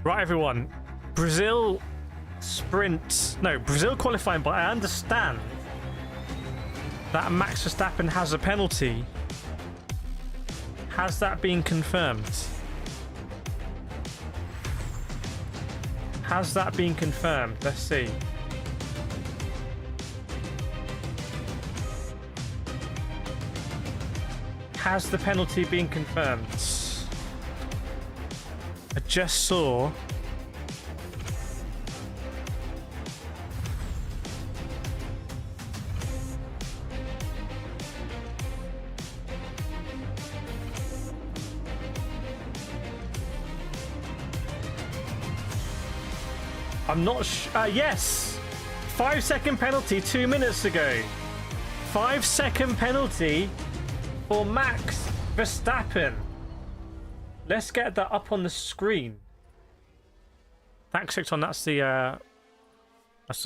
Right, everyone. Brazil sprint. No, Brazil qualifying, but I understand that Max Verstappen has a penalty. Has that been confirmed? Has that been confirmed? Let's see. Has the penalty been confirmed? I just saw I'm not yes! 5-second penalty 2 minutes ago. 5-second penalty for Max Verstappen. Let's get that up on the screen. Thanks, Victor. That's the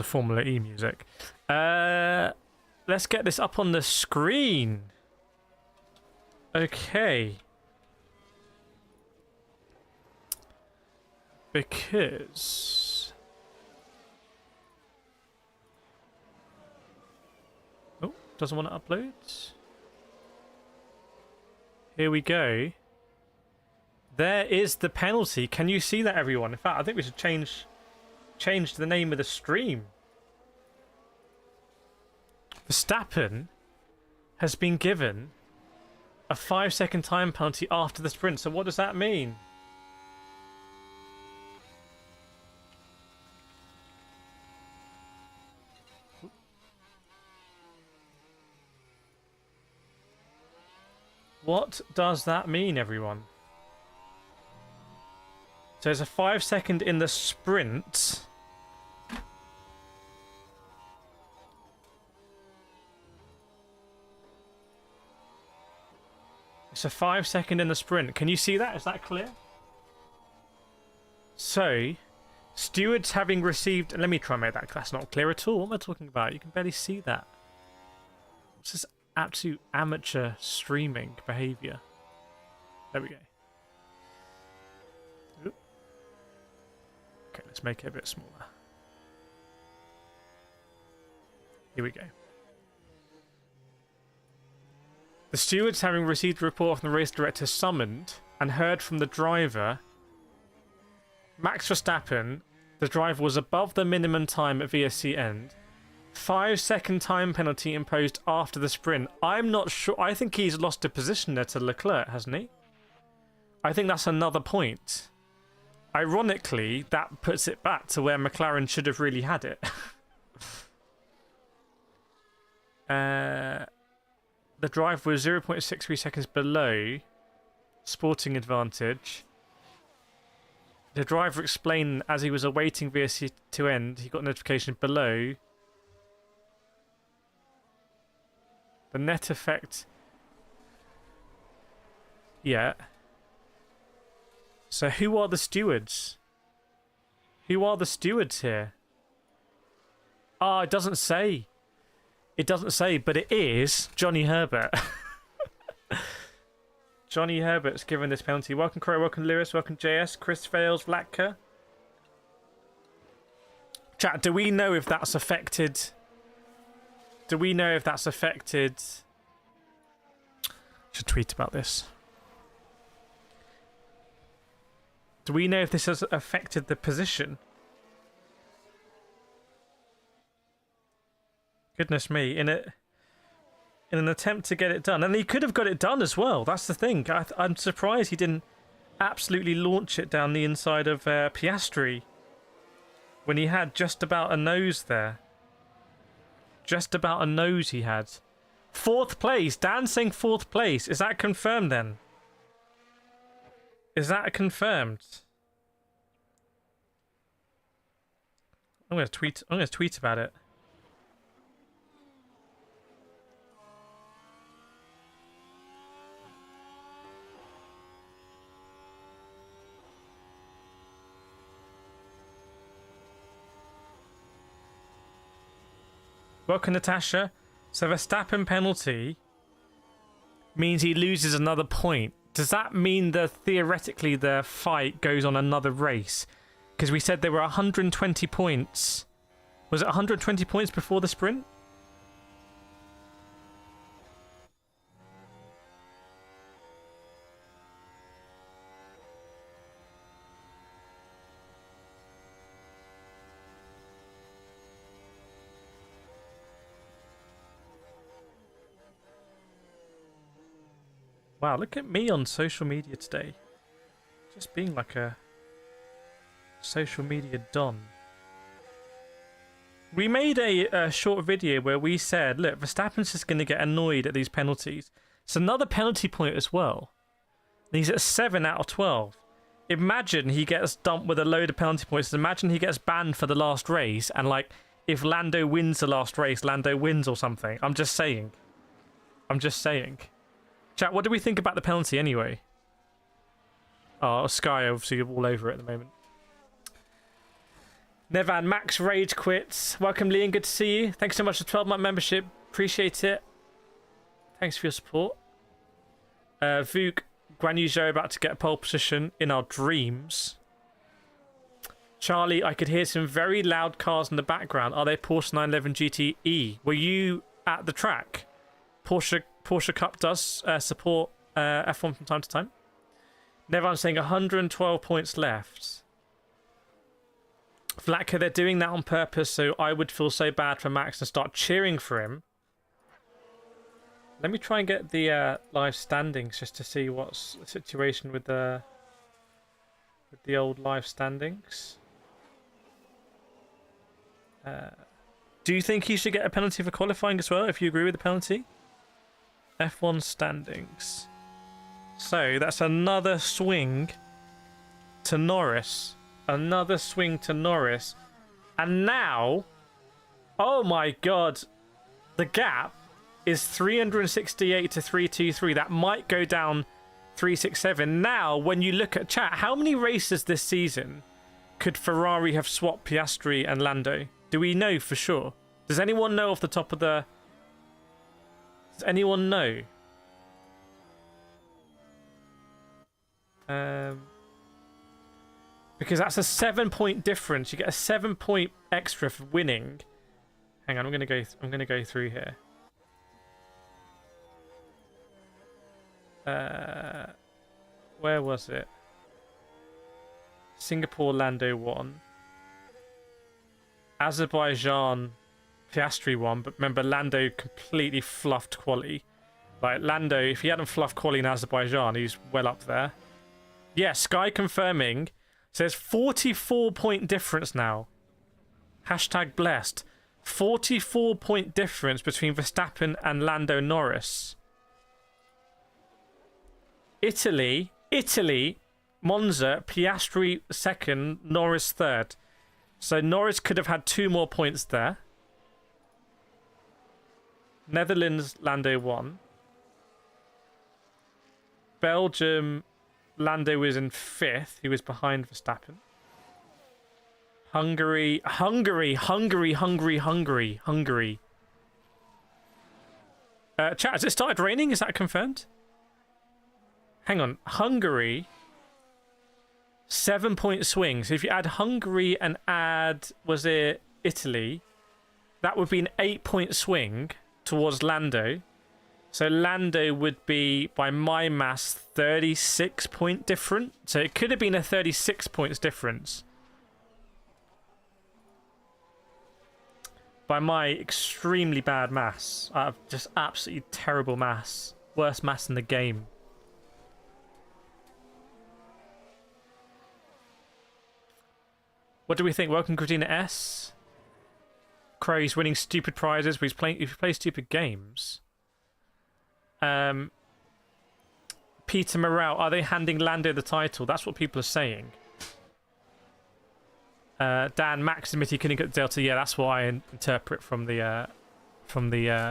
Formula E music. Let's get this up on the screen. Okay. Because doesn't want to upload. Here we go. There is the penalty. Can you see that, everyone? In fact, I think we should change the name of the stream. Verstappen has been given a 5-second time penalty after the sprint. So what does that mean? What does that mean, everyone? So there's a 5-second in the sprint. It's a 5-second in the sprint. Can you see that? Is that clear? So, stewards having received... Let me try and make that. That's not clear at all. What am I talking about? You can barely see that. What's this absolute amateur streaming behavior? There we go. Oop. Okay, let's make it a bit smaller. Here we go. The stewards, having received a report from the race director, summoned and heard from the driver, Max Verstappen, the driver was above the minimum time at VSC end. 5-second time penalty imposed after the sprint. I'm not sure. I think he's lost a position there to Leclerc, hasn't he? I think that's another point. Ironically, that puts it back to where McLaren should have really had it. The driver was 0.63 seconds below sporting advantage. The driver explained as he was awaiting VSC to end, he got a notification below. The net effect... Yeah. So who are the stewards? Who are the stewards here? Ah, it doesn't say. It doesn't say, but it is Johnny Herbert. Johnny Herbert's given this penalty. Welcome, Crow. Welcome, Lewis. Welcome, JS. Chris Fails. Vlatka. Chat, do we know if that's affected... Do we know if that's affected... Should tweet about this. Do we know if this has affected the position? Goodness me, in an attempt to get it done. And he could have got it done as well. That's the thing. I'm surprised he didn't absolutely launch it down the inside of Piastri when he had just about a nose there. Just about a nose he had. 4th place. Dan's saying 4th place. Is that confirmed then? Is that confirmed? I'm going to tweet about it. Welcome, Natasha. So Verstappen penalty means he loses another point. Does that mean that theoretically the fight goes on another race? Because we said there were 120 points. Was it 120 points before the sprint? Wow, look at me on social media today. Just being like a social media don. We made a short video where we said, look, Verstappen's just going to get annoyed at these penalties. It's another penalty point as well. And he's at 7 out of 12. Imagine he gets dumped with a load of penalty points. Imagine he gets banned for the last race. And like, if Lando wins the last race, Lando wins or something. I'm just saying. I'm just saying. Chat, what do we think about the penalty anyway? Oh, Sky obviously all over it at the moment. Nevan, Max Rage quits. Welcome, Liam. Good to see you. Thanks so much for 12-month membership. Appreciate it. Thanks for your support. Vuk, Guan Yu Zhou about to get a pole position in our dreams. Charlie, I could hear some very loud cars in the background. Are they Porsche 911 GTE? Were you at the track? Porsche Cup does support F1 from time to time. Never, I'm saying 112 points left. Vlatka, they're doing that on purpose, so I would feel so bad for Max and start cheering for him. Let me try and get the live standings just to see what's the situation with the old live standings. Do you think he should get a penalty for qualifying as well, if you agree with the penalty? F1 standings. So that's another swing to Norris. Another swing to Norris. And now, oh my god, the gap is 368 to 323. That might go down 367. Now, when you look at chat, how many races this season could Ferrari have swapped Piastri and Lando? Do we know for sure? Does anyone know off the top of the... Does anyone know? Because that's a 7-point difference. You get a 7-point extra for winning. Hang on, I'm gonna go through here. Where was it? Singapore, Lando won. Azerbaijan, Piastri won, but remember Lando completely fluffed quali. Like Lando, if he hadn't fluffed quali in Azerbaijan, he's well up there. Yeah, Sky confirming. Says 44-point difference now. Hashtag blessed. 44-point difference between Verstappen and Lando Norris. Italy, Monza, Piastri second, Norris third. So Norris could have had 2 more points there. Netherlands, Lando won. Belgium, Lando was in 5th. He was behind Verstappen. Hungary. Chat, has it started raining? Is that confirmed? Hang on. Hungary. 7-point swing. So if you add Hungary and add, was it Italy? That would be an 8-point swing towards Lando. So Lando would be, by my maths, 36-point different. So it could have been a 36 points difference. By my extremely bad maths. Just absolutely terrible maths. Worst maths in the game. What do we think? Welcome, Christina S. Crow's winning stupid prizes, but if you play stupid games. Peter Morrell, are they handing Lando the title? That's what people are saying. Dan, Max admitted he couldn't get the Delta. Yeah, that's what I interpret from the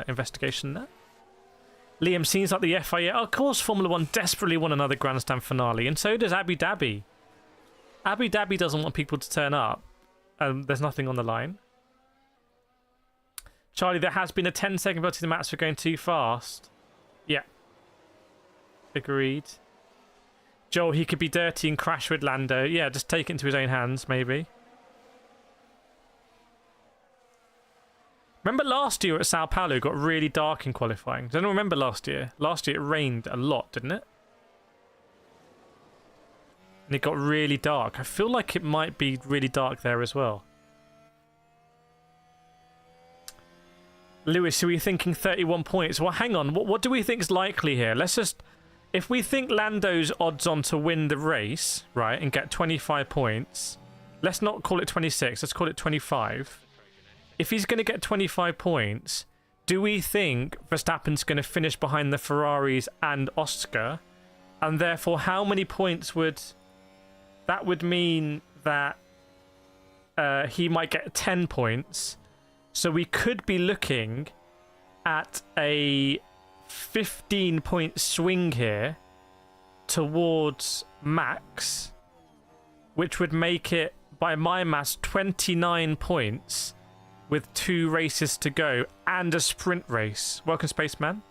investigation there. Liam, seems like the FIA, of course, Formula One desperately want another grandstand finale, and so does Abu Dhabi. Abu Dhabi doesn't want people to turn up. There's nothing on the line. Charlie, there has been a 10-second penalty to the Max for going too fast. Yeah. Agreed. Joel, he could be dirty and crash with Lando. Yeah, just take it into his own hands, maybe. Remember last year at Sao Paulo, it got really dark in qualifying. Does anyone remember last year? Last year it rained a lot, didn't it? And it got really dark. I feel like it might be really dark there as well. Lewis, are we thinking 31 points? Well, hang on. What do we think is likely here? Let's just... If we think Lando's odds on to win the race, right, and get 25 points, let's not call it 26. Let's call it 25. If he's going to get 25 points, do we think Verstappen's going to finish behind the Ferraris and Oscar? And therefore, how many points would... That would mean that he might get 10 points. So we could be looking at a 15-point swing here towards Max, which would make it, by my maths, 29 points with 2 races to go and a sprint race. Welcome, Spaceman.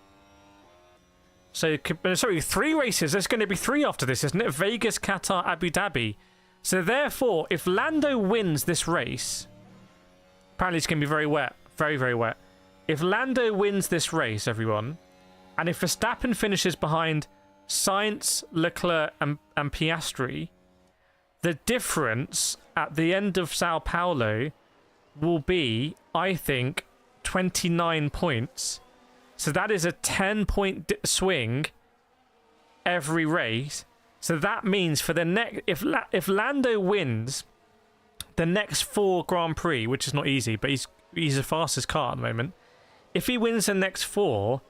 So, sorry, 3 races. There's going to be 3 after this, isn't it? Vegas, Qatar, Abu Dhabi. So, therefore, if Lando wins this race, apparently it's going to be very wet. Very, very wet. If Lando wins this race, everyone, and if Verstappen finishes behind Sainz, Leclerc, and Piastri, the difference at the end of Sao Paulo will be, I think, 29 points. So that is a 10-point swing every race. So that means for the next, if Lando wins the next 4 Grand Prix, which is not easy, but he's the fastest car at the moment. If he wins the next 4,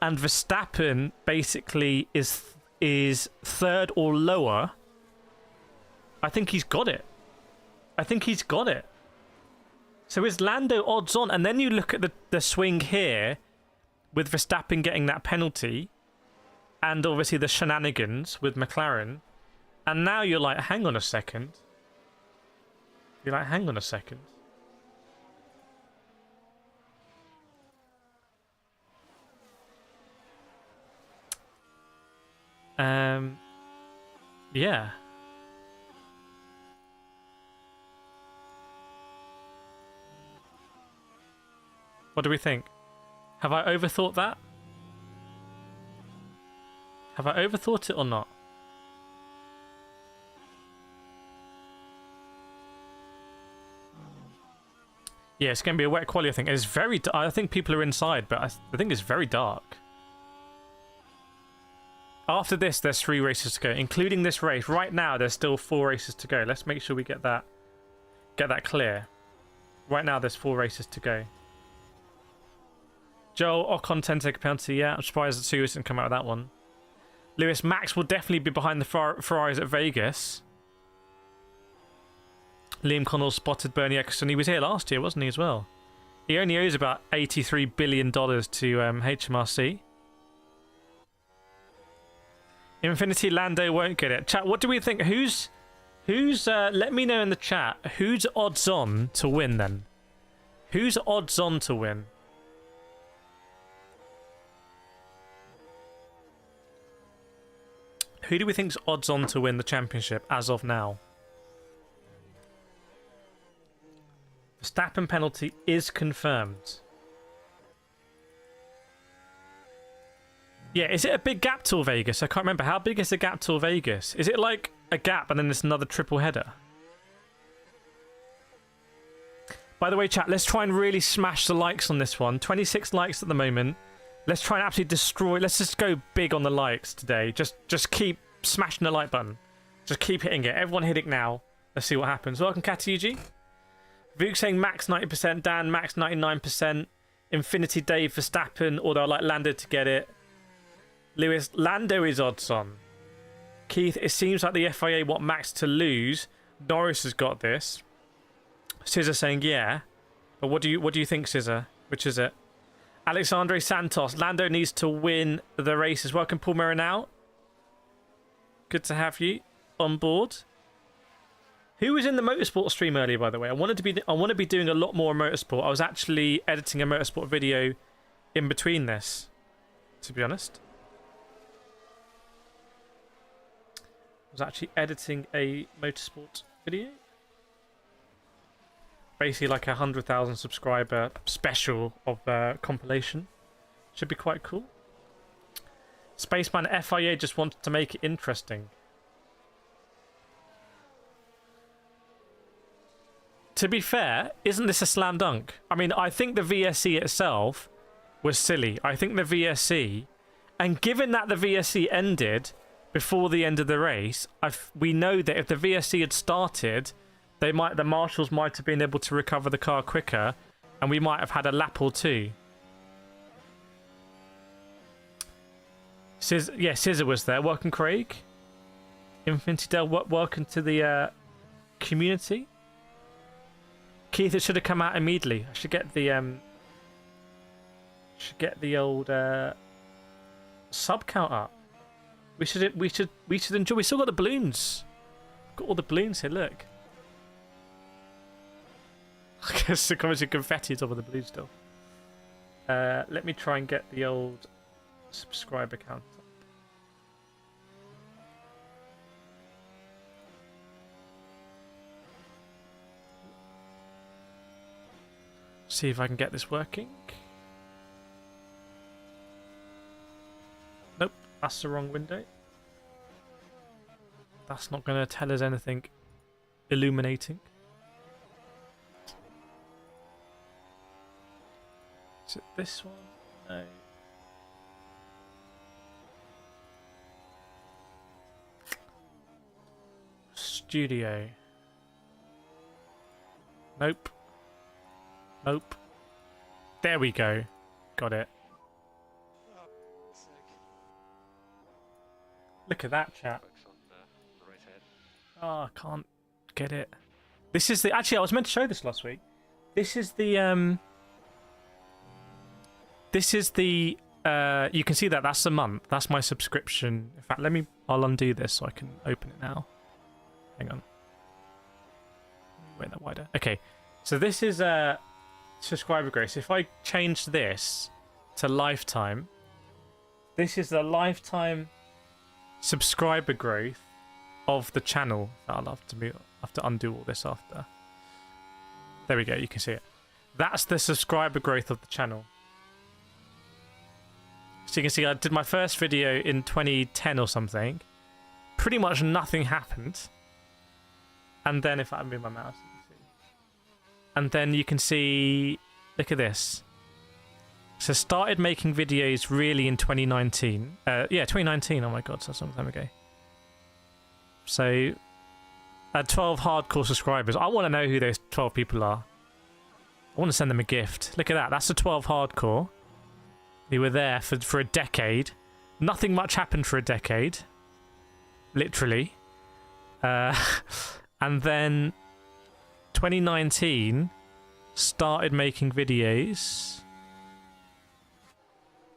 and Verstappen basically is 3rd or lower, I think he's got it. I think he's got it. So is Lando odds on? And then you look at the swing here, with Verstappen getting that penalty, and obviously the shenanigans with McLaren, and now you're like, hang on a second. You're like, hang on a second. Yeah. What do we think? Have I overthought that? Have I overthought it or not? Yeah, it's going to be a wet quality, I think. It's very... I think people are inside, but I think it's very dark. After this, there's 3 races to go, including this race. Right now, there's still 4 races to go. Let's make sure we get that clear. Right now, there's 4 races to go. Joel, Ocon 10 take a penalty. Yeah, I'm surprised that Suez didn't come out with that one. Lewis, Max will definitely be behind the Ferraris at Vegas. Liam Connell spotted Bernie Eccleston. He was here last year, wasn't he, as well? He only owes about $83 billion to HMRC. Infinity Lando won't get it. Chat, what do we think? Who's let me know in the chat, who's odds on to win then? Who's odds on to win? Who do we think's odds on to win the championship as of now? Verstappen penalty is confirmed. Yeah, is it a big gap till Vegas? I can't remember. How big is the gap till Vegas? Is it like a gap and then there's another triple header? By the way, chat, let's try and really smash the likes on this one. 26 likes at the moment. Let's try and absolutely destroy... Let's just go big on the likes today. Just keep smashing the like button. Just keep hitting it. Everyone hit it now. Let's see what happens. Welcome, Katuji. Vuk saying Max 90%. Dan, Max 99%. Infinity Dave Verstappen, although I like Lando to get it. Lewis, Lando is odds on. Keith, it seems like the FIA want Max to lose. Norris has got this. Scissor saying yeah. But what do you think, Scissor? Which is it? Alexandre Santos, Lando needs to win the races. Welcome, Paul Marinau. Good to have you on board. Who was in the motorsport stream earlier, by the way? I want to be doing a lot more motorsport. I was actually editing a motorsport video in between this, to be honest. was actually editing a motorsport video. Basically like 100,000 subscriber special of compilation. Should be quite cool. Spaceman FIA just wanted to make it interesting. To be fair, isn't this a slam dunk? I mean, I think the VSC itself was silly. I think the VSC, and given that the VSC ended before the end of the race, we know that if the VSC had started, the marshals might have been able to recover the car quicker, and we might have had a lap or two. Scissor was there. Welcome, Craig. Infinity Dell, welcome to the community. Keith, it should have come out immediately. I should get the old sub count up. We should enjoy. We still got the balloons. Got all the balloons here. Look. I guess the comments of confetti on top of the balloons still. Let me try and get the old subscriber count up. See if I can get this working. Nope, that's the wrong window. That's not going to tell us anything illuminating. Is it this one? No. Studio. Nope. Nope. There we go. Got it. Look at that, chat. Oh, I can't get it. This is the... Actually, I was meant to show this last week. This is the... This is the... you can see that. That's the month. That's my subscription. In fact, I'll undo this so I can open it now. Hang on. Make that wider. Okay. So this is... subscriber growth. If I change this to lifetime, this is the lifetime subscriber growth of the channel. I'll have to undo all this after. There we go, you can see it. That's the subscriber growth of the channel. So you can see I did my first video in 2010 or something. Pretty much nothing happened. And then if I move my mouse, and then you can see, look at this. So started making videos really in 2019. Yeah, 2019. Oh my god, so that's a long time ago. So, 12 hardcore subscribers. I want to know who those 12 people are. I want to send them a gift. Look at that. That's the 12 hardcore. We were there for a decade. Nothing much happened for a decade. Literally. And then 2019 started making videos.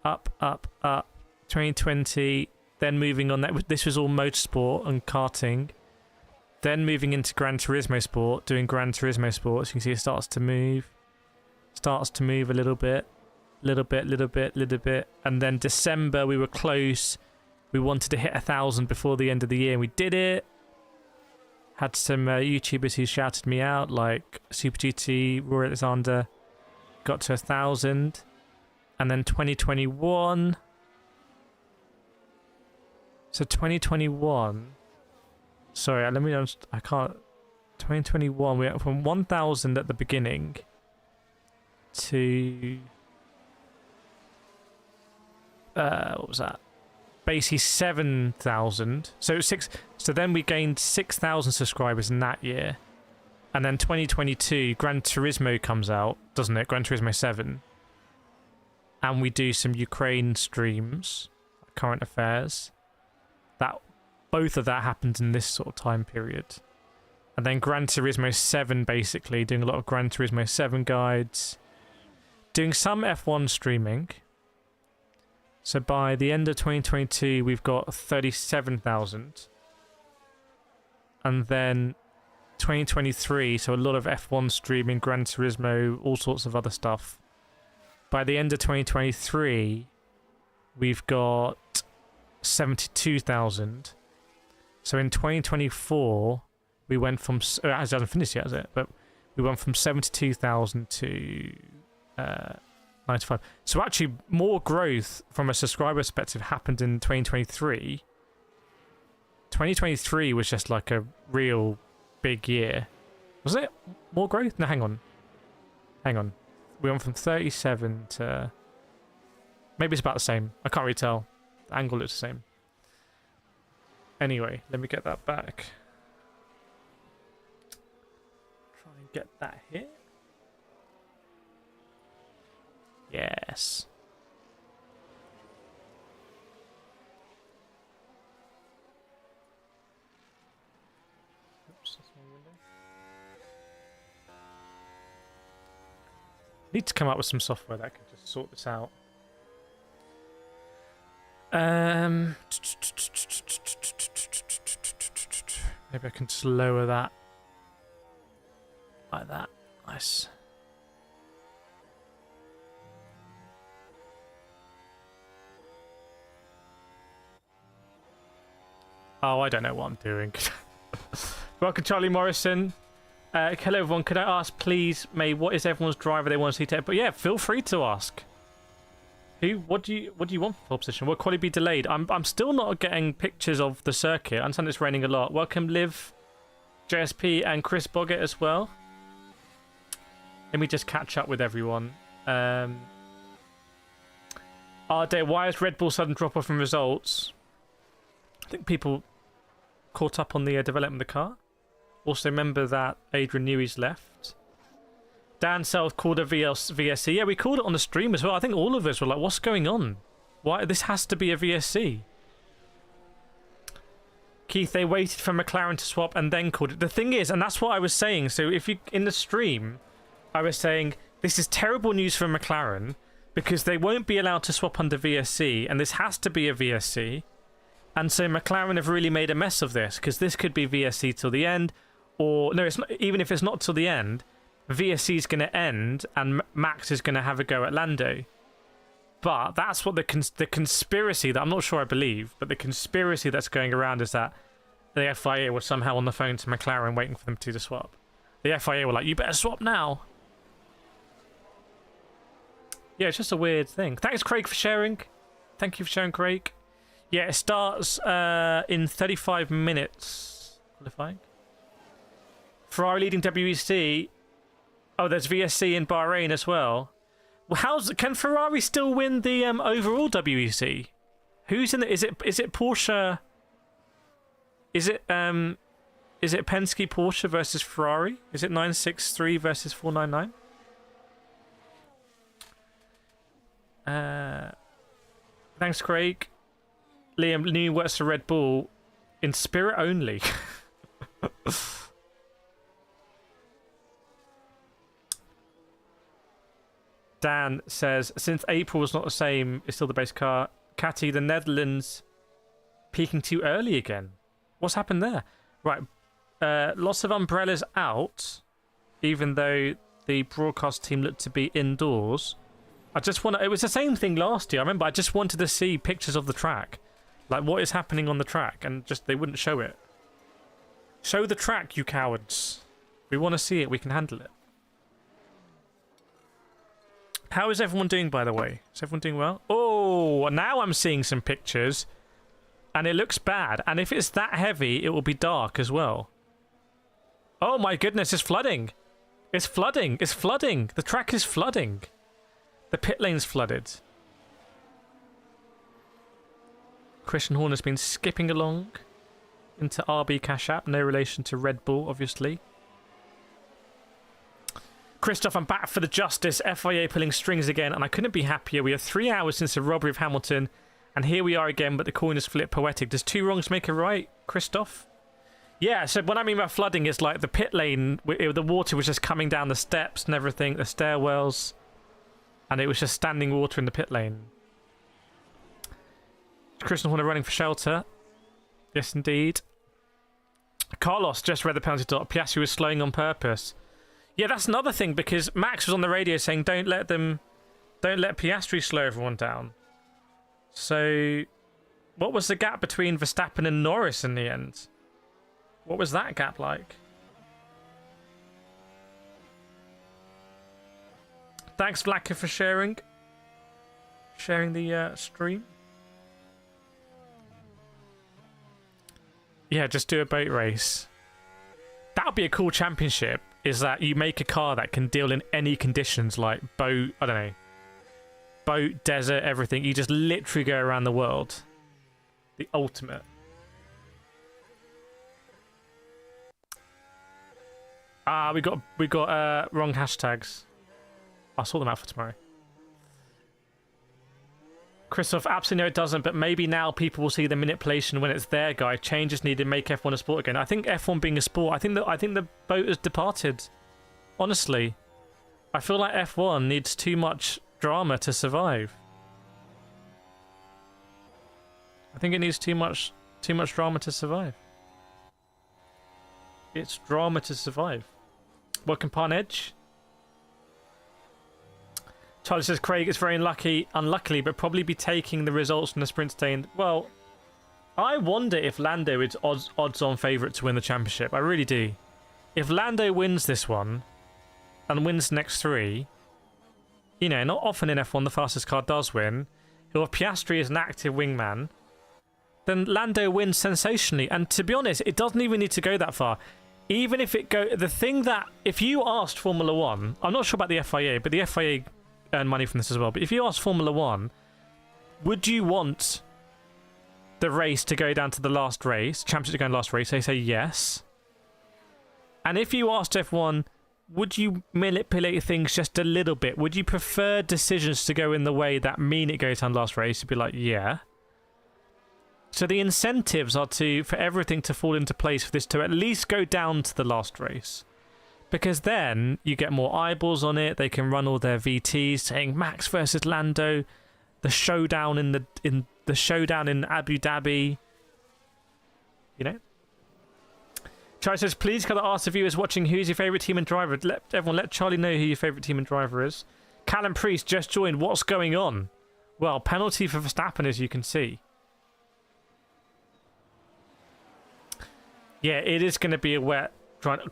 Up. 2020, then moving on. This was all motorsport and karting. Then moving into Gran Turismo Sport, doing Gran Turismo Sport. So you can see it starts to move. Starts to move a little bit. Little bit. And then December, we were close. We wanted to hit 1,000 before the end of the year, and we did it. Had some YouTubers who shouted me out, like Super GT, Rory Alexander. Got to 1,000. And then 2021. So 2021. Sorry, let me just... I can't... 2021, we went from 1,000 at the beginning to... what was that? Basically 7,000. So then we gained 6,000 subscribers in that year. And then 2022, Gran Turismo comes out, doesn't it? Gran Turismo 7. And we do some Ukraine streams, current affairs. Both of that happened in this sort of time period. And then Gran Turismo 7, basically, doing a lot of Gran Turismo 7 guides. Doing some F1 streaming. So by the end of 2022, we've got 37,000. And then 2023, so a lot of F1 streaming, Gran Turismo, all sorts of other stuff. By the end of 2023, we've got 72,000. So in 2024, we went from, it hasn't finished yet, has it? But we went from 72,000 to 95. So actually, more growth from a subscriber perspective happened in 2023. 2023 was just like a real big year. Was it more growth? No, hang on. We went from 37 to... Maybe it's about the same. I can't really tell. The angle looks the same. Anyway, let me get that back. Try and get that here. Yes. Oops, that's my window. Need to come up with some software that can just sort this out. Maybe I can just lower that like that. Nice. Oh, I don't know what I'm doing. Welcome, Charlie Morrison. Hello, everyone. Could I ask, please, May, what is everyone's driver they want to see today? But yeah, feel free to ask. What do you want for pole position? Will quality be delayed? I'm still not getting pictures of the circuit. I understand it's raining a lot. Welcome, Liv, JSP, and Chris Boggett as well. Let me just catch up with everyone. Why is Red Bull sudden drop off in results? I think people caught up on the development of the car. Also, remember that Adrian Newey's left. Dan South called a VSC. Yeah, we called it on the stream as well. I think all of us were like, what's going on? Why? This has to be a VSC. Keith, they waited for McLaren to swap and then called it. The thing is, and that's what I was saying. So if you, in the stream, I was saying, this is terrible news for McLaren because they won't be allowed to swap under VSC and this has to be a VSC. And so McLaren have really made a mess of this because this could be VSC till the end. Or, no, it's not, even if it's not till the end, VSC is going to end and Max is going to have a go at Lando. But that's what the conspiracy that I'm not sure I believe, but the conspiracy that's going around is that the FIA was somehow on the phone to McLaren waiting for them to do the swap. The FIA were like, you better swap now. Yeah, it's just a weird thing. Thanks, Craig, for sharing. Thank you for sharing, Craig. Yeah, it starts in 35 minutes. Qualifying. Ferrari leading WEC. Oh, there's VSC in Bahrain as well. Well, can Ferrari still win the overall WEC? Who's in the? Is it Porsche? Is it Penske Porsche versus Ferrari? Is it 963 versus 499? Thanks, Craig. Liam New works for Red Bull in spirit only. Dan says, since April was not the same, it's still the base car. Catty, the Netherlands peaking too early again. What's happened there? Right. Lots of umbrellas out, even though the broadcast team looked to be indoors. I just want to... It was the same thing last year. I remember I just wanted to see pictures of the track. Like, what is happening on the track? And just, they wouldn't show it. Show the track, you cowards. We want to see it. We can handle it. How is everyone doing, by the way? Is everyone doing well? Oh, now I'm seeing some pictures. And it looks bad. And if it's that heavy, it will be dark as well. Oh my goodness, it's flooding. It's flooding. It's flooding. The track is flooding. The pit lane's flooded. Christian Horner has been skipping along into RB Cash App. No relation to Red Bull, obviously. Christoph, I'm back for the justice. FIA pulling strings again, and I couldn't be happier. We are 3 hours since the robbery of Hamilton, and here we are again, but the coin is flipped poetic. Does two wrongs make a right, Christoph? Yeah, so what I mean by flooding is like the pit lane, the water was just coming down the steps and everything, the stairwells, and it was just standing water in the pit lane. Christian Horner running for shelter. Yes, indeed. Carlos just read the penalty dot. Piastri was slowing on purpose. Yeah, that's another thing, because Max was on the radio saying don't let Piastri slow everyone down. So what was the gap between Verstappen and Norris in the end? What was that gap like? Thanks, Vlacker, for sharing the stream. Yeah, just do a boat race. That would be a cool championship, is that you make a car that can deal in any conditions, like boat, I don't know, boat, desert, everything. You just literally go around the world. The ultimate. Ah, we got wrong hashtags. I'll sort them out for tomorrow. Christoph, absolutely no it doesn't, but maybe now people will see the manipulation when it's their guy. Changes needed to make F1 a sport again. I think F1 being a sport, I think the boat has departed. Honestly. I feel like F1 needs too much drama to survive. I think it needs too much drama to survive. It's drama to survive. Welcome, Pan Edge. Charlie says Craig is very unluckily, but probably be taking the results from the sprint today. Well, I wonder if Lando is odds-on favourite to win the championship. I really do. If Lando wins this one and wins the next three, you know, not often in F1 the fastest car does win. If Piastri is an active wingman, then Lando wins sensationally. And to be honest, it doesn't even need to go that far. Even if it go, the thing that if you asked Formula One, I'm not sure about the FIA, but the FIA earn money from this as well. But if you ask Formula One, would you want the race to go down to the last race, championship to go in the last race? They say yes. And if you asked F1, would you manipulate things just a little bit? Would you prefer decisions to go in the way that mean it goes down the last race? You'd be like, yeah. So the incentives are for everything to fall into place for this to at least go down to the last race. Because then you get more eyeballs on it. They can run all their VTs saying Max versus Lando, the showdown in the showdown in Abu Dhabi. You know. Charlie says, please can I ask the viewers watching who's your favourite team and driver? Let Charlie know who your favourite team and driver is. Callum Priest just joined. What's going on? Well, penalty for Verstappen, as you can see. Yeah, it is going to be a wet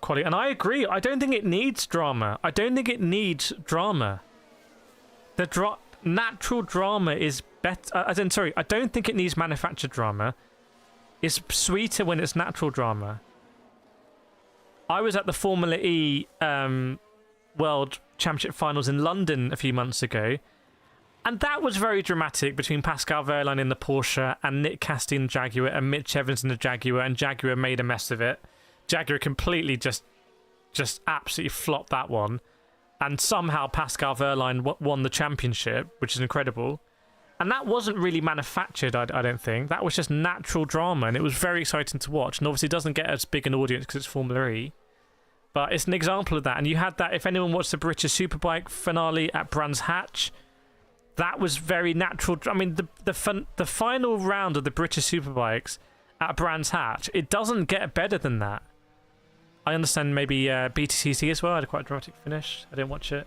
quality, and I agree. I don't think it needs drama. I don't think it needs drama. The natural drama is better. I don't think it needs manufactured drama. It's sweeter when it's natural drama. I was at the Formula E World Championship Finals in London a few months ago, and that was very dramatic between Pascal Wehrlein in the Porsche and Nick Cassidy in the Jaguar and Mitch Evans in the Jaguar, and Jaguar made a mess of it. Jaguar completely just absolutely flopped that one, and somehow Pascal Wehrlein won the championship, which is incredible. And that wasn't really manufactured, I don't think. That was just natural drama, and it was very exciting to watch. And obviously it doesn't get as big an audience because it's Formula E, but it's an example of that. And you had that, if anyone watched the British Superbike finale at Brands Hatch, that was very natural. I mean, the final round of the British Superbikes at Brands Hatch, it doesn't get better than that. I understand maybe BTCC as well had quite a dramatic finish. I didn't watch it.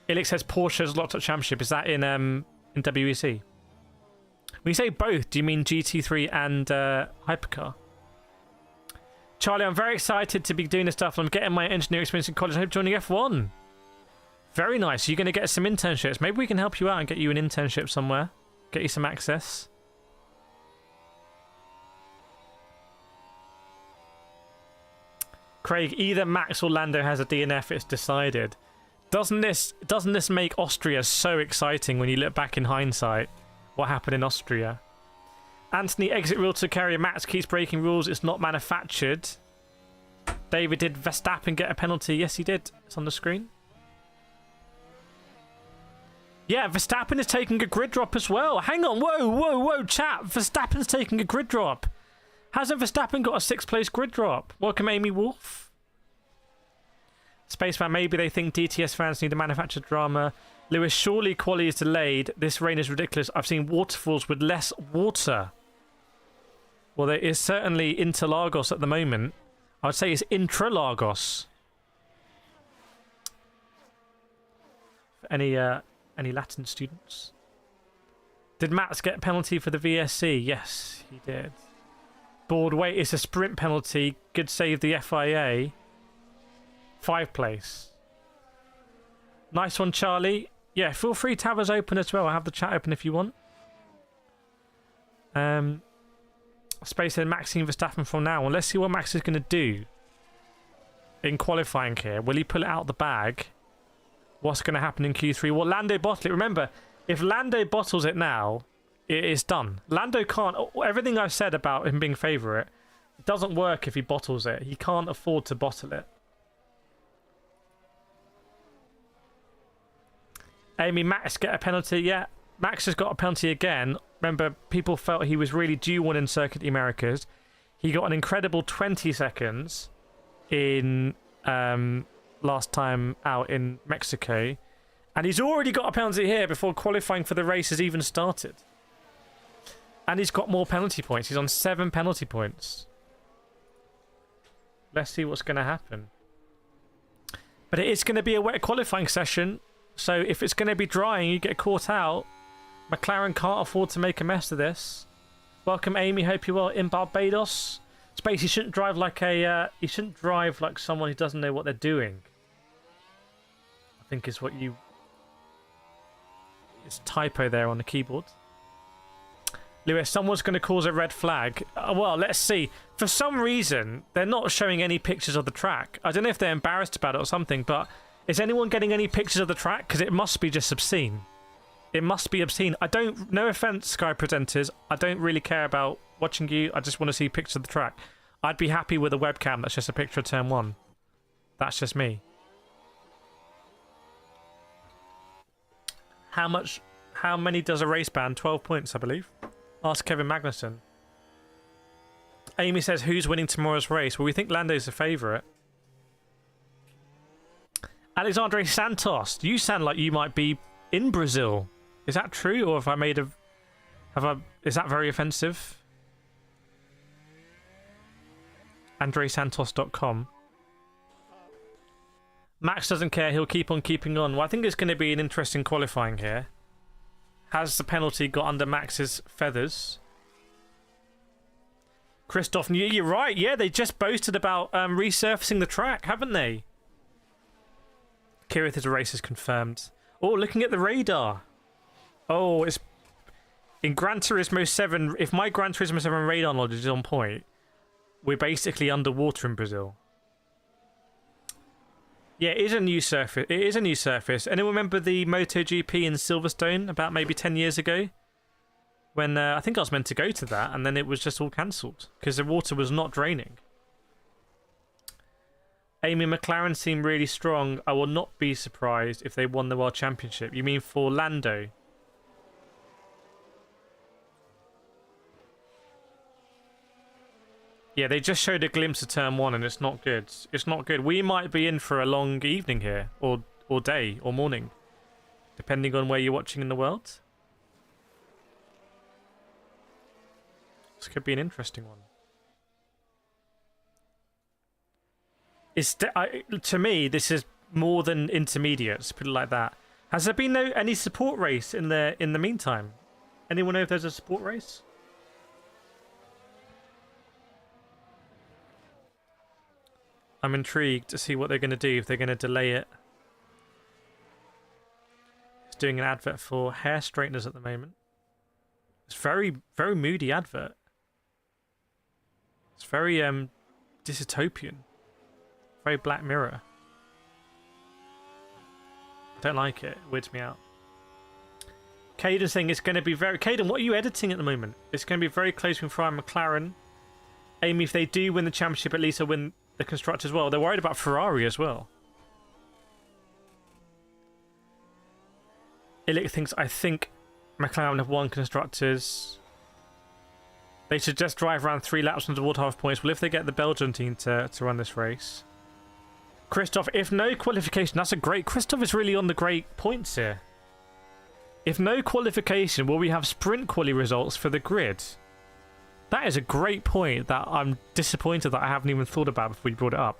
Ilix says Porsche's locked up championship. Is that in WEC? When you say both, do you mean GT3 and Hypercar? Charlie, I'm very excited to be doing this stuff. I'm getting my engineering experience in college. I hope joining F1. Very nice. You're going to get some internships. Maybe we can help you out and get you an internship somewhere. Get you some access. Craig, either Max or Lando has a DNF. It's decided. Doesn't this make Austria so exciting when you look back in hindsight? What happened in Austria? Anthony, exit rule to carry. Max keeps breaking rules. It's not manufactured. David, did Verstappen get a penalty? Yes, he did. It's on the screen. Yeah, Verstappen is taking a grid drop as well. Hang on. Whoa, chat. Verstappen's taking a grid drop. Hasn't Verstappen got a 6th place grid drop? Welcome, Amy Wolf. Spaceman, maybe they think DTS fans need a manufactured drama. Lewis, surely quality is delayed. This rain is ridiculous. I've seen waterfalls with less water. Well, there is certainly Interlagos at the moment. I would say it's Intralagos. For any Latin students? Did Max get a penalty for the VSC? Yes, he did. Board wait, it's a sprint penalty. Good save the FIA. 5th place. Nice one, Charlie. Yeah, feel free to have us open as well. I'll have the chat open if you want. Space said Maxine Verstappen from now on. Let's see what Max is going to do in qualifying here. Will he pull it out the bag? What's going to happen in Q3? Well, Lando bottle it. Remember, if Lando bottles it now, it is done. Lando can't... Everything I've said about him being favourite, it doesn't work if he bottles it. He can't afford to bottle it. Amy, Max get a penalty. Yeah, Max has got a penalty again. Remember, people felt he was really due one in Circuit of the Americas. He got an incredible 20 seconds in last time out in Mexico. And he's already got a penalty here before qualifying for the race has even started. And he's got more penalty points. He's on 7 penalty points. Let's see what's going to happen. But it is going to be a wet qualifying session. So if it's going to be dry and you get caught out, McLaren can't afford to make a mess of this. Welcome, Amy. Hope you're well in Barbados. Space, you shouldn't drive like you shouldn't drive like someone who doesn't know what they're doing. I think is what you... It's typo there on the keyboard. Lewis, someone's going to cause a red flag. Well, let's see. For some reason, they're not showing any pictures of the track. I don't know if they're embarrassed about it or something, but is anyone getting any pictures of the track? Because it must be just obscene. It must be obscene. I don't... No offense, Sky presenters. I don't really care about watching you. I just want to see pictures of the track. I'd be happy with a webcam that's just a picture of turn 1. That's just me. How many does a race ban? 12 points, I believe. Ask Kevin Magnussen. Amy says, who's winning tomorrow's race? Well, we think Lando's the favourite. Alexandre Santos, you sound like you might be in Brazil. Is that true, or have I made a... Is that very offensive? AndreSantos.com. Max doesn't care. He'll keep on keeping on. Well, I think it's going to be an interesting qualifying here. Has the penalty got under Max's feathers? Christoph, you're right. Yeah, they just boasted about resurfacing the track, haven't they? Kireth is a race is confirmed. Oh, looking at the radar. Oh, it's... In Gran Turismo 7, if my Gran Turismo 7 radar knowledge is on point, we're basically underwater in Brazil. Yeah, it is a new surface. It is a new surface. Anyone remember the MotoGP in Silverstone about maybe 10 years ago? When I think I was meant to go to that, and then it was just all cancelled because the water was not draining. Amy, McLaren seem really strong. I will not be surprised if they won the World Championship. You mean for Lando? Yeah, they just showed a glimpse of turn 1 and it's not good. It's not good. We might be in for a long evening here, or day, or morning, depending on where you're watching in the world. This could be an interesting one. To me, this is more than intermediates, put it like that. Has there been any support race in the meantime? Anyone know if there's a support race? I'm intrigued to see what they're going to do, if they're going to delay it. It's doing an advert for hair straighteners at the moment. It's very, very moody advert. It's very dystopian. Very Black Mirror. I don't like it. It weirds me out. Caden saying it's going to be very... Caden, what are you editing at the moment? It's going to be very close with Ferrari and McLaren. Amy, if they do win the championship, at least they'll win the constructors as well. They're worried about Ferrari as well. Illick thinks, I think McLaren have won constructors. They should just drive around 3 laps on the water half points. Well, if they get the Belgian team to run this race. Christoph, if no qualification, that's a great... Christoph is really on the great points here. If no qualification, will we have sprint quali results for the grid? That is a great point that I'm disappointed that I haven't even thought about before you brought it up.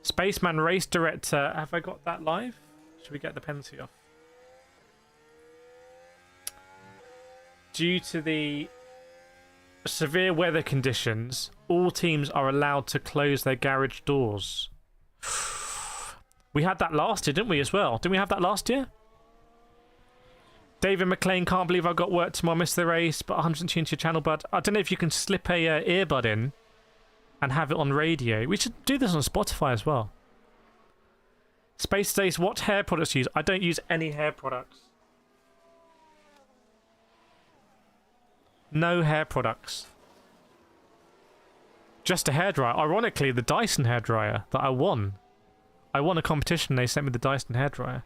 Spaceman Race Director, have I got that live? Should we get the penalty off? Due to the severe weather conditions, all teams are allowed to close their garage doors. We had that last year, didn't we, as well? Didn't we have that last year? David McLean, can't believe I got work tomorrow, missed the race, but 100 tuned to your channel, bud. I don't know if you can slip a earbud in and have it on radio. We should do this on Spotify as well. Space Days, what hair products do you use? I don't use any hair products. No hair products. Just a hairdryer. Ironically, the Dyson hairdryer that I won. I won a competition, they sent me the Dyson hairdryer.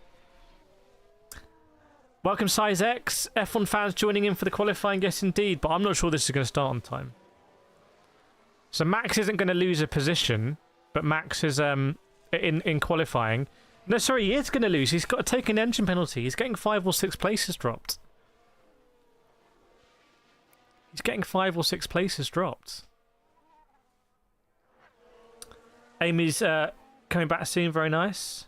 Welcome, Size X. F1 fans joining in for the qualifying, yes indeed, but I'm not sure this is going to start on time. So Max isn't going to lose a position, but Max is in qualifying. No, sorry, he is going to lose. He's got to take an engine penalty. He's getting 5 or 6 places dropped. He's getting 5 or 6 places dropped. Amy's coming back soon, very nice.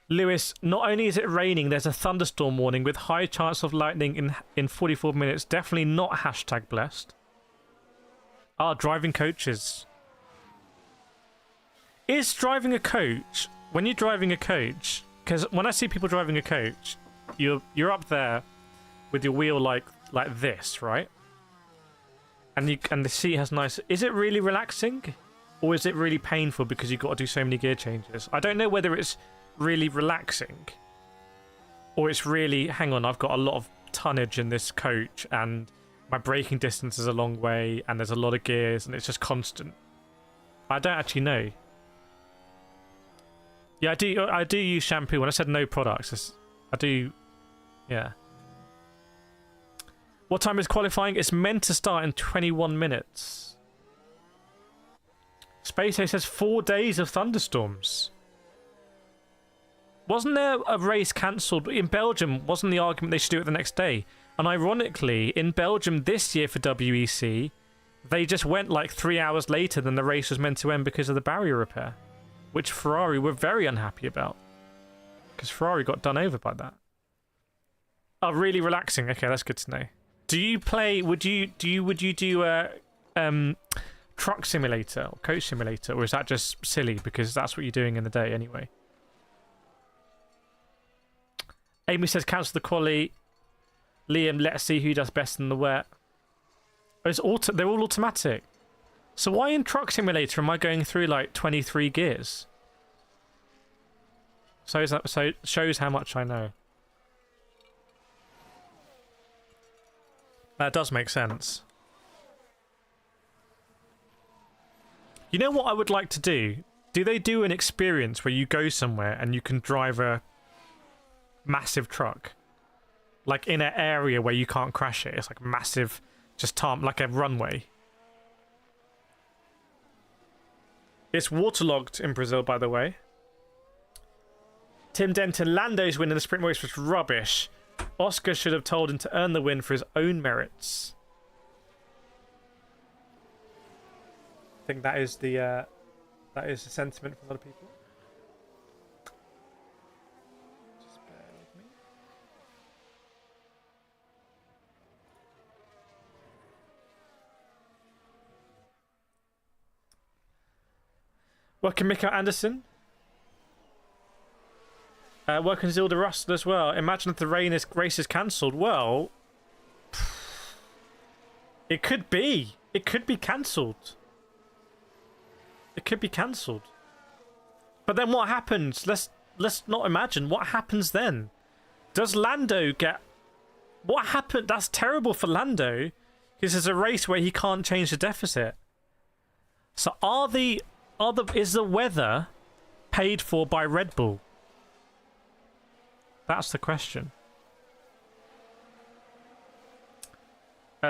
Lewis, not only is it raining, there's a thunderstorm warning with high chance of lightning in 44 minutes. Definitely not hashtag blessed. Ah, driving coaches. Is driving a coach, when you're driving a coach, because when I see people driving a coach, you're up there with your wheel like this, right? And the seat has nice... Is it really relaxing? Or is it really painful because you've got to do so many gear changes? I don't know whether it's really relaxing or it's really, hang on, I've got a lot of tonnage in this coach and my braking distance is a long way and there's a lot of gears and it's just constant. I don't actually know. Yeah, I do use shampoo. When I said no products, I do, yeah. What time is qualifying? It's meant to start in 21 minutes. Space A says 4 days of thunderstorms. Wasn't there a race cancelled in Belgium? Wasn't the argument they should do it the next day? And ironically, in Belgium this year for WEC, they just went like 3 hours later than the race was meant to end because of the barrier repair, which Ferrari were very unhappy about because Ferrari got done over by that. Oh, really relaxing. Okay, that's good to know. Do you play? Would you do a truck simulator or coach simulator, or is that just silly because that's what you're doing in the day anyway? Amy says cancel the quali. Liam, let's see who does best in the wet. It's they're all automatic. So why in truck simulator am I going through like 23 gears? So shows how much I know. That does make sense. You know what I would like to do? Do they do an experience where you go somewhere and you can drive a massive truck? Like in an area where you can't crash it. It's like massive, just like a runway. It's waterlogged in Brazil, by the way. Tim Denton, Lando's win in the sprint race was rubbish. Oscar should have told him to earn the win for his own merits. I think that is the sentiment from a lot of people. Just bear with me. Welcome, Mikael Anderson. Welcome, Zilda Russell as well. Imagine if the race is cancelled. Well, it could be. It could be cancelled. It could be cancelled. But then what happens? Let's not imagine. What happens then? Does Lando get... What happened? That's terrible for Lando. Because it's a race where he can't change the deficit. So is the weather paid for by Red Bull? That's the question.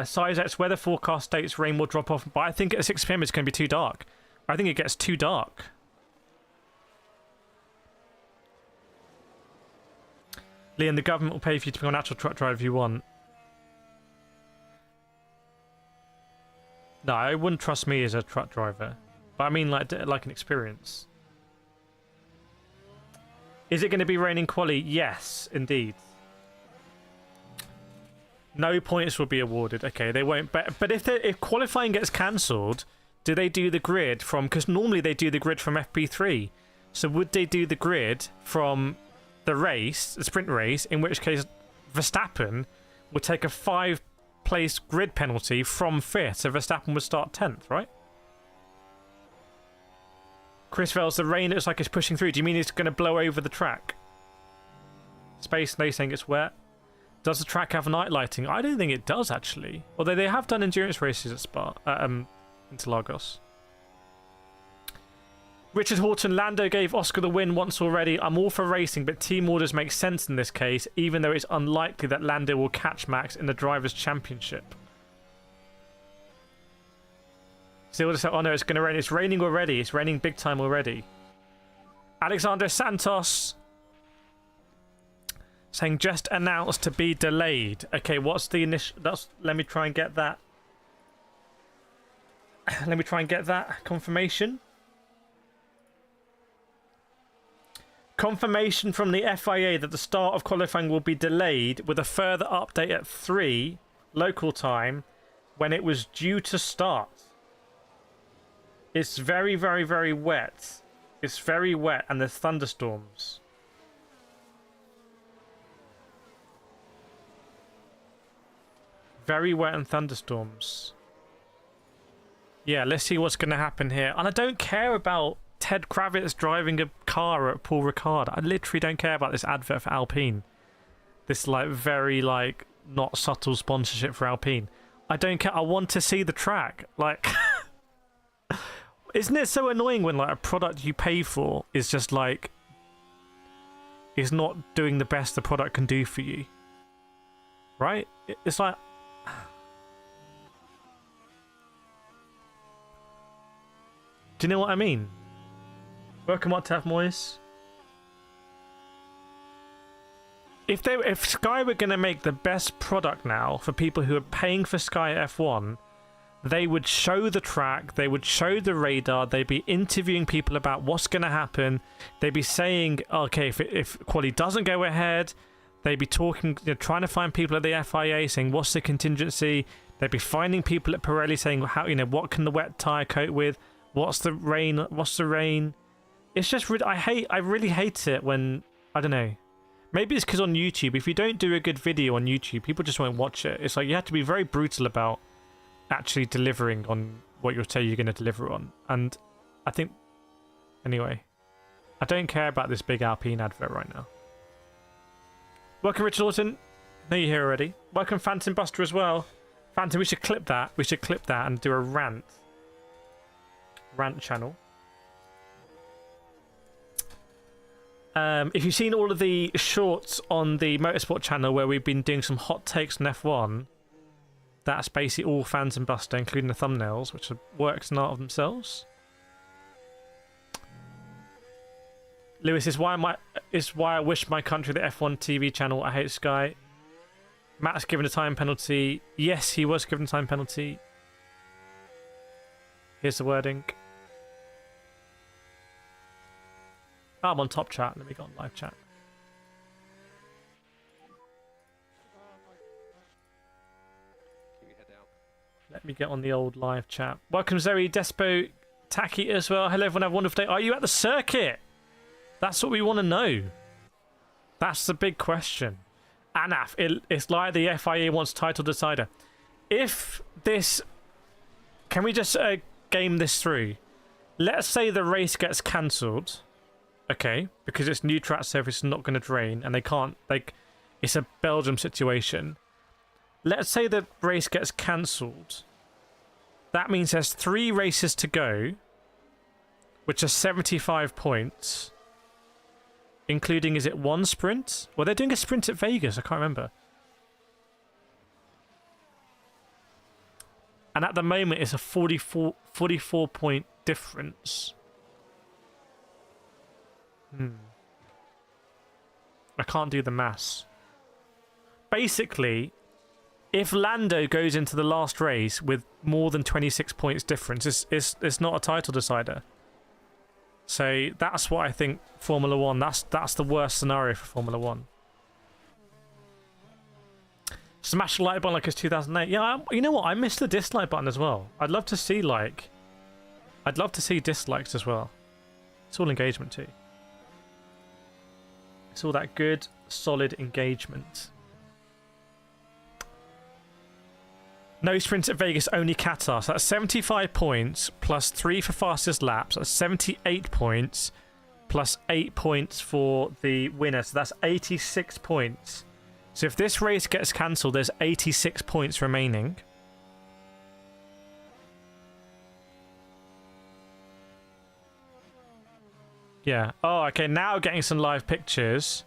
Size X weather forecast states rain will drop off, but I think at 6 PM it's going to be too dark. I think it gets too dark. Liam, the government will pay for you to become an actual truck driver if you want. No, I wouldn't trust me as a truck driver. But I mean like an experience. Is it going to be raining quali? Yes, indeed. No points will be awarded. Okay, they won't. But if qualifying gets cancelled, do they do the grid from? Because normally they do the grid from FP3. So would they do the grid from the race, the sprint race? In which case, Verstappen would take a 5-place grid penalty from 5th. So Verstappen would start 10th, right? Chris Vels, the rain looks like it's pushing through. Do you mean it's going to blow over the track? Space they saying it's wet. Does the track have night lighting? I don't think it does, actually. Although they have done endurance races at Interlagos. Richard Horton, Lando gave Oscar the win once already. I'm all for racing, but team orders make sense in this case, even though it's unlikely that Lando will catch Max in the Drivers' Championship. Still just, oh no, it's going to rain. It's raining already. It's raining big time already. Alexander Santos saying just announced to be delayed. Okay, what's the initial? Let me try and get that. Let me try and get that confirmation. Confirmation from the FIA that the start of qualifying will be delayed with a further update at 3 local time when it was due to start. It's very, very, very wet. It's very wet and there's thunderstorms. Very wet and thunderstorms. Yeah, let's see what's going to happen here. And I don't care about Ted Kravitz driving a car at Paul Ricard. I literally don't care about this advert for Alpine. This, like, very, like, not subtle sponsorship for Alpine. I don't care. I want to see the track. Like, isn't it so annoying when, like, a product you pay for is just, like, is not doing the best the product can do for you? Right? It's like... Do you know what I mean? Welcome on Taf Moyes. If Sky were going to make the best product now for people who are paying for Sky F1, they would show the track, they would show the radar, they'd be interviewing people about what's going to happen. They'd be saying, okay, if quality doesn't go ahead, they'd be talking, trying to find people at the FIA saying, what's the contingency? They'd be finding people at Pirelli saying, how, what can the wet tyre cope with? What's the rain? What's the rain? It's just I really hate it when, I don't know. Maybe it's because on YouTube, if you don't do a good video on YouTube, people just won't watch it. It's like you have to be very brutal about actually delivering on what you say you're going to deliver on. And I think, anyway, I don't care about this big Alpine advert right now. Welcome, Richard Lawton. Know you're here already. Welcome, Phantom Buster as well. Phantom, we should clip that. We should clip that and do a rant channel. If you've seen all of the shorts on the Motorsport channel where we've been doing some hot takes on F1, that's basically all Phantom Buster, including the thumbnails, which are works in art of themselves. Lewis is why I wish my country the F1 TV channel. I hate Sky. Matt's given a time penalty. Yes, he was given a time penalty. Here's the wording. Oh, I'm on top chat. Let me go on live chat. Let me get on the old live chat. Welcome, Zoe, Despo, Taki as well. Hello, everyone. Have a wonderful day. Are you at the circuit? That's what we want to know. That's the big question. Anaf, it's like the FIA wants title decider. If this... Can we just game this through? Let's say the race gets cancelled. Okay, because it's new track surface, not going to drain, and they can't... it's a Belgium situation. Let's say the race gets cancelled. That means there's 3 races to go, which are 75 points. Including, is it 1 sprint? Well, they're doing a sprint at Vegas. I can't remember. And at the moment, it's a 44 point difference. I can't do the maths. Basically, if Lando goes into the last race with more than 26 points difference, it's not a title decider. So that's what I think Formula 1, that's the worst scenario for Formula 1. Smash the like button like it's 2008. Yeah, you know what? I missed the dislike button as well. I'd love to see I'd love to see dislikes as well. It's all engagement too. It's all that good, solid engagement. No sprints at Vegas, only Qatar. So that's 75 points plus 3 for fastest laps. That's 78 points plus 8 points for the winner. So that's 86 points. So if this race gets cancelled, there's 86 points remaining. Yeah. Oh, okay. Now getting some live pictures.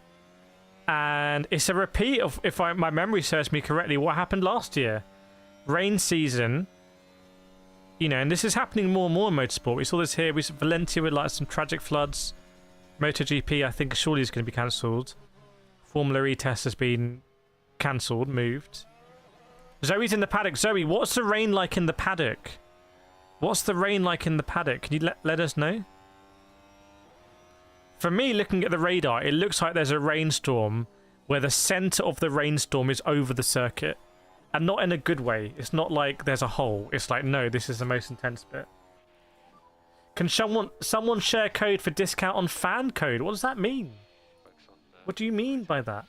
And it's a repeat of, if my memory serves me correctly, what happened last year. Rain season. You know, and this is happening more and more in motorsport. We saw this here. We saw Valencia with like some tragic floods. MotoGP, I think, surely is going to be cancelled. Formula E test has been cancelled, moved. Zoe's in the paddock. Zoe, what's the rain like in the paddock? What's the rain like in the paddock? Can you let us know? For me, looking at the radar, it looks like there's a rainstorm where the centre of the rainstorm is over the circuit. And not in a good way. It's not like there's a hole. It's like, no, this is the most intense bit. Can someone share code for discount on fan code? What does that mean? What do you mean by that?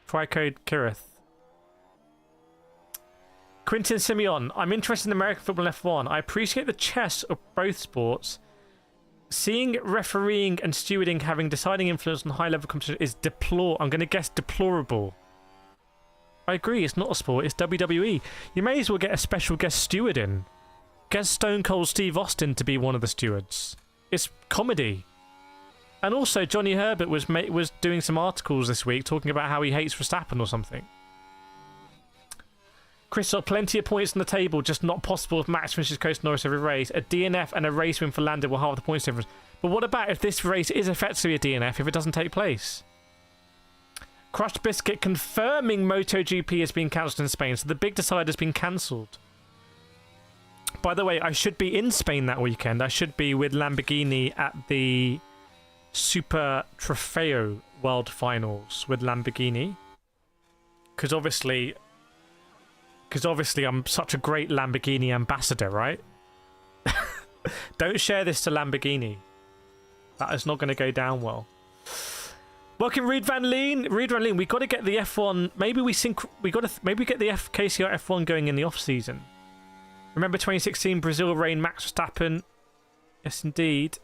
Try code Kireth. Quintin Simeon. I'm interested in American football F1. I appreciate the chess of both sports. Seeing refereeing and stewarding having deciding influence on high-level competition is I'm going to guess deplorable. I agree, it's not a sport, it's WWE. You may as well get a special guest steward in. Get Stone Cold Steve Austin to be one of the stewards. It's comedy. And also, Johnny Herbert was doing some articles this week talking about how he hates Verstappen or something. Chris, plenty of points on the table, just not possible if Max finishes Coast Norris every race. A DNF and a race win for Lando will halve the points difference. But what about if this race is effectively a DNF if it doesn't take place? Crushed Biscuit confirming MotoGP has been cancelled in Spain, so the big decider has been cancelled. By the way, I should be in Spain that weekend. I should be with Lamborghini at the Super Trofeo World Finals with Lamborghini. Because obviously I'm such a great Lamborghini ambassador, right? Don't share this to Lamborghini. That is not going to go down well. Welcome, Reed Van Leen. Reed Van Leen, we got to get the F1. Maybe maybe get the KCR F1 going in the off season. Remember 2016 Brazil rain, Max Verstappen. Yes, indeed.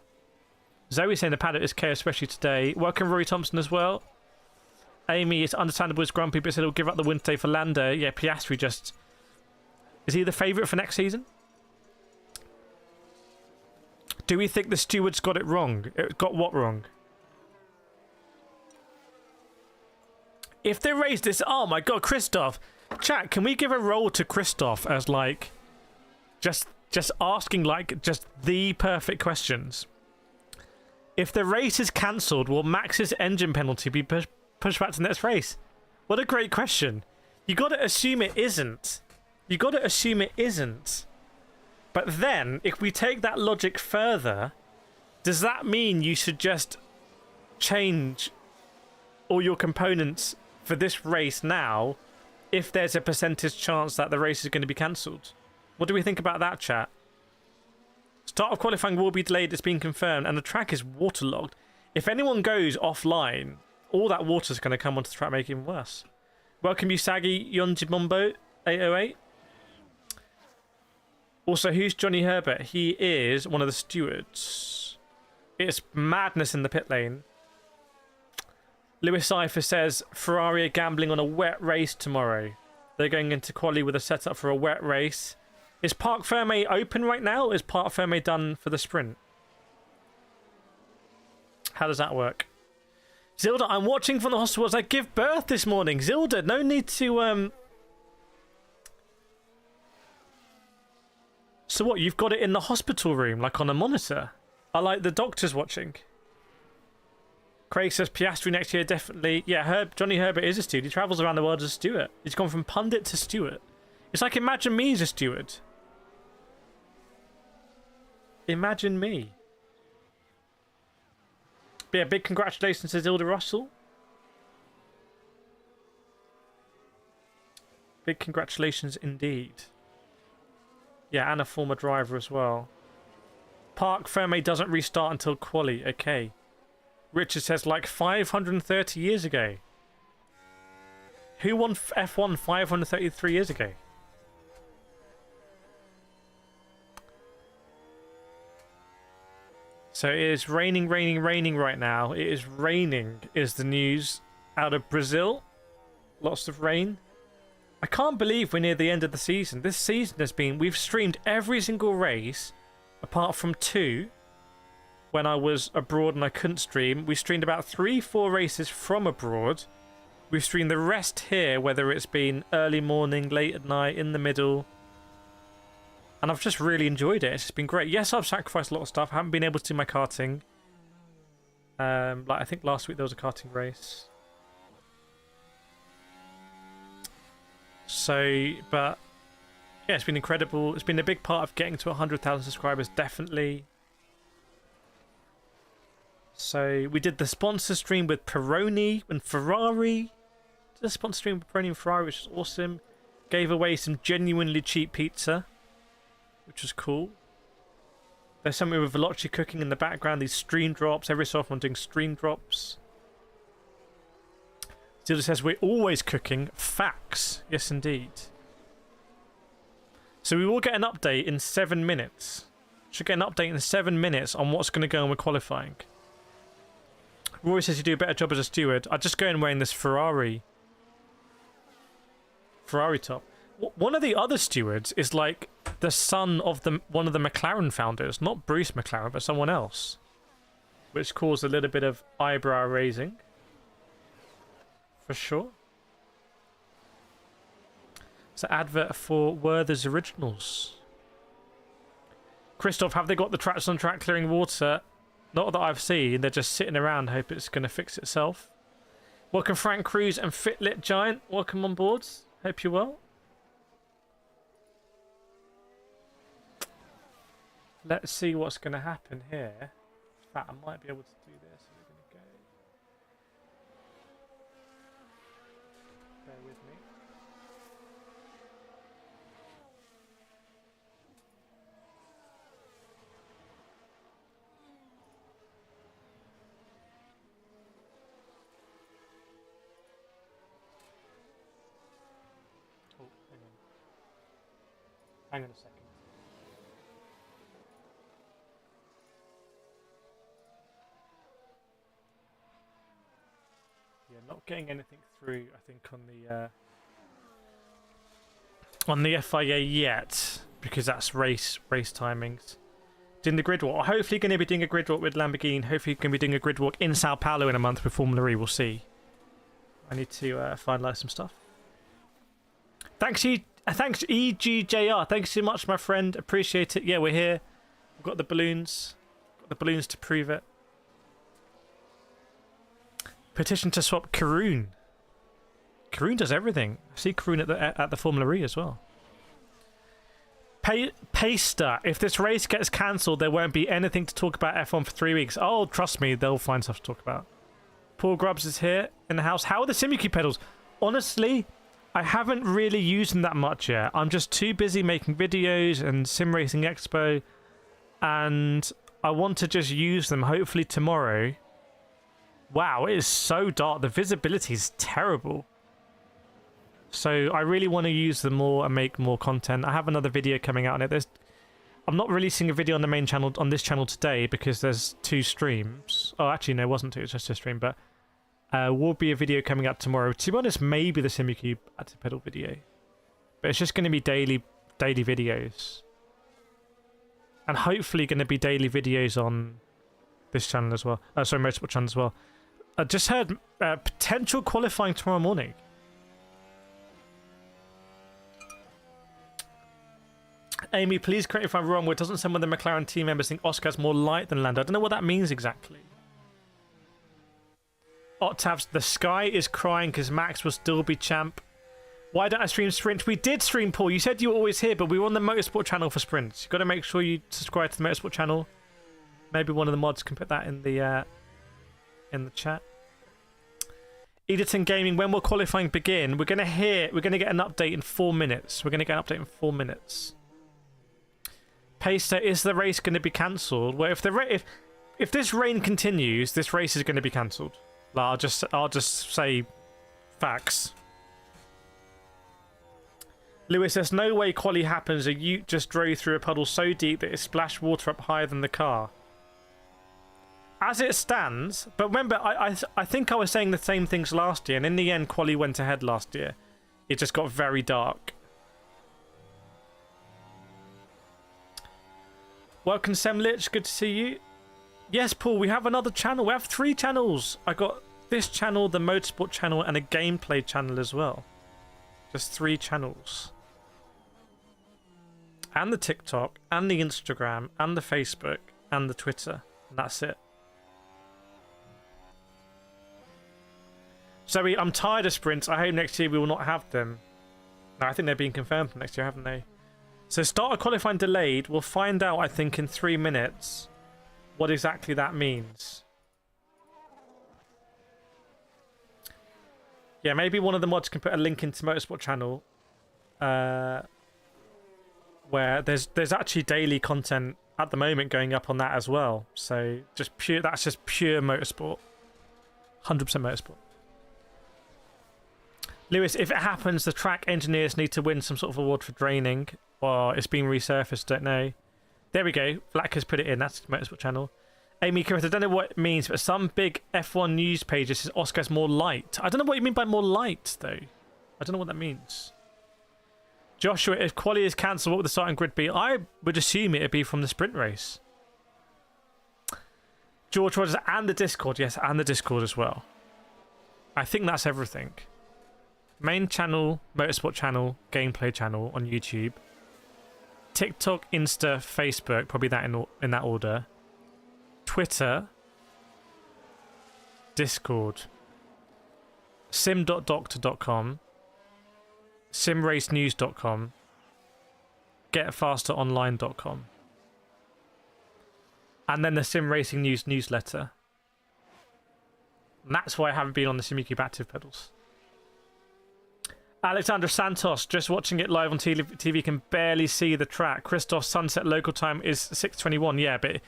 Zoe saying the paddock is chaos, especially today. Welcome, Rory Thompson as well. Amy, it's understandable he's grumpy, but said he'll give up the win today for Lando. Yeah, Piastri just... Is he the favourite for next season? Do we think the stewards got it wrong? It got what wrong? If they raised this... Oh my god, Christoph. Chat, can we give a role to Christoph as like... Just asking like just the perfect questions? If the race is cancelled, will Max's engine penalty be pushed back to the next race? What a great question. You got to assume it isn't. You got to assume it isn't. But then, if we take that logic further, does that mean you should just change all your components for this race now if there's a percentage chance that the race is going to be cancelled? What do we think about that, chat? Start of qualifying will be delayed, it's been confirmed, and the track is waterlogged. If anyone goes offline, all that water is going to come onto the track, making it worse. Welcome, Usagi Yonjibombo 808. Also, who's Johnny Herbert? He is one of the stewards. It's madness in the pit lane. Lewis Cypher says Ferrari are gambling on a wet race tomorrow. They're going into quali with a setup for a wet race. Is Parc Ferme open right now, or is Parc Ferme done for the sprint? How does that work? Zilda, I'm watching from the hospital as I give birth this morning. Zilda, no need to... So what, you've got it in the hospital room, like on a monitor? I like the doctors watching. Craig says Piastri next year, definitely. Yeah, Johnny Herbert is a steward. He travels around the world as a steward. He's gone from pundit to steward. It's like imagine me as a steward. Imagine me. But yeah, big congratulations to Zilda Russell. Big congratulations indeed. Yeah, and a former driver as well. Parc Ferme doesn't restart until quali. Okay. Richard says like 530 years ago. Who won F1 533 years ago? So it is raining right now. It is raining is the news out of Brazil. Lots of rain. I can't believe we're near the end of the season. This season has been... We've streamed every single race apart from 2 when I was abroad and I couldn't stream. We streamed about 3-4 races from abroad. We've streamed the rest here, whether it's been early morning, late at night, in the middle. And I've just really enjoyed it. It's been great. Yes, I've sacrificed a lot of stuff. I haven't been able to do my karting. Like I think last week there was a karting race. So, but yeah, it's been incredible. It's been a big part of getting to 100,000 subscribers, definitely. So we did the sponsor stream with Peroni and Ferrari. Did a sponsor stream with Peroni and Ferrari, which was awesome. Gave away some genuinely cheap pizza, which was cool. There's something with VELOCE cooking in the background. These stream drops. Every so often I'm doing stream drops. Zilda says we're always cooking. Facts. Yes, indeed. So we will get an update in 7 minutes. Should get an update in 7 minutes on what's going to go on with qualifying. Rory says you do a better job as a steward. I just go in wearing this Ferrari top. One of the other stewards is like the son of one of the McLaren founders, not Bruce McLaren, but someone else, which caused a little bit of eyebrow raising. For sure. So advert for Werther's Originals. Christoph, have they got the tracks on track clearing water? Not that I've seen. They're just sitting around. Hope it's going to fix itself. Welcome Frank Cruz and Fitlit Giant. Welcome on board. Hope you're well. Let's see what's going to happen here. In fact, I might be able to do this. We're going to go. Bear with me. Oh, hang on. Hang on a second. Not getting anything through, I think, on the FIA yet, because that's race timings. Doing the grid walk. Hopefully going to be doing a grid walk with Lamborghini. Hopefully going to be doing a grid walk in Sao Paulo in a month with Formula E. We'll see. I need to finalise some stuff. Thanks EGJR. Thanks so much, my friend. Appreciate it. Yeah, we're here. We've got the balloons. Got the balloons to prove it. Petition to swap Karun. Karun does everything. I see Karun at the Formula E as well. Paster. If this race gets cancelled, there won't be anything to talk about F1 for 3 weeks. Oh, trust me, they'll find stuff to talk about. Paul Grubbs is here in the house. How are the Simuki pedals? Honestly, I haven't really used them that much yet. I'm just too busy making videos and Sim Racing Expo, and I want to just use them hopefully tomorrow. Wow, it is so dark. The visibility is terrible. So I really want to use them more and make more content. I have another video coming out on it. I'm not releasing a video on the main channel, on this channel today, because there's 2 streams. Oh, actually, no, it wasn't 2. It's just a stream. But will be a video coming out tomorrow. To be honest, maybe the Simucube pedal video. But it's just going to be daily videos. And hopefully going to be daily videos on this channel as well. Sorry, Motorsport channel as well. I just heard potential qualifying tomorrow morning. Amy, please correct me if I'm wrong. It doesn't sound when the McLaren team members think Oscar has more light than Lando. I don't know what that means exactly. Octaves, the sky is crying because Max will still be champ. Why don't I stream Sprint? We did stream, Paul. You said you were always here, but we were on the Motorsport channel for sprints. You've got to make sure you subscribe to the Motorsport channel. Maybe one of the mods can put that in the chat. Editon Gaming, when will qualifying begin? We're gonna get an update in 4 minutes. We're gonna get an update in 4 minutes. Pacer, is the race going to be cancelled? Well, if this rain continues, this race is going to be cancelled. Like, I'll just say facts. Lewis, there's no way quali happens. A ute just drove through a puddle so deep that it splashed water up higher than the car. As it stands, but remember, I think I was saying the same things last year, and in the end, quali went ahead last year. It just got very dark. Welcome, Semlich. Good to see you. Yes, Paul, we have another channel. We have 3 channels. I got this channel, the motorsport channel, and a gameplay channel as well. Just 3 channels. And the TikTok, and the Instagram, and the Facebook, and the Twitter. And that's it. Zoe, I'm tired of sprints. I hope next year we will not have them. No, I think they're being confirmed for next year, haven't they? So start of qualifying delayed. We'll find out, I think, in 3 minutes what exactly that means. Yeah, maybe one of the mods can put a link into Motorsport channel where there's actually daily content at the moment going up on that as well. So that's just pure motorsport. 100% motorsport. Lewis, if it happens, the track engineers need to win some sort of award for draining. Or it's been resurfaced, don't know. There we go. Black has put it in. That's the Motorsport channel. Amy Kireth, I don't know what it means, but some big F1 news pages says Oscar's more light. I don't know what you mean by more light, though. I don't know what that means. Joshua, if quali is cancelled, what would the starting grid be? I would assume it would be from the sprint race. George Rogers and the Discord. Yes, and the Discord as well. I think that's everything. Main channel, Motorsport channel, gameplay channel on YouTube. TikTok, Insta, Facebook, probably that in that order. Twitter, Discord, sim.doctor.com, simracenews.com, getfasteronline.com, and then the Sim Racing News newsletter. And that's why I haven't been on the SimCube Active pedals. Alexandra Santos, just watching it live on TV, can barely see the track. Christoph's sunset local time is 6:21. Yeah, but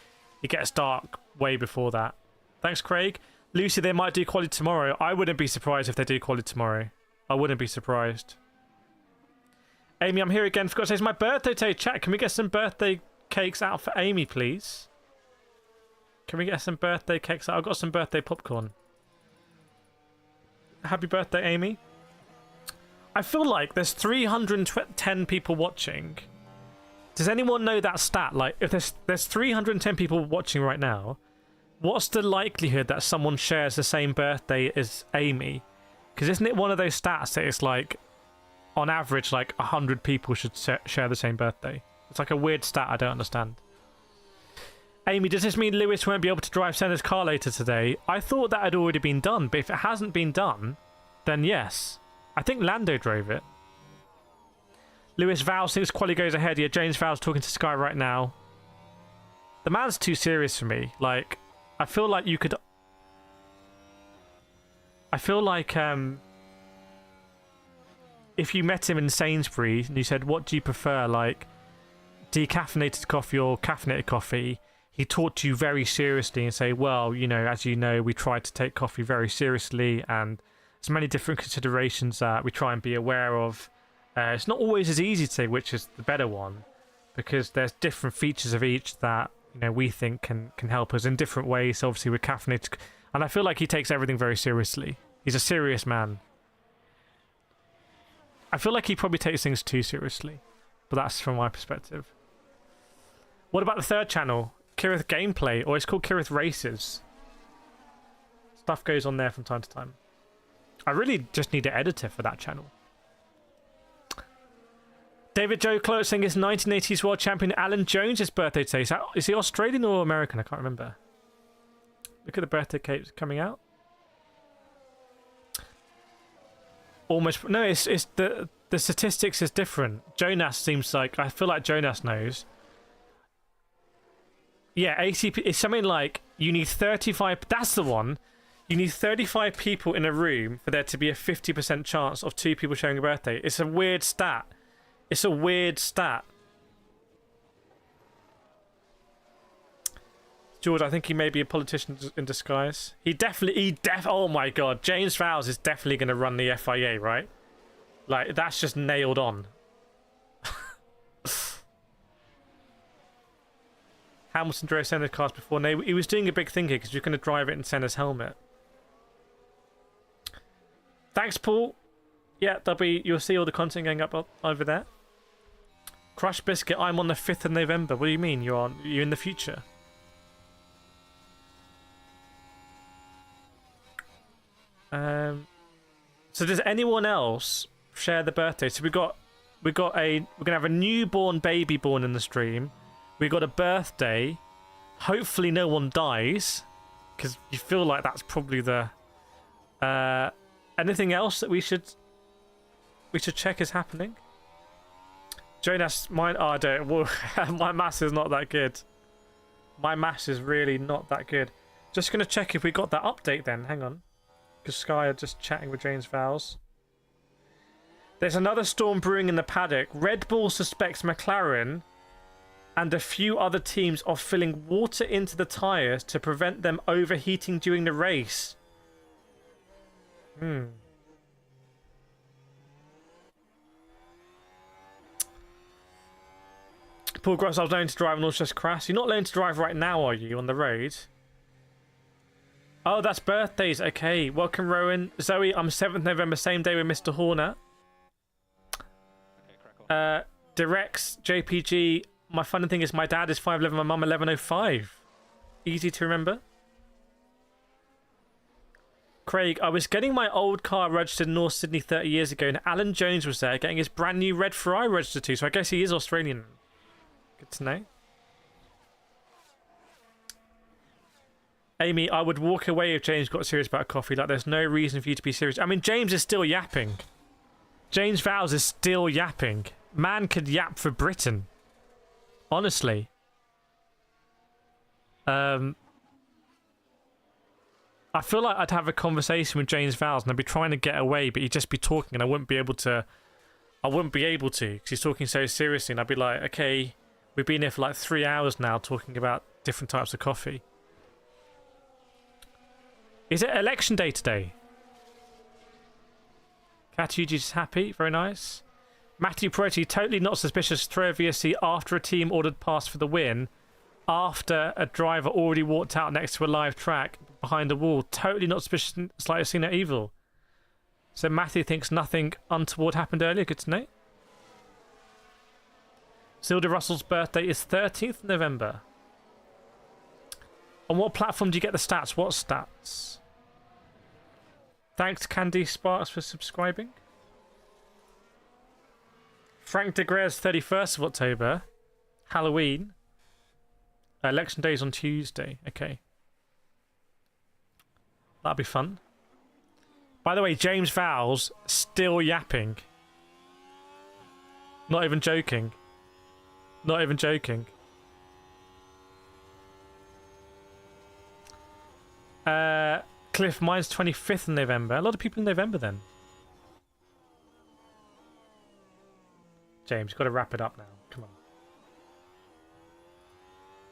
it gets dark way before that. Thanks, Craig. Lucy, they might do quality tomorrow. I wouldn't be surprised if they do quality tomorrow. I wouldn't be surprised. Amy, I'm here again. Forgot to say it's my birthday today. Chat, can we get some birthday cakes out for Amy, please? Can we get some birthday cakes out? I've got some birthday popcorn. Happy birthday, Amy. I feel like there's 310 people watching. Does anyone know that stat? Like, if there's 310 people watching right now, what's the likelihood that someone shares the same birthday as Amy? Because isn't it one of those stats that it's like, on average, like 100 people should share the same birthday? It's like a weird stat I don't understand. Amy, does this mean Lewis won't be able to drive Senna's car later today? I thought that had already been done, but if it hasn't been done, then yes. I think Lando drove it. Lewis Vows thinks quali goes ahead. Yeah, James Vows talking to Sky right now. The man's too serious for me. Like, I feel like you could... I feel like if you met him in Sainsbury's and you said, what do you prefer, like decaffeinated coffee or caffeinated coffee, he talked to you very seriously and say, well, you know, as you know, we try to take coffee very seriously and there's many different considerations that we try and be aware of. It's not always as easy to say which is the better one because there's different features of each that, you know, we think can help us in different ways, obviously with caffeinated. And I feel like he takes everything very seriously. He's a serious man. I feel like he probably takes things too seriously, but that's from my perspective. What about the third channel? Kireth Gameplay, or it's called Kireth Races. Stuff goes on there from time to time. I really just need an editor for that channel. David Joe Close saying it's 1980s world champion Alan Jones' birthday today. Is he Australian or American? I can't remember. Look at the birthday cake coming out. Almost no, it's the statistics is different. Jonas seems like, I feel like Jonas knows. Yeah, ACP is something like you need 35. That's the one. You need 35 people in a room for there to be a 50% chance of 2 people sharing a birthday. It's a weird stat. It's a weird stat. George, I think he may be a politician in disguise. Oh my god, James Vowles is definitely going to run the FIA, right? Like, that's just nailed on. Hamilton drove Senna's cars before. No, he was doing a big thing here because you're going to drive it in Senna's helmet. Thanks, Paul. Yeah, you'll see all the content going up over there. Crush Biscuit, I'm on the 5th of November. What do you mean? You're in the future? So does anyone else share the birthday? So we're gonna have a newborn baby born in the stream. We got a birthday. Hopefully no one dies, because you feel like that's probably the. Anything else that we should check is happening? Jonas, mine. Oh, I don't. Well, my maths is not that good. My maths is really not that good. Just gonna check if we got that update then. Hang on. Because Sky are just chatting with James Vowles. There's another storm brewing in the paddock. Red Bull suspects McLaren and a few other teams are filling water into the tyres to prevent them overheating during the race. Paul Gross, I was learning to drive and also just crash. You're not learning to drive right now, are you, on the road? Oh, that's birthdays. Okay. Welcome, Rowan. Zoe, I'm 7th November, same day with Mr. Horner. Direx, JPG. My funny thing is my dad is 5'11", my mum 11'05". Easy to remember. Craig, I was getting my old car registered in North Sydney 30 years ago, and Alan Jones was there getting his brand new red Ferrari registered too, so I guess he is Australian. Good to know. Amy, I would walk away if James got serious about coffee. Like, there's no reason for you to be serious. I mean, James is still yapping. James Vowles is still yapping. Man could yap for Britain. Honestly. I feel like I'd have a conversation with James Vowles and I'd be trying to get away, but he'd just be talking and I wouldn't be able to because he's talking so seriously, and I'd be like, okay, we've been here for like 3 hours now talking about different types of coffee. Is it election day today? Katuji's happy, very nice. Matthew Peretti, totally not suspicious, throw a VSC after a team ordered past for the win, after a driver already walked out next to a live track behind a wall. Totally not suspicious, slightly seen at evil. So Matthew thinks nothing untoward happened earlier. Good to know. Zilda Russell's birthday is 13th November. On what platform do you get the stats? What stats? Thanks, Candy Sparks, for subscribing. Frank de Greer's 31st of October. Halloween. Election day is on Tuesday. Okay. That'll be fun. By the way, James Vowles still yapping. Not even joking. Not even joking. Cliff, mine's 25th of November. A lot of people in November then. James, got to wrap it up now. Come on.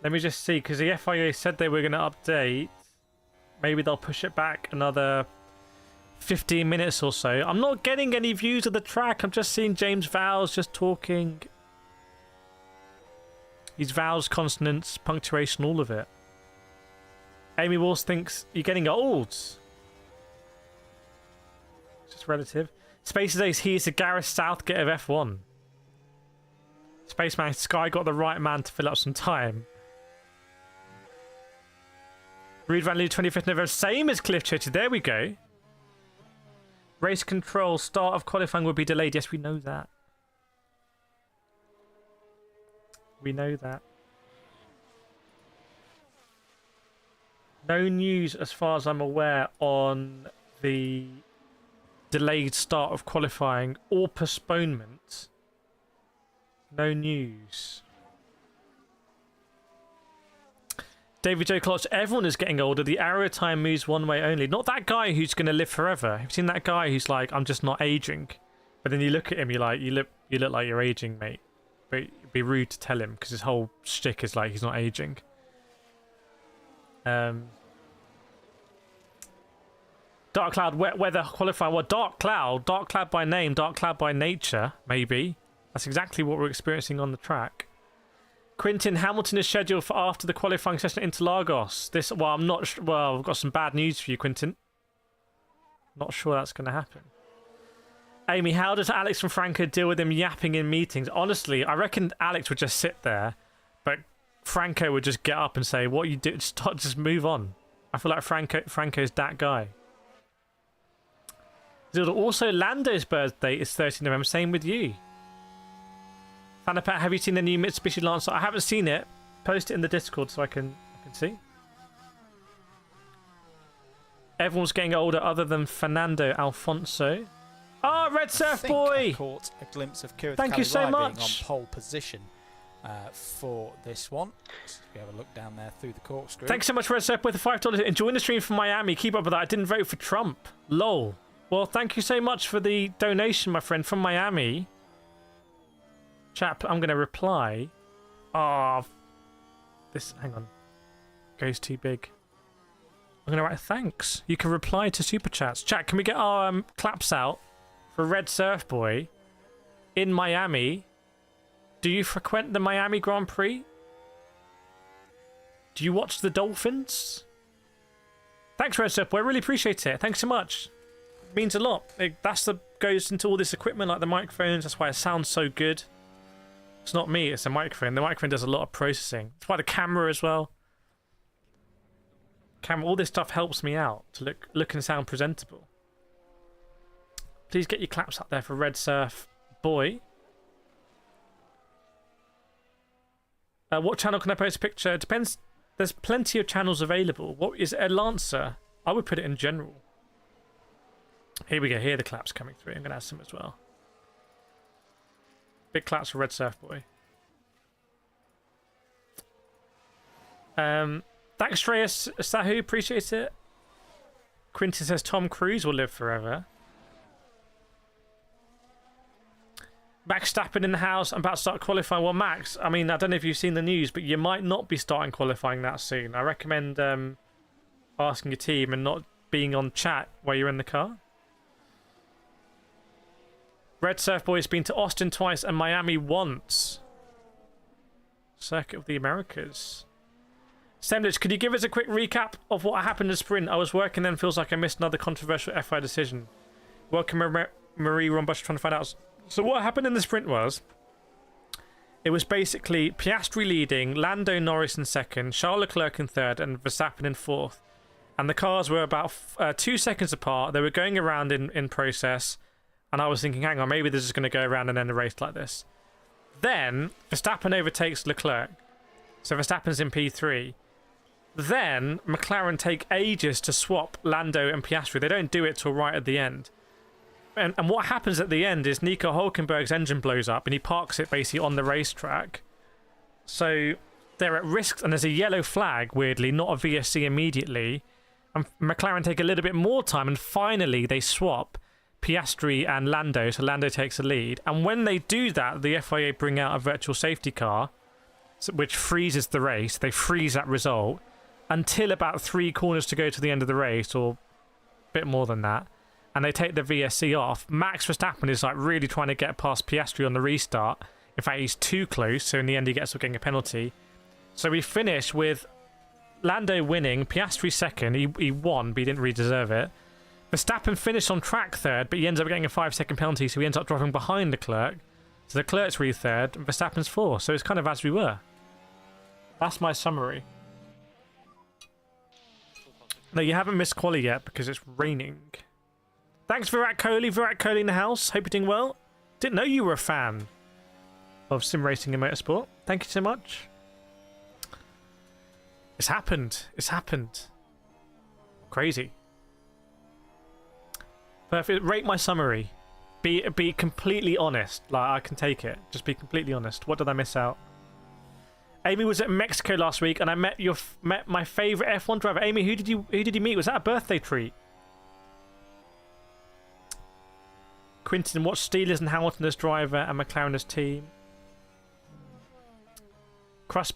Let me just see, because the FIA said they were going to update. Maybe they'll push it back another 15 minutes or so. I'm not getting any views of the track. I'm just seeing James Vowles just talking. His vowels, consonants, punctuation, all of it. Amy Walls thinks you're getting old. It's just relative. Space says he is the Gareth Southgate of F1. Spaceman Sky got the right man to fill up some time. Reed Van Lee, 25th November, same as Cliff Church. There we go. Race control, start of qualifying will be delayed. Yes, we know that. We know that. No news, as far as I'm aware, on the delayed start of qualifying or postponement. No news. David J. Klotz, everyone is getting older. The arrow time moves one way only. Not that guy who's going to live forever. You've seen that guy who's like, I'm just not aging. But then you look at him, you're like, you look like you're aging, mate. But it'd be rude to tell him because his whole shtick is like he's not aging. Dark Cloud, wet weather qualifying. Well, Dark Cloud by name, Dark Cloud by nature, maybe. That's exactly what we're experiencing on the track. Quintin, Hamilton is scheduled for after the qualifying session at Interlagos. I'm not. Well, I've got some bad news for you, Quintin. Not sure that's going to happen. Amy, how does Alex and Franco deal with him yapping in meetings? Honestly, I reckon Alex would just sit there, but Franco would just get up and say, "What you do? Just move on." I feel like Franco's that guy. Zilda, also Lando's birthday is 30 November. Same with you. Fanapat, have you seen the new Mitsubishi Lancer? I haven't seen it. Post it in the Discord so I can see. Everyone's getting older other than Fernando Alfonso. Oh, Red Surf Boy! I caught a glimpse of Kireth Thank you so much. being on pole position for this one. So we have a look down there through the corkscrew. Thanks so much, Red Surf Boy, for $5. Enjoying the stream from Miami. Keep up with that. I didn't vote for Trump. Lol. Well, thank you so much for the donation, my friend, from Miami. Chap, I'm going to reply. Oh, hang on. Goes too big. I'm going to write thanks. You can reply to super chats. Chat, can we get our claps out for Red Surf Boy in Miami? Do you frequent the Miami Grand Prix? Do you watch the Dolphins? Thanks, Red Surf Boy. I really appreciate it. Thanks so much. It means a lot. Goes into all this equipment like the microphones. That's why it sounds so good. It's not me, it's a microphone. The microphone does a lot of processing. That's why the camera as well. All this stuff helps me out to look and sound presentable. Please get your claps up there for Red Surf Boy. What channel can I post a picture? It depends. There's plenty of channels available. What is a Lancer? I would put it in general. Here we go. Here are the claps coming through. I'm going to add some as well. Big claps for Red Surf Boy. Thanks, Shreyas Sahu. Appreciate it. Quinton says Tom Cruise will live forever. Max Verstappen in the house. I'm about to start qualifying. Well, Max, I mean, I don't know if you've seen the news, but you might not be starting qualifying that soon. I recommend asking your team and not being on chat while you're in the car. Red Surf Boy has been to Austin twice and Miami once. Circuit of the Americas. Semlich, could you give us a quick recap of what happened in the sprint? I was working then, feels like I missed another controversial FI decision. Welcome, Marie Rombush, trying to find out. So what happened in the sprint was, it was basically Piastri leading, Lando Norris in second, Charles Leclerc in third, and Verstappen in fourth. And the cars were about 2 seconds apart. They were going around in process. And I was thinking, hang on, maybe this is going to go around and end the race like this. Then Verstappen overtakes Leclerc. So Verstappen's in P3. Then McLaren take ages to swap Lando and Piastri. They don't do it till right at the end. And what happens at the end is Nico Hülkenberg's engine blows up and he parks it basically on the racetrack. So they're at risk, and there's a yellow flag, weirdly, not a VSC immediately. And McLaren take a little bit more time, and finally they swap Piastri and Lando, so Lando takes the lead. And when they do that, the FIA bring out a virtual safety car, which freezes the race. They freeze that result until about 3 corners to go to the end of the race, or a bit more than that. And they take the VSC off. Max Verstappen is like really trying to get past Piastri on the restart. In fact, he's too close, so in the end he gets up getting a penalty. So we finish with Lando winning, Piastri second. He won, but he didn't really deserve it. Verstappen finished on track third, but he ends up getting a 5-second penalty, so he ends up dropping behind Leclerc. So Leclerc's really third, and Verstappen's fourth. So it's kind of as we were. That's my summary. No, you haven't missed quali yet because it's raining. Thanks, Virat Kohli. Virat Kohli in the house. Hope you're doing well. Didn't know you were a fan of sim racing and motorsport. Thank you so much. It's happened. It's happened. Crazy. Perfect. Rate my summary. Be completely honest. Like, I can take it. Just be completely honest. What did I miss out? Amy was at Mexico last week, and I met my favorite F1 driver. Amy, who did you meet? Was that a birthday treat? Quinton watched Steelers and Hamilton as driver and McLaren as team. Crust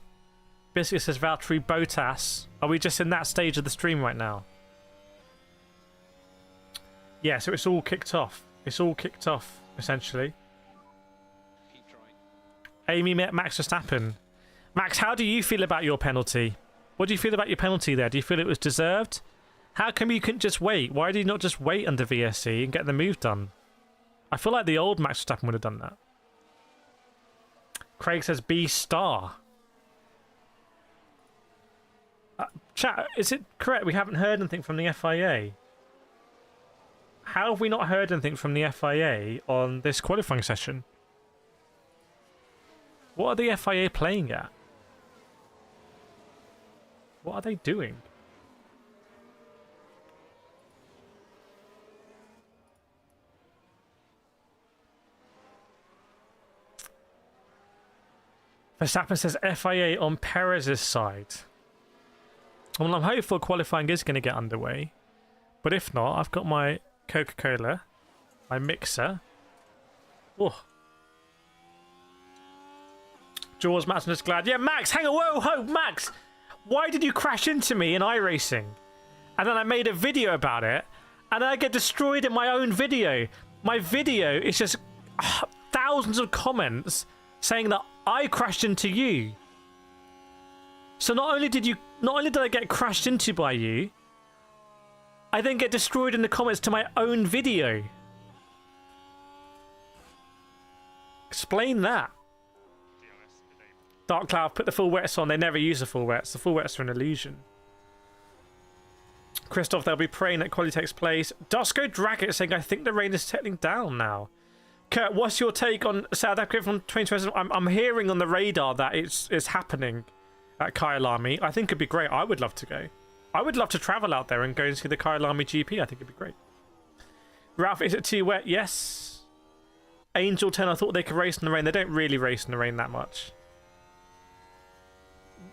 Biscuit says Valtteri Bottas. Are we just in that stage of the stream right now? Yeah, so it's all kicked off. It's all kicked off, essentially. Keep trying. Amy met Max Verstappen. Max, how do you feel about your penalty? What do you feel about your penalty there? Do you feel it was deserved? How come you couldn't just wait? Why did you not just wait under VSC and get the move done? I feel like the old Max Verstappen would have done that. Craig says B star. Chat, is it correct we haven't heard anything from the FIA? How have we not heard anything from the FIA on this qualifying session? What are the FIA playing at? What are they doing? Verstappen says FIA on Perez's side. Well, I'm hopeful qualifying is going to get underway. But if not, I've got my Coca-Cola, my mixer. Oh. Jaws Matson is glad. Yeah, Max, hang on. Whoa, Max. Why did you crash into me in iRacing? And then I made a video about it. And then I get destroyed in my own video. My video is just thousands of comments saying that I crashed into you. So not only did I get crashed into by you, I then get destroyed in the comments to my own video. Explain that. Dark Cloud, put the full wets on. They never use the full wets. The full wets are an illusion. Christoph, they'll be praying that quality takes place. Dusko Draggett saying, I think the rain is settling down now. Kurt, what's your take on South Africa from 2020? I'm hearing on the radar that it's happening at Kyalami. I think it'd be great. I would love to go. I would love to travel out there and go and see the Kyalami GP. I think it'd be great. Ralph, is it too wet? Yes. Angel 10, I thought they could race in the rain. They don't really race in the rain that much.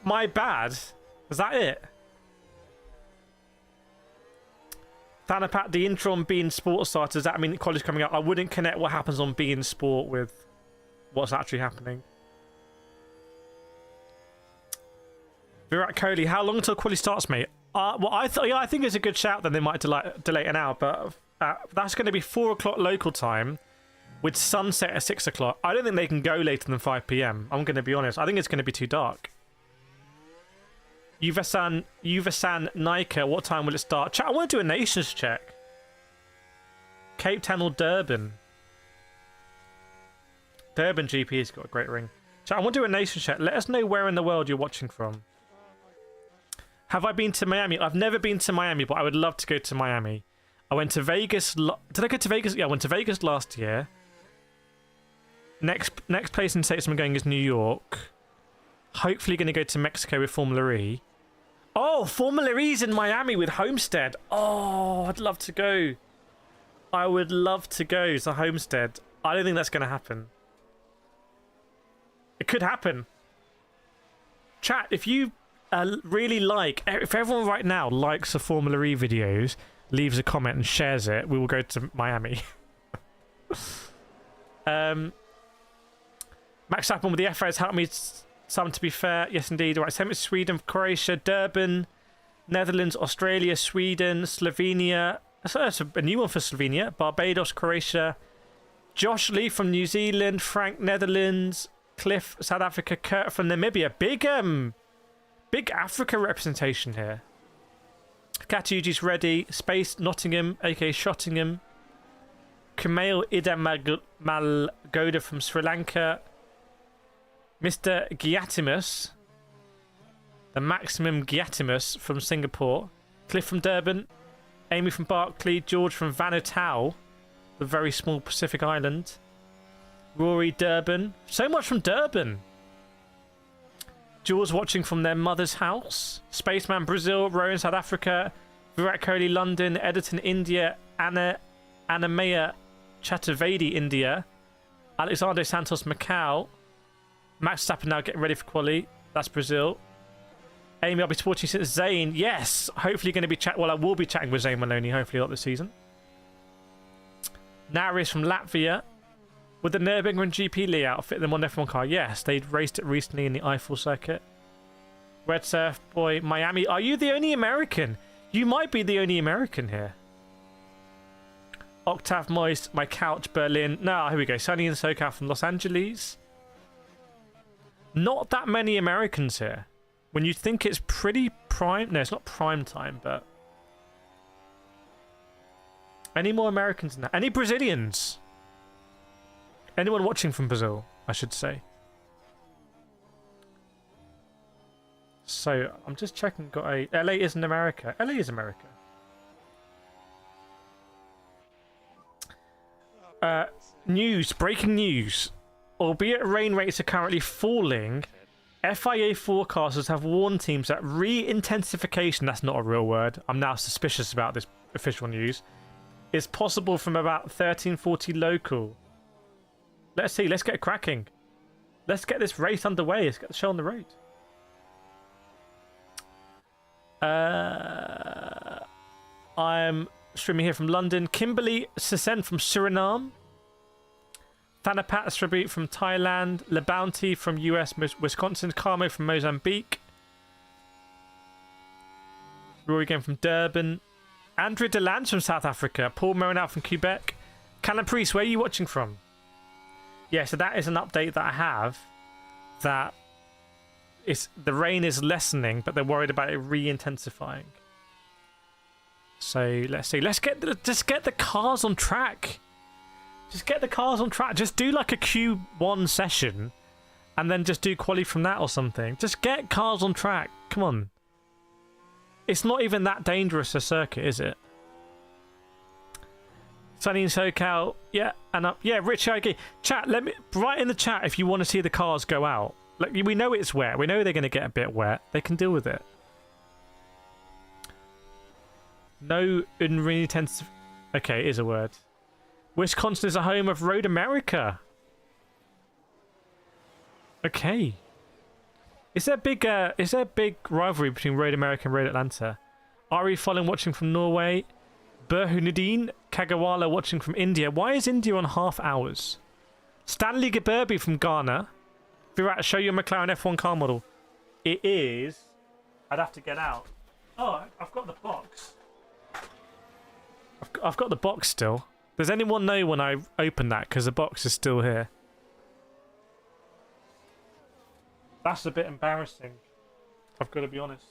My bad. Is that it? Thanapat, the intro on Bein Sport starts. Does that mean college coming up? I wouldn't connect what happens on Bein Sport with what's actually happening. Virat Kohli, how long until quality starts, mate? Well, I think it's a good shout. Then they might delay an hour, but that's going to be 4 o'clock local time, with sunset at 6 o'clock. I don't think they can go later than 5 p.m. I'm going to be honest. I think it's going to be too dark. Yuvasan Nika, what time will it start? Chat, I want to do a nations check. Cape Town or Durban? Durban GP's got a great ring. Chat, I want to do a nations check. Let us know where in the world you're watching from. Have I been to Miami? I've never been to Miami, but I would love to go to Miami. I went to Vegas. Did I go to Vegas? Yeah, I went to Vegas last year. Next place in States I'm going is New York. Hopefully going to go to Mexico with Formula E. Oh, Formula E's in Miami with Homestead. Oh, I'd love to go. I would love to go to Homestead. I don't think that's going to happen. It could happen. Chat, if you really if everyone right now likes the Formula E videos, leaves a comment and shares it, we will go to Miami. Max Verstappen with the FA has helped me some, to be fair. Yes, indeed. All right, same as Sweden, Croatia, Durban, Netherlands, Australia, Sweden, Slovenia. That's a new one for Slovenia. Barbados, Croatia. Josh Lee from New Zealand. Frank, Netherlands. Cliff, South Africa. Kurt from Namibia. Big Africa representation here. Katuji's ready. Space, Nottingham, aka Shottingham. Kumail Malgoda from Sri Lanka. Mr. Giatimus, the Maximum Giatimus from Singapore. Cliff from Durban. Amy from Barclay. George from Vanuatu, the very small Pacific island. Rory, Durban. So much from Durban. Jules watching from their mother's house. Spaceman, Brazil. Rowan, South Africa. Virat Kohli, London. Editon, India. Annamaya Chaturvedi, India. Alexander Santos, Macau. Max Verstappen now getting ready for quali. That's Brazil. Amy, I'll be supporting you since Zane. Yes, hopefully going to be chat. Well, I will be chatting with Zane Maloney. Hopefully not this season. Naris from Latvia. Would the Nürburgring GP layout fit them on F1 car? Yes, they raced it recently in the Eiffel circuit. Red Surf Boy, Miami. Are you the only American? You might be the only American here. Octave Moist, My Couch, Berlin. No, here we go. Sunny and SoCal from Los Angeles. Not that many Americans here. When you think it's pretty prime... No, it's not prime time, but... Any more Americans than that? Any Brazilians? Anyone watching from Brazil, I should say. So, I'm just checking. Got a... LA isn't America. LA is America. News. Breaking news. Albeit rain rates are currently falling, FIA forecasters have warned teams that re-intensification, that's not a real word, I'm now suspicious about this official news, is possible from about 1340 local. Let's see, let's get cracking. Let's get this race underway, let's get the show on the road. I'm streaming here from London. Kimberly Sisen from Suriname. Thanapat Srabi from Thailand. LeBounty from US, Wisconsin. Carmo from Mozambique. Rory again from Durban. Andrea Delange from South Africa. Paul Morinat from Quebec. Callum Priest, where are you watching from? Yeah, so that is an update that I have. That the rain is lessening, but they're worried about it re-intensifying. So let's see. Just get the cars on track. Just get the cars on track. Just do like a Q1 session and then just do quali from that or something. Just get cars on track. Come on. It's not even that dangerous a circuit, is it? Sunny in SoCal. Yeah, and up. Yeah, Richie, I agree. Chat, let me write in the chat if you want to see the cars go out. Like, we know it's wet. We know they're going to get a bit wet. They can deal with it. No intensive. Okay, it is a word. Wisconsin is a home of Road America. Okay. Is there big rivalry between Road America and Road Atlanta? Ari following watching from Norway. Burhunudin Kagawala watching from India. Why is India on half hours? Stanley Gaburby from Ghana. Virat, show your McLaren F1 car model. It is. I'd have to get out. Oh, I've got the box. I've got the box still. Does anyone know when I open that? Because the box is still here. That's a bit embarrassing. I've got to be honest.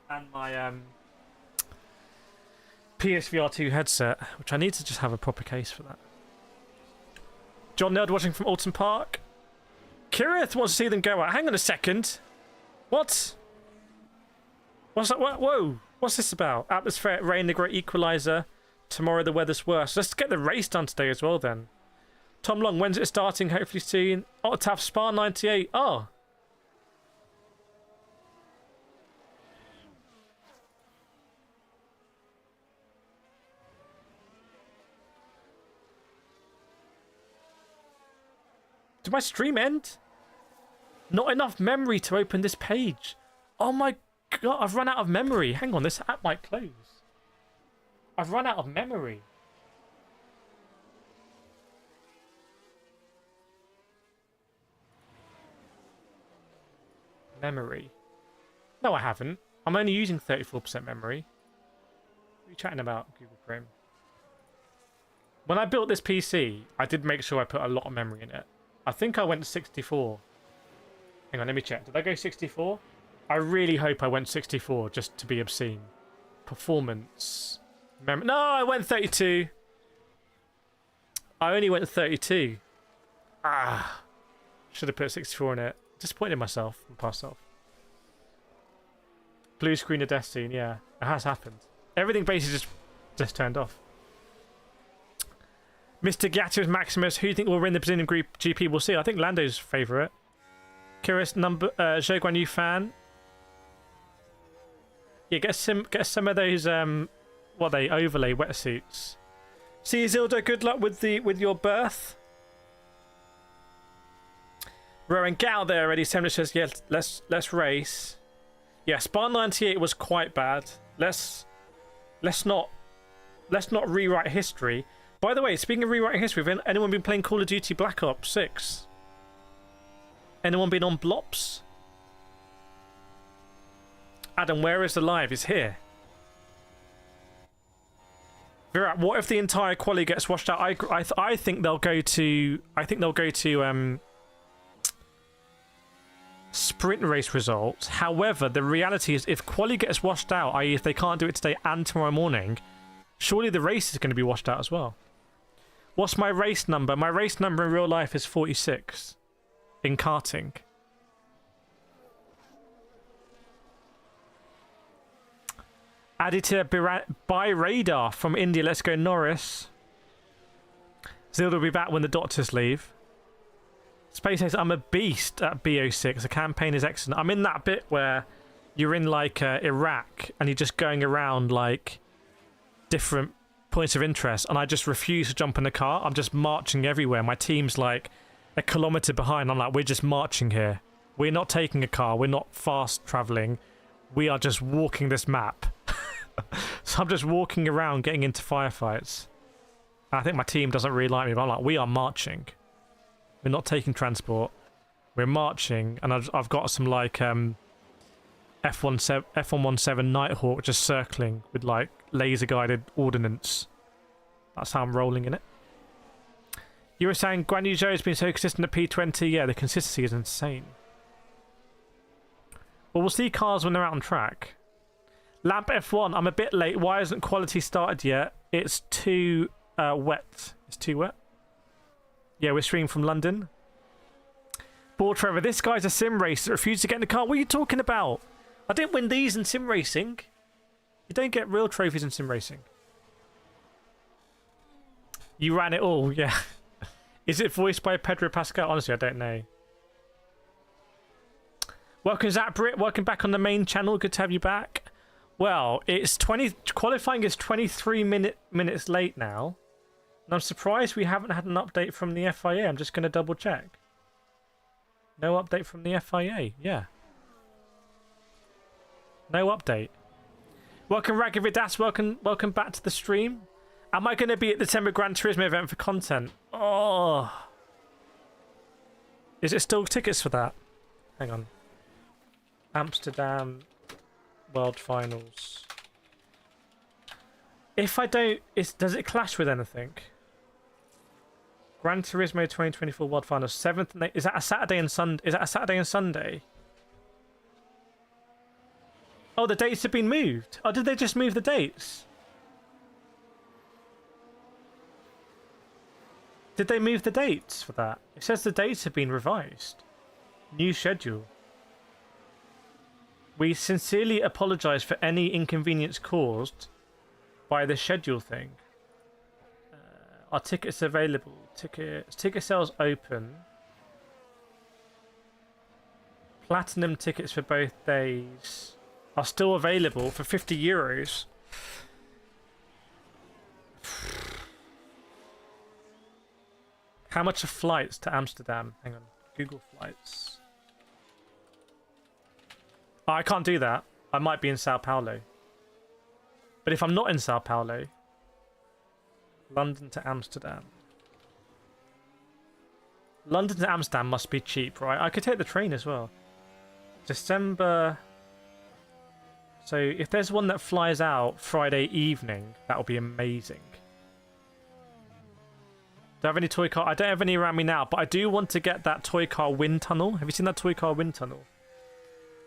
And my PSVR 2 headset, which I need to just have a proper case for that. John Nerd watching from Alton Park. Kireth wants to see them go out. Hang on a second. What? What's that? Whoa. What's this about? Atmospheric rain, the great equalizer. Tomorrow the weather's worse. Let's get the race done today as well then. Tom Long, when's it starting? Hopefully soon. Octave Spa 98. Oh. Did my stream end? Not enough memory to open this page. Oh my god, I've run out of memory. Hang on, this app might close. I've run out of memory. Memory. No, I haven't. I'm only using 34% memory. What are you chatting about, Google Chrome? When I built this PC, I did make sure I put a lot of memory in it. I think I went 64. Hang on, let me check. Did I go 64? I really hope I went 64 just to be obscene. Performance. No, I went 32. I only went 32. Ah. Should have put 64 in it. Disappointed myself and past self. Blue screen of Destiny, yeah. It has happened. Everything basically just turned off. Mr. Gattius Maximus, who do you think will win the Brazilian Group GP? We'll see. I think Lando's favourite. Curious number Zhou Guan Yu fan. Yeah, get some of those what are they, overlay wetsuits. See Zildo, good luck with your birth. Rowan, get out there already. Semler says, yeah, let's race. Yeah, Spa 98 was quite bad. Let's not rewrite history. By the way, speaking of rewriting history, have anyone been playing Call of Duty Black Ops 6? Anyone been on Blops? Adam, where is the live? It's here. Virat, what if the entire quali gets washed out? I think they'll go to sprint race results. However, the reality is if quali gets washed out, i.e. if they can't do it today and tomorrow morning, surely the race is going to be washed out as well. What's my race number? My race number in real life is 46 in karting. Aditya by radar from India. Let's go Norris. Zilda will be back when the doctors leave. Space says, I'm a beast at BO6. The campaign is excellent. I'm in that bit where you're in like Iraq and you're just going around like different points of interest, and I just refuse to jump in the car. I'm just marching everywhere. My team's like a kilometre behind. I'm like, we're just marching here. We're not taking a car. We're not fast travelling. We are just walking this map. So I'm just walking around getting into firefights. I think my team doesn't really like me, but I'm like, we are marching. We're not taking transport. We're marching, and I've got some like F117 Nighthawk just circling with like laser guided ordnance. That's how I'm rolling in it. You were saying Guan Yu Zhou has been so consistent at P20. Yeah, the consistency is insane. Well, we'll see cars when they're out on track. Lamp F1, I'm a bit late. Why hasn't quality started yet? It's too wet. It's too wet. Yeah, we're streaming from London. Ball Trevor, this guy's a sim racer that refused to get in the car. What are you talking about? I didn't win these in sim racing. You don't get real trophies in sim racing. You ran it all, yeah. Is it voiced by Pedro Pascal? Honestly, I don't know. Welcome, Zach Britt. Welcome back on the main channel. Good to have you back. Well, it's 20. Qualifying is 23 minutes late now. And I'm surprised we haven't had an update from the FIA. I'm just going to double check. No update from the FIA. Yeah. No update. Welcome, Ragavidas. Welcome back to the stream. Am I going to be at the December Gran Turismo event for content? Oh. Is it still tickets for that? Hang on. Amsterdam World Finals. If I don't... does it clash with anything? Gran Turismo 2024 World Finals. 7th and 8th. Is that a Saturday and Sunday? Is that a Saturday and Sunday? Oh, the dates have been moved. Oh, did they just move the dates? Did they move the dates for that? It says the dates have been revised. New schedule. We sincerely apologise for any inconvenience caused by the schedule thing. Are tickets available? Ticket sales open. Platinum tickets for both days are still available for €50. How much are flights to Amsterdam? Hang on. Google flights. Oh, I can't do that. I might be in Sao Paulo. But if I'm not in Sao Paulo, London to Amsterdam. London to Amsterdam must be cheap, right? I could take the train as well. December. So if there's one that flies out Friday evening, that will be amazing. Do I have any toy car? I don't have any around me now, but I do want to get that toy car wind tunnel. Have you seen that toy car wind tunnel?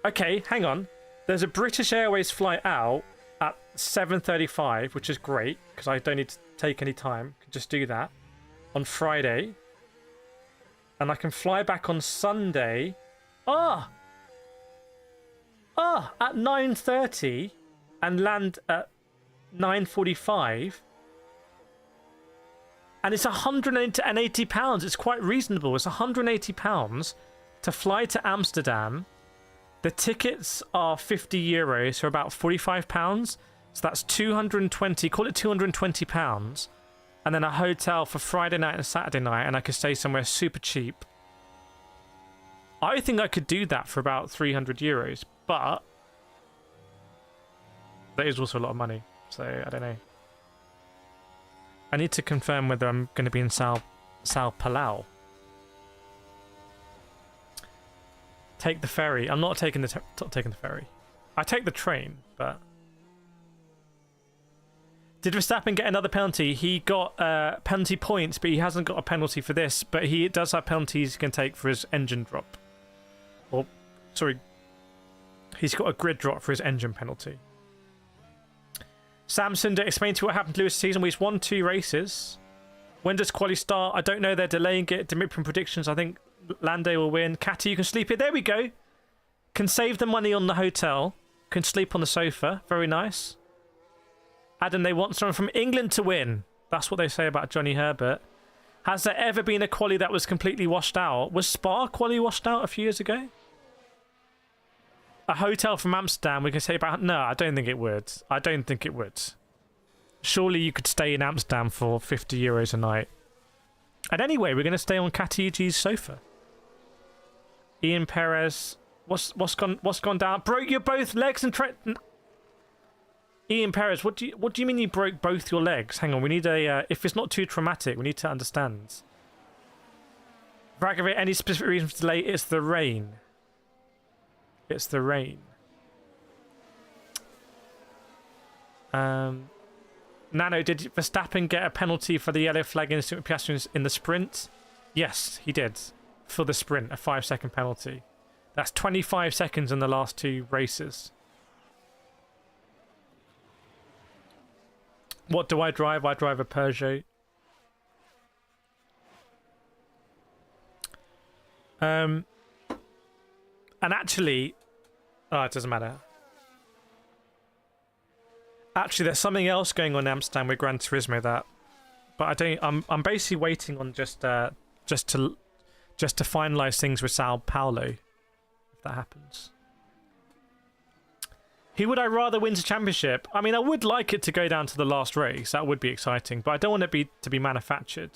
Okay, hang on. There's a British Airways flight out at 7:35, which is great because I don't need to take any time. I can just do that on Friday, and I can fly back on Sunday. At 9:30 and land at 9:45. And it's £180. It's quite reasonable. It's £180 to fly to Amsterdam. The tickets are €50, so about £45. So that's 220. Call it £220. And then a hotel for Friday night and Saturday night, and I could stay somewhere super cheap. I think I could do that for about 300 euros, but that is also a lot of money, so I don't know. I need to confirm whether I'm going to be in Sao Palau. Take the ferry. I'm not taking the ferry. I take the train, but... Did Verstappen get another penalty? He got penalty points, but he hasn't got a penalty for this. But he does have penalties he can take for his engine drop. Or, sorry, he's got a grid drop for his engine penalty. Sam Sunder, explain to you what happened to Lewis' season. He's won 2 races. When does quali start? I don't know. They're delaying it. Dimitrian predictions. I think Lando will win. Catty, you can sleep here. There we go. Can save the money on the hotel. Can sleep on the sofa. Very nice. Adam, they want someone from England to win. That's what they say about Johnny Herbert. Has there ever been a quali that was completely washed out? Was Spa quali washed out a few years ago? A hotel from Amsterdam, we can say about... No, I don't think it would. I don't think it would. Surely you could stay in Amsterdam for 50 euros a night. And anyway, we're going to stay on Katiji's sofa. Ian Perez... What's gone down? Broke your both legs and... Ian Perez, what do you mean you broke both your legs? Hang on, we need a... if it's not too traumatic, we need to understand. Vragovic, any specific reason for delay? It's the rain. It's the rain. Nano, did Verstappen get a penalty for the yellow flag incident with pedestrians in the sprint? Yes, he did. For the sprint, a 5-second penalty. That's 25 seconds in the last 2 races. What do I drive? I drive a Peugeot. And actually... Oh, it doesn't matter. Actually, there's something else going on in Amsterdam with Gran Turismo that... But I don't... I'm basically waiting on just to finalise things with Sao Paulo. If that happens. Who would I rather wins a championship? I mean, I would like it to go down to the last race. That would be exciting. But I don't want it to be manufactured.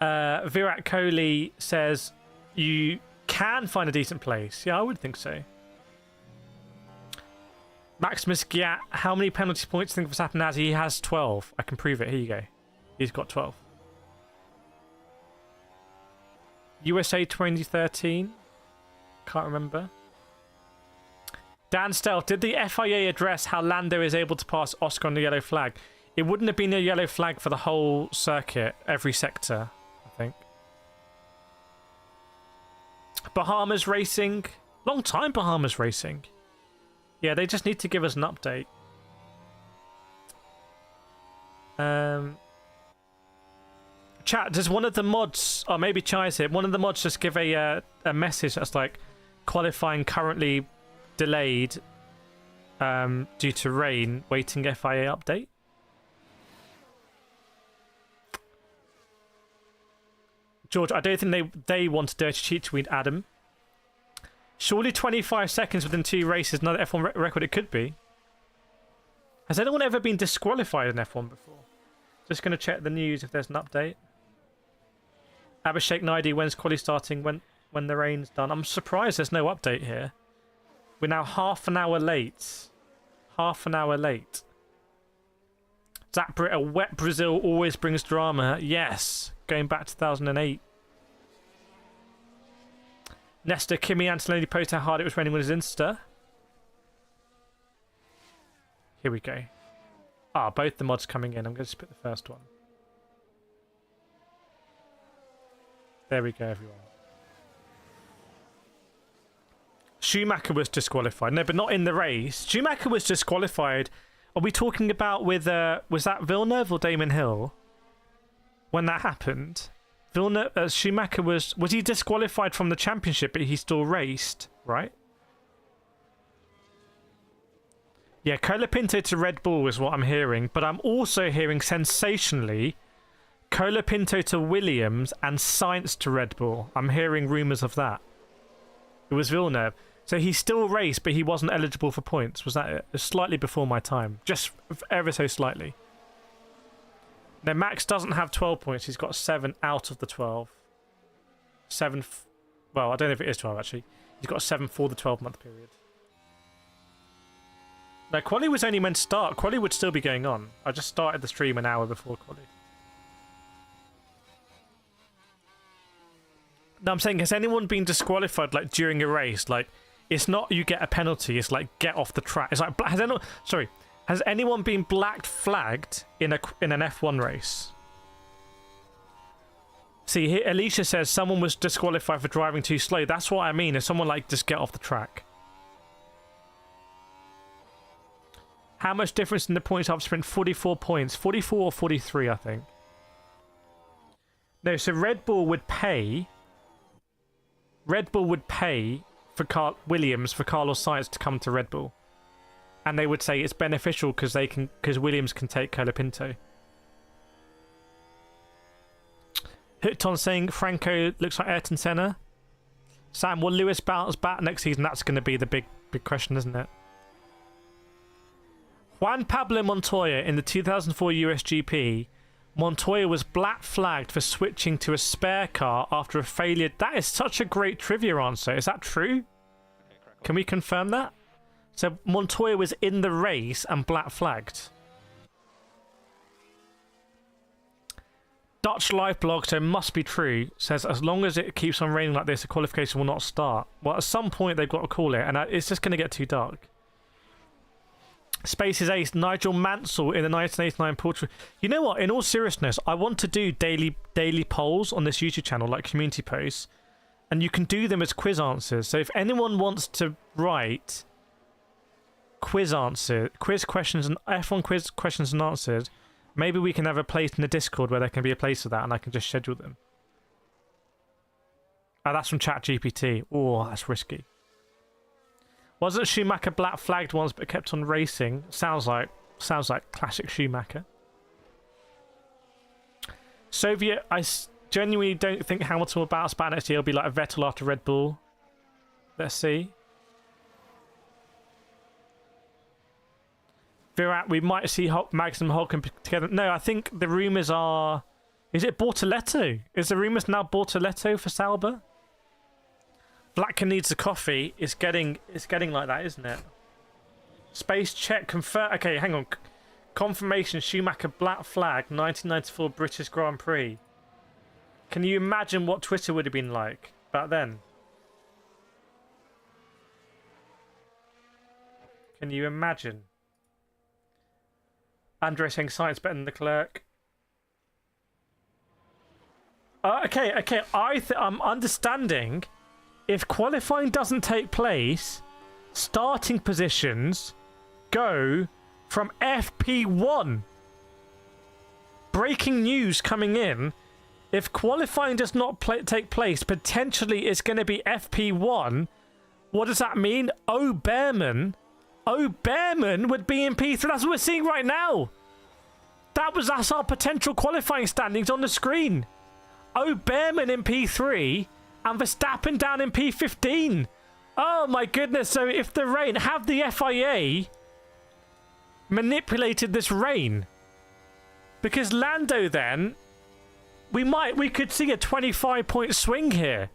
Virat Kohli says you can find a decent place. Yeah, I would think so. Maximus Giat, how many penalty points do you think Verstappen has? He has 12. I can prove it. Here you go. He's got 12. USA 2013. Can't remember. Dan Stealth, did the FIA address how Lando is able to pass Oscar on the yellow flag? It wouldn't have been a yellow flag for the whole circuit, every sector, I think. Bahamas Racing. Long time Bahamas Racing. Yeah, they just need to give us an update. Chat, does one of the mods, or maybe Chai's here, one of the mods just give a message that's like, qualifying currently delayed due to rain, waiting FIA update? George, I don't think they want a dirty cheat tweet, Adam. Surely 25 seconds within 2 races, another F1 record it could be. Has anyone ever been disqualified in F1 before? Just going to check the news if there's an update. Abhishek Naidoo, when's quali starting? When the rain's done? I'm surprised there's no update here. We're now half an hour late. Half an hour late. Zach Britt, a wet Brazil always brings drama. Yes. Going back to 2008. Nestor, Kimi Antonelli posted how hard it was raining on his Insta. Here we go. Ah, both the mods coming in. I'm going to split the first one. There we go, everyone. Schumacher was disqualified. No, but not in the race. Schumacher was disqualified. Are we talking about with... was that Villeneuve or Damon Hill? When that happened? Villeneuve, Schumacher was he disqualified from the championship, but he still raced, right? Yeah, Colapinto to Red Bull is what I'm hearing, but I'm also hearing sensationally Colapinto to Williams and Sainz to Red Bull. I'm hearing rumours of that. It was Villeneuve. So he still raced, but he wasn't eligible for points. Was that it? It was slightly before my time. Just ever so slightly. No, Max doesn't have 12 points. He's got 7 out of the 12. Well, I don't know if it is 12 actually. He's got 7 for the 12-month period. No, quali was only meant to start. Quali would still be going on. I just started the stream an hour before quali. No, I'm saying, has anyone been disqualified like during a race? Like, it's not you get a penalty. It's like get off the track. It's like has anyone been black flagged in an F1 race? See, here, Alicia says someone was disqualified for driving too slow. That's what I mean. Is someone like just get off the track? How much difference in the points after sprint? 44 points. 44 or 43, I think. No, so Red Bull would pay for Williams for Carlos Sainz to come to Red Bull. And they would say it's beneficial because Williams can take Colapinto. Hooked on saying Franco looks like Ayrton Senna. Sam, will Lewis bounce back next season? That's going to be the big question, isn't it? Juan Pablo Montoya in the 2004 USGP. Montoya was black flagged for switching to a spare car after a failure. That is such a great trivia answer. Is that true? Can we confirm that? So Montoya was in the race and black flagged. Dutch live blog, so must be true, says as long as it keeps on raining like this, the qualification will not start. Well, at some point they've got to call it, and it's just going to get too dark. Space's ace, Nigel Mansell in the 1989 Portugal. You know what? In all seriousness, I want to do daily polls on this YouTube channel, like community posts, and you can do them as quiz answers. So if anyone wants to write quiz questions and F1 quiz questions and answers, maybe we can have a place in the Discord where there can be a place for that, and I can just schedule them. Oh, that's from ChatGPT. Oh, that's risky. Wasn't Schumacher black flagged once but kept on racing? Sounds like classic Schumacher. Soviet, I genuinely don't think Hamilton will bounce back next year. He'll be like a Vettel after Red Bull. Let's see. Virat, we might see Max and Hulken together. No, I think the rumours are... Is it Bortoletto? Is the rumours now Bortoletto for Sauber? Blackman needs a coffee. It's getting like that, isn't it? Space check confirm. Okay, hang on. Confirmation: Schumacher black flag 1994 British Grand Prix. Can you imagine what Twitter would have been like back then? Can you imagine? Andre saying science better than the clerk. Okay. I'm understanding. If qualifying doesn't take place, starting positions go from FP1. Breaking news coming in. If qualifying does not take place, potentially it's going to be FP1. What does that mean? Behrman would be in P3. That's what we're seeing right now. That's our potential qualifying standings on the screen. Behrman in P3. And Verstappen down in P15. Oh my goodness. So if the rain... Have the FIA manipulated this rain? Because Lando then... We could see a 25-point swing here.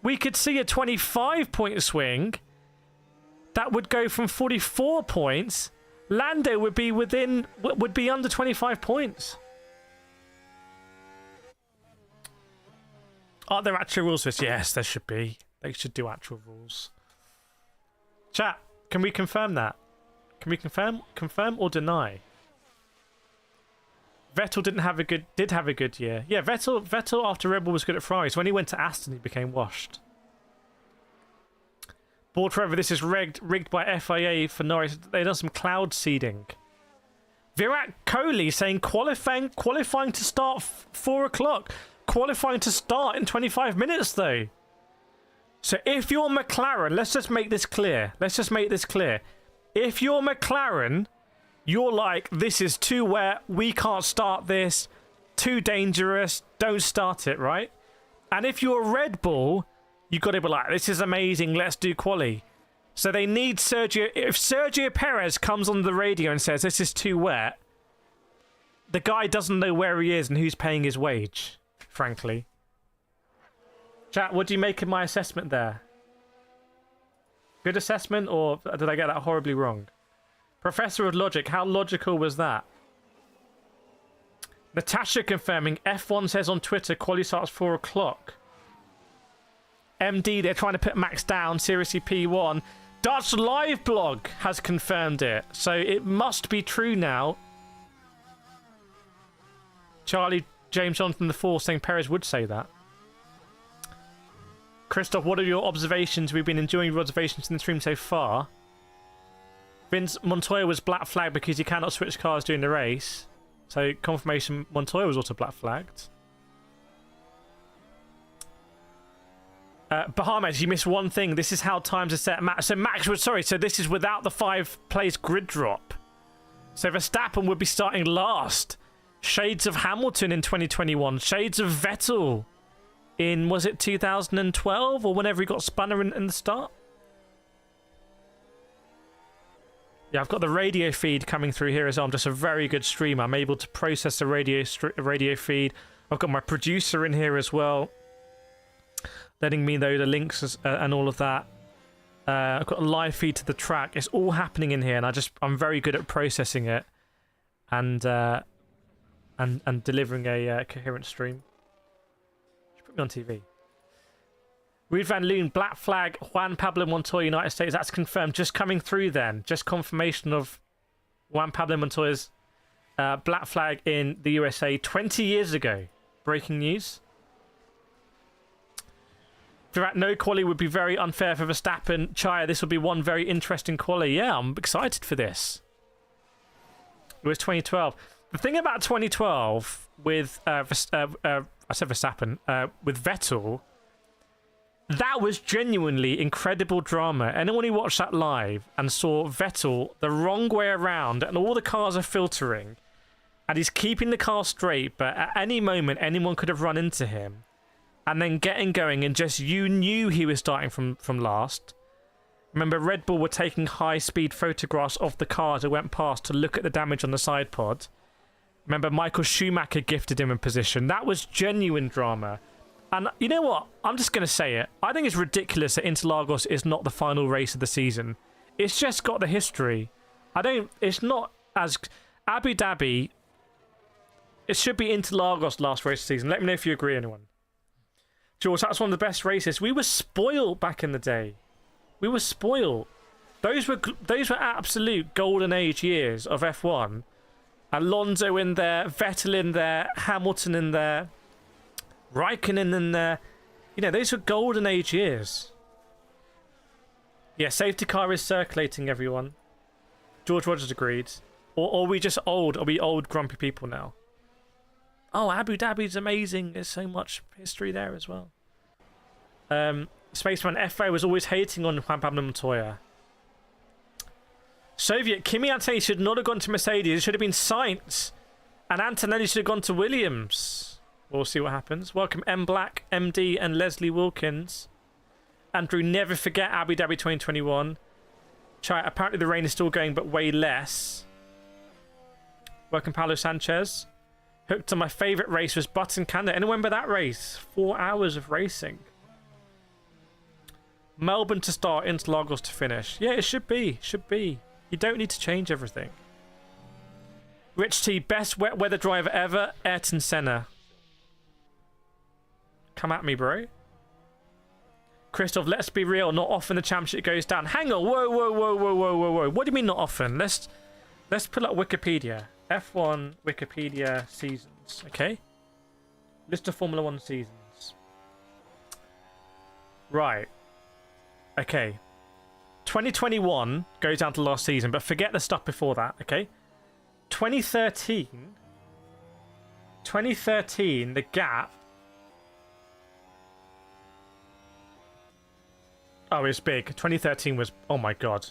We could see a 25-point swing. That would go from 44 points. Lando would be under 25 points. Are there actual rules for this? Yes, there should be. They should do actual rules. Chat, can we confirm that? Can we confirm or deny? Vettel did have a good year. Yeah, Vettel after Red Bull was good at Ferraris. When he went to Aston, he became washed. Board forever. This is rigged by FIA for Norris. They've done some cloud seeding. Virat Kohli saying qualifying to start 4 o'clock. Qualifying to start in 25 minutes though. So if you're McLaren, let's just make this clear. If you're McLaren, you're like, this is too wet, we can't start this, too dangerous, don't start it, right? And if you're Red Bull, you've got to be like, this is amazing, let's do quali. So they need Sergio. If Sergio Perez comes on the radio and says this is too wet, the guy doesn't know where he is and who's paying his wage. Frankly. Chat, what do you make of my assessment there? Good assessment, or did I get that horribly wrong? Professor of Logic, how logical was that? Natasha confirming F1 says on Twitter quali starts 4 o'clock. MD, they're trying to put Max down. Seriously, P1. Dutch Live Blog has confirmed it. So it must be true now. Charlie James Jonathan IV saying Perez would say that. Christoph, what are your observations? We've been enjoying your observations in the stream so far. Vince, Montoya was black flagged because he cannot switch cars during the race. So confirmation Montoya was also black flagged. Bahamas, you missed one thing. This is how times are set. So Max was sorry. So this is without the 5-place grid drop. So Verstappen would be starting last. Shades of Hamilton in 2021. Shades of Vettel in, was it 2012 or whenever he got spun in the start? Yeah, I've got the radio feed coming through here as well. I'm just a very good streamer. I'm able to process the radio feed. I've got my producer in here as well, letting me know the links and all of that. I've got a live feed to the track. It's all happening in here, and I'm very good at processing it and delivering a coherent stream. Just put me on TV. Reed Van Loon, black flag, Juan Pablo Montoya, United States. That's confirmed. Just coming through then. Just confirmation of Juan Pablo Montoya's black flag in the USA 20 years ago. Breaking news. Virat, no quali would be very unfair for Verstappen. Chaya, this will be one very interesting quali. Yeah, I'm excited for this. It was 2012. The thing about 2012 with I said Verstappen, with Vettel, that was genuinely incredible drama. Anyone who watched that live and saw Vettel the wrong way around and all the cars are filtering and he's keeping the car straight, but at any moment anyone could have run into him, and then getting going and just you knew he was starting from last. Remember, Red Bull were taking high-speed photographs of the cars that went past to look at the damage on the side pod. Remember, Michael Schumacher gifted him a position. That was genuine drama. And you know what? I'm just going to say it. I think it's ridiculous that Interlagos is not the final race of the season. It's just got the history. It's not as... Abu Dhabi, it should be Interlagos last race of the season. Let me know if you agree, anyone. George, that's one of the best races. We were spoiled back in the day. We were spoiled. Those were absolute golden age years of F1. Alonso in there, Vettel in there, Hamilton in there, Raikkonen in there. You know, those were golden age years. Yeah, safety car is circulating, everyone. George Rogers agreed. Or are we just old? Are we old grumpy people now? Oh, Abu Dhabi's amazing. There's so much history there as well. Spaceman FA was always hating on Juan Pablo Montoya. Soviet, Kimi Antonelli should not have gone to Mercedes. It should have been Sainz. And Antonelli should have gone to Williams. We'll see what happens. Welcome M Black, MD, and Leslie Wilkins. Andrew, never forget Abu Dhabi 2021. Apparently the rain is still going, but way less. Welcome Paulo Sanchez. Hooked on my favourite race was Button Canada. Anyone remember that race? 4 hours of racing. Melbourne to start, Interlagos to finish. Yeah, it should be. Should be. You don't need to change everything. Rich T, best wet weather driver ever, Ayrton Senna. Come at me, bro. Christoph, let's be real. Not often the championship goes down. Hang on. Whoa, whoa, whoa, whoa, whoa, whoa, whoa. What do you mean not often? Let's pull up Wikipedia. F1 Wikipedia seasons. Okay. List of Formula 1 seasons. Right. Okay. 2021 goes down to last season, but forget the stuff before that, okay? 2013, the gap... Oh, it's big. 2013 was... Oh my god.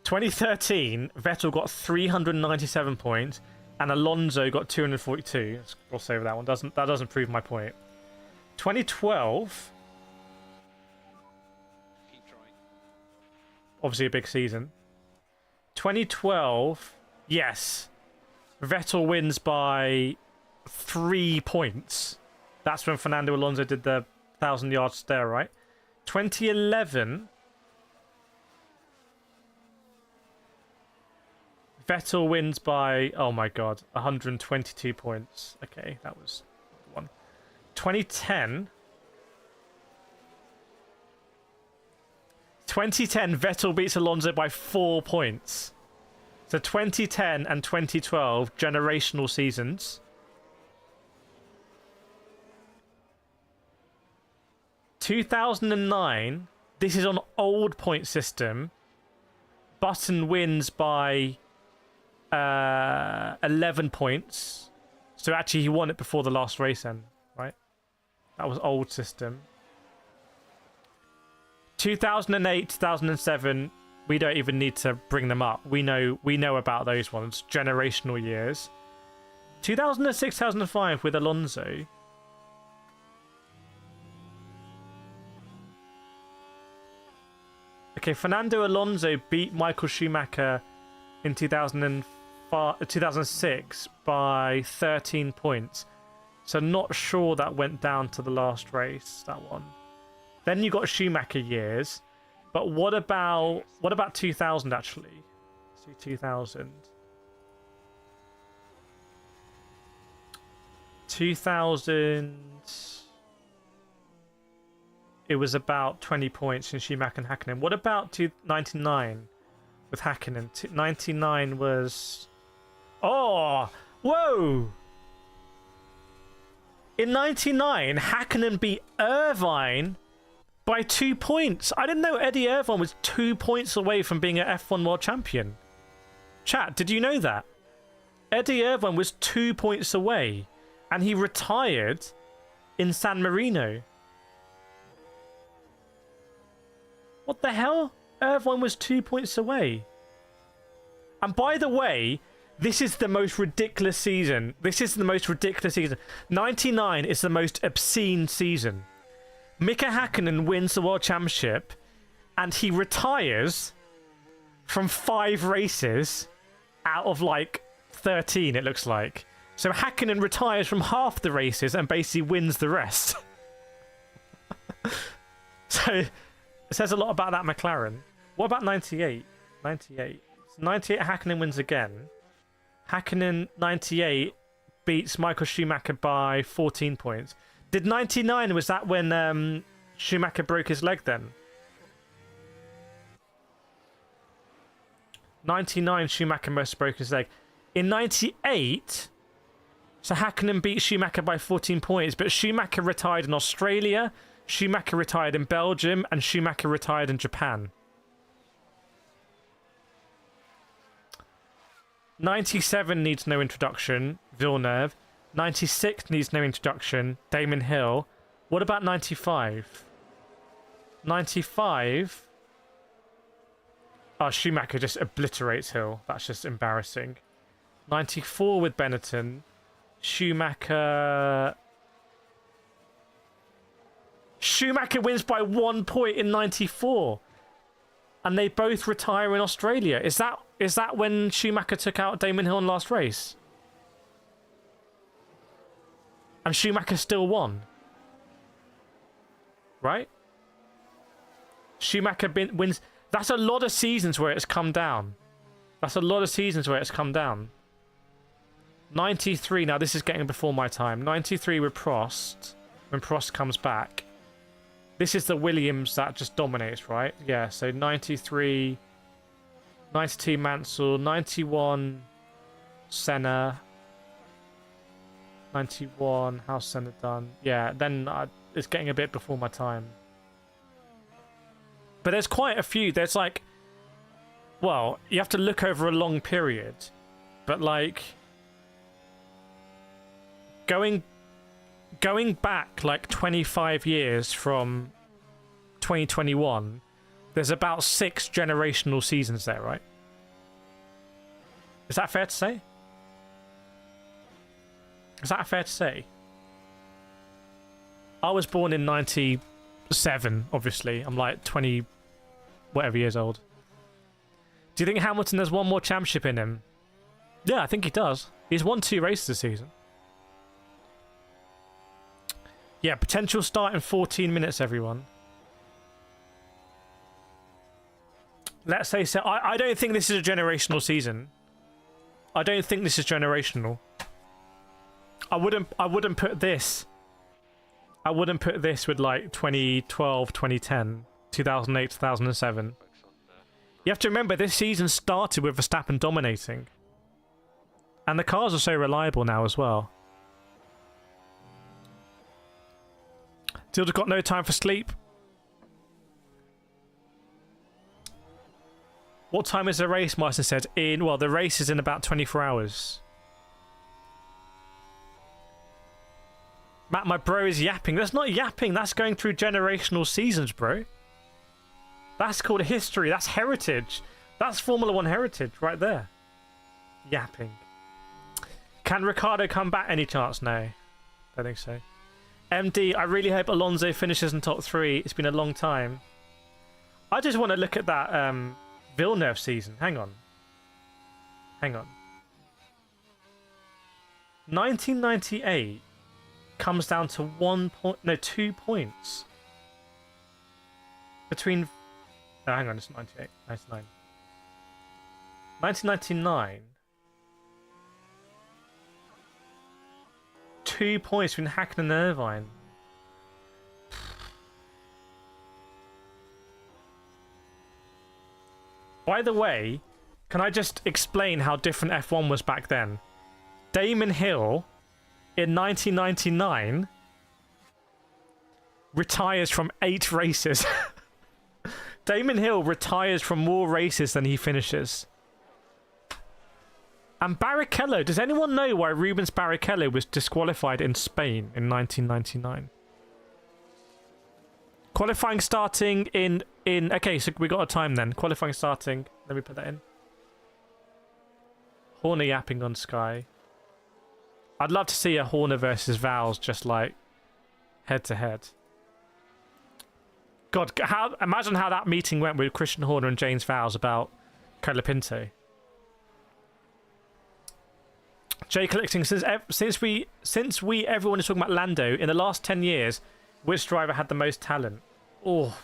2013, Vettel got 397 points, and Alonso got 242. Let's gloss over that one. That doesn't prove my point. 2012... Obviously a big season. 2012, yes. Vettel wins by 3 points. That's when Fernando Alonso did the 1,000 yards there, right? 2011, Vettel wins by, oh my god, 122 points. Okay, that was one. 2010, Vettel beats Alonso by 4 points. So 2010 and 2012, generational seasons. 2009, this is on old point system. Button wins by 11 points. So actually he won it before the last race then, right? That was old system. 2008, 2007, we don't even need to bring them up. We know about those ones, generational years. 2006, 2005 with Alonso. Okay, Fernando Alonso beat Michael Schumacher in 2006 by 13 points. So not sure that went down to the last race, that one. Then you got Schumacher years. But what about 2000 actually? Let's see 2000. 2000 it was about 20 points in Schumacher and Hakkinen. What about 99 with Hakkinen? 99 was... Oh! Whoa! In 99, Hakkinen beat Irvine by 2 points. I didn't know Eddie Irvine was 2 points away from being an F1 world champion. Chat, did you know that? Eddie Irvine was 2 points away, and he retired in San Marino. What the hell? Irvine was 2 points away. And by the way, this is the most ridiculous season. 99 is the most obscene season. Mika Hakkinen wins the World Championship and he retires from 5 races out of like 13, it looks like. So Hakkinen retires from half the races and basically wins the rest. So it says a lot about that McLaren. What about 98? 98. 98 Hakkinen wins again. Hakkinen 98 beats Michael Schumacher by 14 points. Did 99, was that when Schumacher broke his leg then? 99 Schumacher must have broken his leg. In 98, so Hakkinen beat Schumacher by 14 points, but Schumacher retired in Australia, Schumacher retired in Belgium, and Schumacher retired in Japan. 97 needs no introduction, Villeneuve. 96 needs no introduction, Damon Hill. What about 95? 95... Oh, Schumacher just obliterates Hill. That's just embarrassing. 94 with Benetton. Schumacher wins by 1 point in 94. And they both retire in Australia. Is that when Schumacher took out Damon Hill in last race? And Schumacher still won. Right? Schumacher wins. That's a lot of seasons where it's come down. 93. Now, this is getting before my time. 93 with Prost. When Prost comes back. This is the Williams that just dominates, right? Yeah, so 93. 92 Mansell. 91 Senna. 91. How's Senna done? Yeah, then it's getting a bit before my time. But there's quite a few. There's like... Well, you have to look over a long period. But like... Going back like 25 years from 2021, there's about 6 generational seasons there, right? Is that fair to say? I was born in 97, obviously. I'm like 20 whatever years old. Do you think Hamilton has one more championship in him? Yeah, I think he does. He's won 2 races this season. Yeah, potential start in 14 minutes, everyone. Let's say so. I don't think this is a generational season. I don't think this is generational. I wouldn't put this. I wouldn't put this with like 2012, 2010, 2008, 2007. You have to remember this season started with Verstappen dominating. And the cars are so reliable now as well. Tilda's got no time for sleep. What time is the race? Martin said. Well, the race is in about 24 hours. Matt, my bro is yapping. That's not yapping. That's going through generational seasons, bro. That's called history. That's heritage. That's Formula 1 heritage right there. Yapping. Can Ricciardo come back any chance? No. Don't think so. MD, I really hope Alonso finishes in top 3. It's been a long time. I just want to look at that Villeneuve season. Hang on. 1998 comes down to 2 points between. No, hang on, it's 98, 99. 1999. 2 points between Hackney and Irvine. By the way, can I just explain how different F1 was back then? Damon Hill, in 1999, retires from 8 races. Damon Hill retires from more races than he finishes. And Barrichello, does anyone know why Rubens Barrichello was disqualified in Spain in 1999? Qualifying starting in okay, so we got a time then. Qualifying starting, let me put that in. Horner yapping on Sky. I'd love to see a Horner versus Vowles just like head to head. God, imagine how that meeting went with Christian Horner and James Vowles about Colapinto. Jay collecting, since everyone is talking about Lando in the last 10 years, which driver had the most talent? Oh,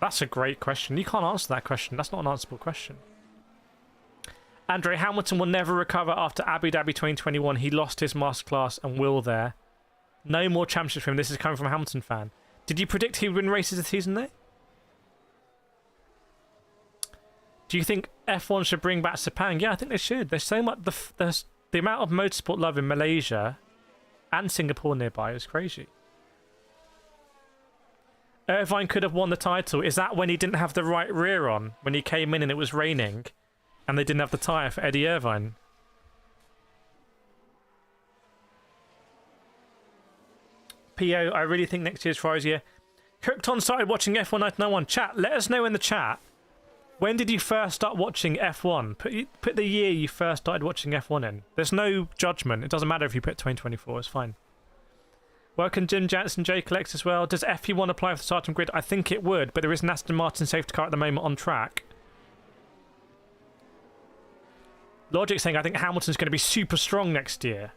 that's a great question. You can't answer that question. That's not an answerable question. Andre Hamilton will never recover after Abu Dhabi 2021. He lost his masterclass and will there. No more championships for him. This is coming from a Hamilton fan. Did you predict he would win races this season though? Do you think F1 should bring back Sepang? Yeah, I think they should. There's so much. The amount of motorsport love in Malaysia and Singapore nearby is crazy. Irvine could have won the title. Is that when he didn't have the right rear on? When he came in and it was raining and they didn't have the tyre for Eddie Irvine? PO, I really think next year's Ferrari's year. Hooked on started watching F1 1991. Chat, let us know in the chat. When did you first start watching F1? Put the year you first started watching F1 in. There's no judgment. It doesn't matter if you put 2024. It's fine. Welcome Jim Jansen, J Collects as well. Does FP1 apply for the starting grid? I think it would, but there is an Aston Martin safety car at the moment on track. Logic saying I think Hamilton's going to be super strong next year.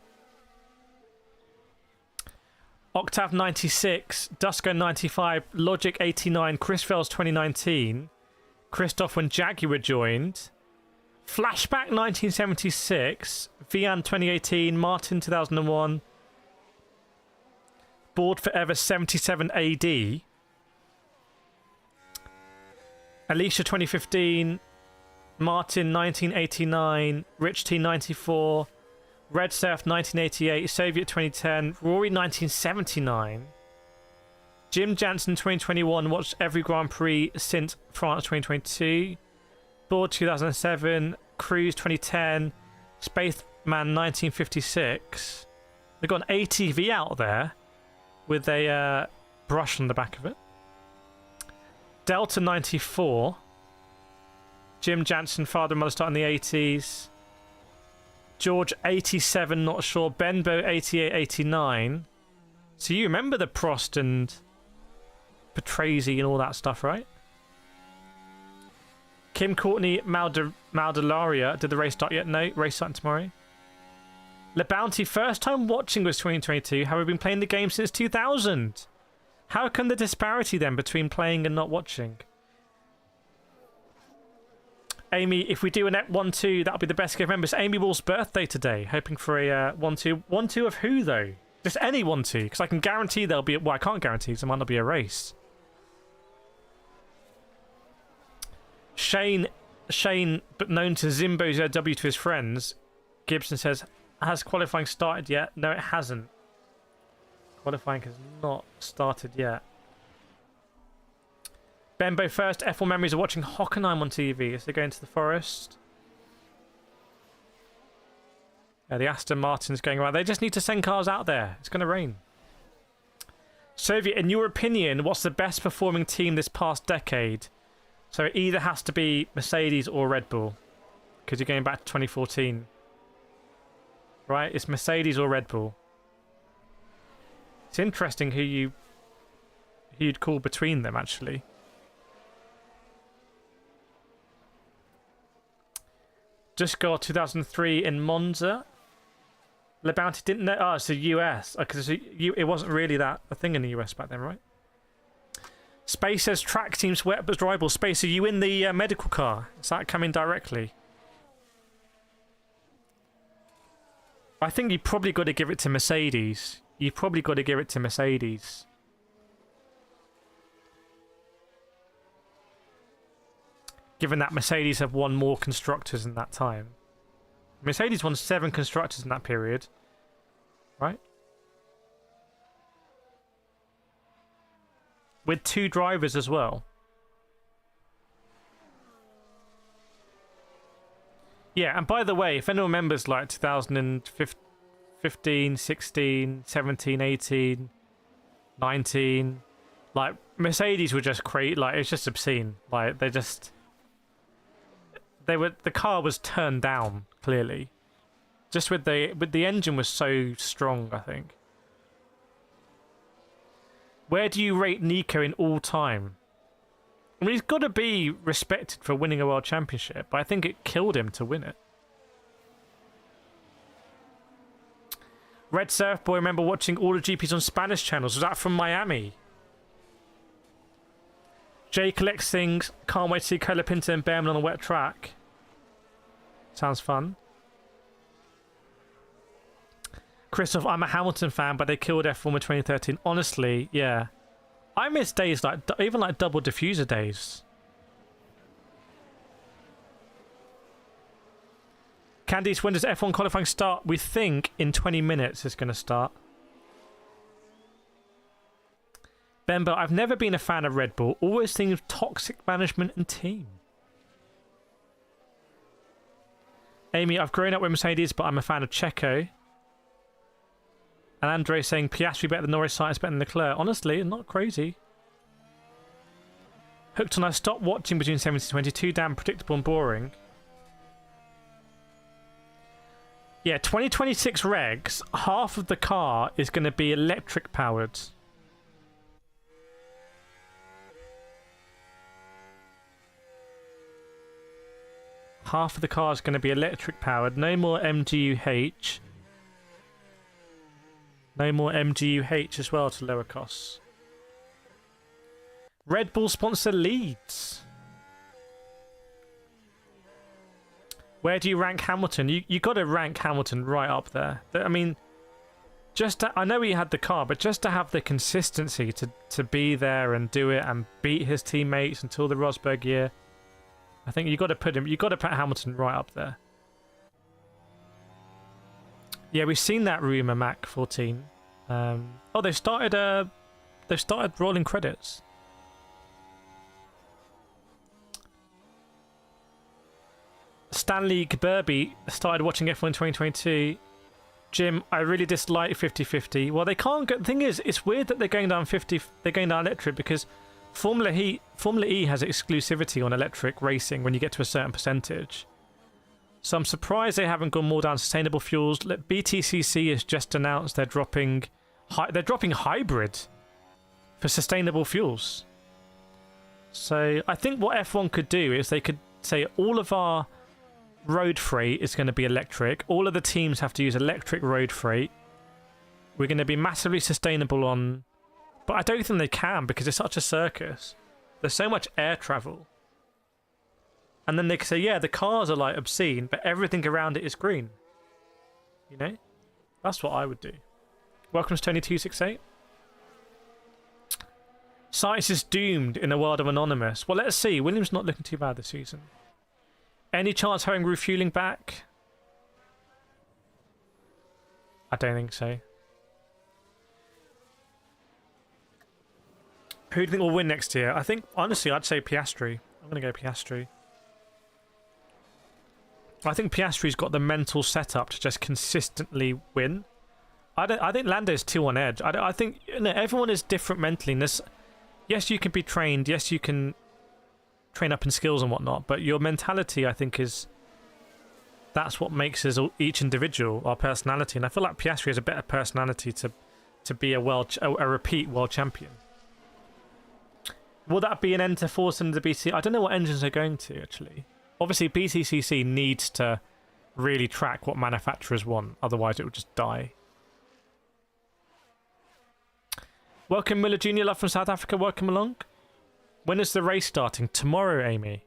Octave 96, Dusko 95, Logic 89, Chris Fells 2019. Christoph when Jaguar joined. Flashback 1976. Vian 2018. Martin 2001. Board Forever 77 AD. Alicia 2015. Martin 1989. Rich T 94. Red Surf 1988. Soviet 2010. Rory 1979. Jim Jansen 2021, watched every Grand Prix since France 2022. Board 2007, Cruise 2010, Spaceman 1956. They've got an ATV out there with a brush on the back of it. Delta 94. Jim Jansen, father and mother started in the 80s. George 87, not sure. Benbow 88, 89. So you remember the Prost and Patrese and all that stuff, right? Kim Courtney Maldelaria. Did the race start yet? No, race starting tomorrow. Le Bounty, first time watching was 2022. Have we been playing the game since 2000? How come the disparity then between playing and not watching? Amy, if we do an Ep 1-2, that'll be the best game ever. It's Amy Wall's birthday today. Hoping for a 1-2. 1-2 of who, though? Just any 1-2. Because I can guarantee there'll be... Well, I can't guarantee because there might not be a race. Shane, but known to Zimbo ZW to his friends, Gibson says, has qualifying started yet? No, it hasn't. Qualifying has not started yet. Bembo first F1 memories of watching Hockenheim on TV as they go into the forest. The Aston Martin's going around. They just need to send cars out there. It's going to rain. Soviet, in your opinion, what's the best performing team this past decade? So it either has to be Mercedes or Red Bull. Because you're going back to 2014. Right? It's Mercedes or Red Bull. It's interesting who you'd call between them, actually. Just got 2003 in Monza. Le Bounty didn't know. Oh, it's the US. Because it wasn't really that a thing in the US back then, right? Space says track teams wet but drivable. Space, are you in the medical car? Is that coming directly? I think you probably got to give it to Mercedes. You've probably got to give it to Mercedes. Given that Mercedes have won more constructors in that time. Mercedes won 7 constructors in that period. Right? With 2 drivers as well. Yeah, and by the way, if anyone remembers like 2015, 16, 17, 18, 19, like Mercedes were just like it's just obscene. Like the car was turned down clearly. Just with the engine was so strong, I think. Where do you rate Nico in all time? I mean, he's got to be respected for winning a world championship, but I think it killed him to win it. Red Surf Boy, remember watching all the GPs on Spanish channels. Was that from Miami? Jay collects things. Can't wait to see Colapinto and Behrman on a wet track. Sounds fun. Christoph, I'm a Hamilton fan, but they killed F1 in 2013. Honestly, yeah. I miss days like, even like double diffuser days. Candice, when does F1 qualifying start? We think in 20 minutes it's going to start. Bembo, I've never been a fan of Red Bull. Always think of toxic management and team. Amy, I've grown up with Mercedes, but I'm a fan of Checo. And Andre saying Piastri better than Norris, Sainz better than Leclerc. Honestly, not crazy. Hooked on, I stopped watching between 17 and 22. Damn predictable and boring. Yeah, 2026 regs, half of the car is going to be electric powered. Half of the car is going to be electric powered. No more MGUH. No more MGUH as well to lower costs. Red Bull sponsor Leeds. Where do you rank Hamilton? You got to rank Hamilton right up there. I mean, I know he had the car, but just to have the consistency to be there and do it and beat his teammates until the Rosberg year, I think you got to put Hamilton right up there. Yeah, we've seen that rumor, Mac 14. Oh, they've started rolling credits. Stanley Burby started watching F1 in 2022. Jim, I really dislike 50-50. Well, they can't go. The thing is, it's weird that they're going down 50. They're going down electric because Formula E has exclusivity on electric racing when you get to a certain percentage. So I'm surprised they haven't gone more down sustainable fuels. BTCC has just announced they're dropping hybrid for sustainable fuels. So I think what F1 could do is they could say all of our road freight is going to be electric. All of the teams have to use electric road freight. We're going to be massively sustainable on... But I don't think they can because it's such a circus. There's so much air travel. And then they can say, yeah, the cars are like obscene, but everything around it is green. You know? That's what I would do. Welcome to Tony268. Science is doomed in a world of Anonymous. Well, let's see. Williams not looking too bad this season. Any chance having refueling back? I don't think so. Who do you think will win next year? I think, honestly, I'd say Piastri. I'm going to go Piastri. I think Piastri's got the mental setup to just consistently win. I think Lando's too on edge. I think, you know, everyone is different mentally. And this, yes, you can be trained. Yes, you can train up in skills and whatnot. But your mentality, I think, is... That's what makes us each individual, our personality. And I feel like Piastri has a better personality to be a repeat world champion. Will that be an end to force into the BC? I don't know what engines are going to, actually. Obviously, BCCC needs to really track what manufacturers want. Otherwise, it will just die. Welcome, Miller Jr. Love from South Africa. Welcome along. When is the race starting? Tomorrow, Amy.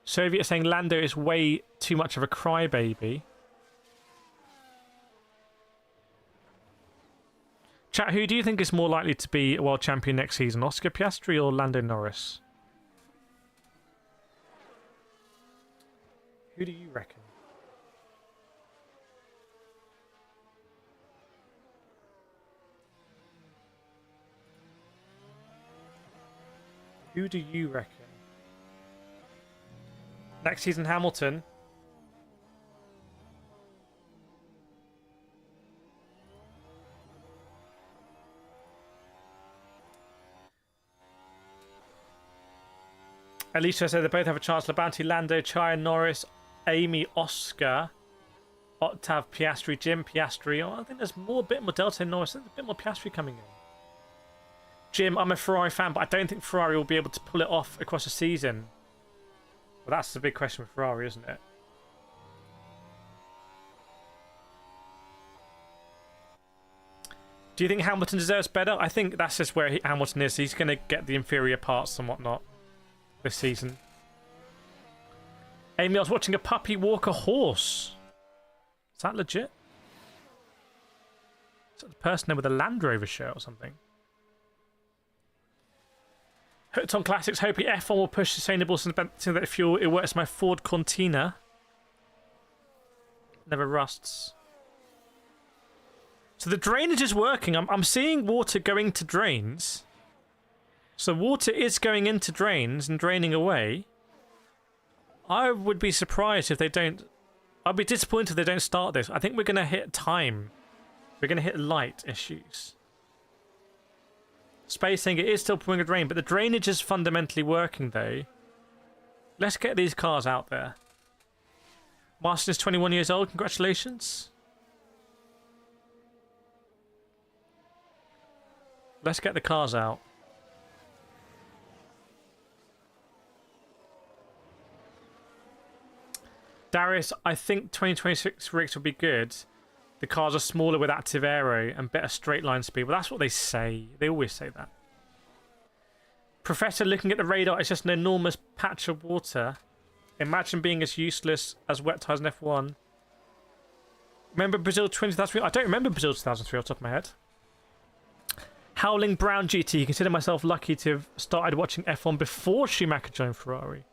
Soviet saying Lando is way too much of a crybaby. Chat, who do you think is more likely to be a world champion next season? Oscar Piastri or Lando Norris? Who do you reckon? Who do you reckon? Next season, Hamilton. Alicia said they both have a chance. Labonte, Lando, Chai, Norris, Amy, Oscar, Octav, Piastri, Jim, Piastri. Oh, I think there's more, a bit more Delta Norris. There's a bit more Piastri coming in. Jim, I'm a Ferrari fan, but I don't think Ferrari will be able to pull it off across a season. Well, that's the big question for Ferrari, isn't it? Do you think Hamilton deserves better? I think that's just where Hamilton is. He's going to get the inferior parts and whatnot this season. Amy, I was watching a puppy walk a horse. Is that legit? Is that the person there with a Land Rover shirt or something? Hooked on classics, hoping F1 will push sustainable synthetic fuel. It works my Ford Cortina. Never rusts. So the drainage is working. I'm seeing water going to drains. So water is going into drains and draining away. I would be surprised if they don't... I'd be disappointed if they don't start this. I think we're going to hit time. We're going to hit light issues. Space saying it is still pouring a drain, but the drainage is fundamentally working though. Let's get these cars out there. Marston is 21 years old. Congratulations. Let's get the cars out. Darius, I think 2026 rigs will be good. The cars are smaller with active aero and better straight line speed. Well, that's what they say. They always say that. Professor, looking at the radar, it's just an enormous patch of water. Imagine being as useless as wet tires in F1. Remember Brazil 2003? I don't remember Brazil 2003 off the top of my head. Howling Brown GT. Consider myself lucky to have started watching F1 before Schumacher joined Ferrari.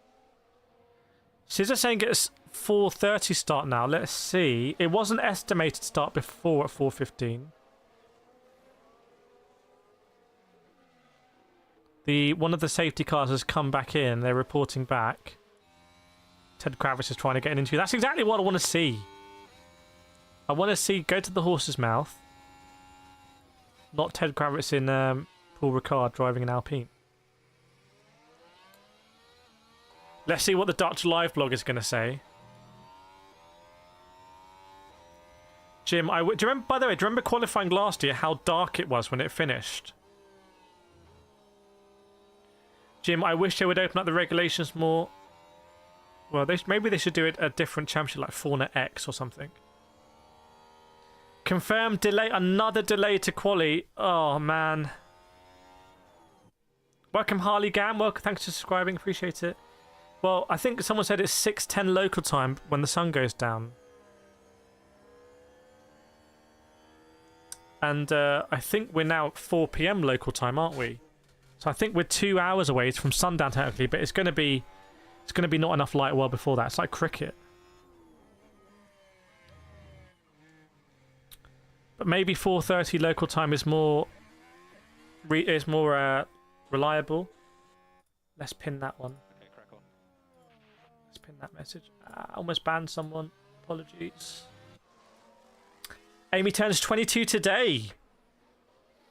Scissor saying it's 4:30 start now. Let's see. It wasn't estimated to start before at 4:15. One of the safety cars has come back in. They're reporting back. Ted Kravitz is trying to get into. That's exactly what I want to see. I want to see go to the horse's mouth. Not Ted Kravitz in Paul Ricard driving an Alpine. Let's see what the Dutch live blog is going to say. Jim, do you remember, by the way, do you remember qualifying last year, how dark it was when it finished? Jim, I wish they would open up the regulations more. Well, maybe they should do it a different championship like Fauna X or something. Confirmed delay. Another delay to quali. Oh, man. Welcome, Harley Gam. Welcome. Thanks for subscribing. Appreciate it. Well, I think someone said it's 6:10 local time when the sun goes down. And I think we're now at 4 PM local time, aren't we? So I think we're 2 hours away from sundown technically, but it's going to be not enough light well before that. It's like cricket. But maybe 4:30 local time is more reliable. Let's pin that one. Okay, crack on. Let's pin that message. I almost banned someone. Apologies. Amy turns 22 today.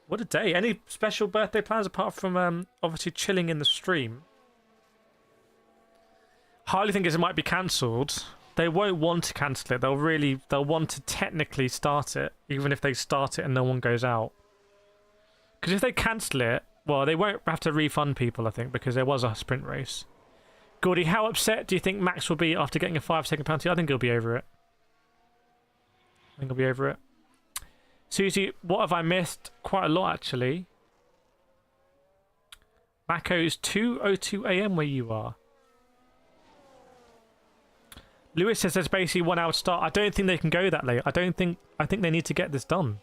What a day. Any special birthday plans apart from obviously chilling in the stream? Highly think it might be cancelled. They won't want to cancel it. They'll want to technically start it, even if they start it and no one goes out. Because if they cancel it, well, they won't have to refund people, I think, because there was a sprint race. Gordy, how upset do you think Max will be after getting a 5-second penalty? I think he'll be over it. Susie, what have I missed? Quite a lot, actually. Mako is 2:02 AM where you are. Lewis says there's basically 1 hour start. I don't think they can go that late. I think they need to get this done.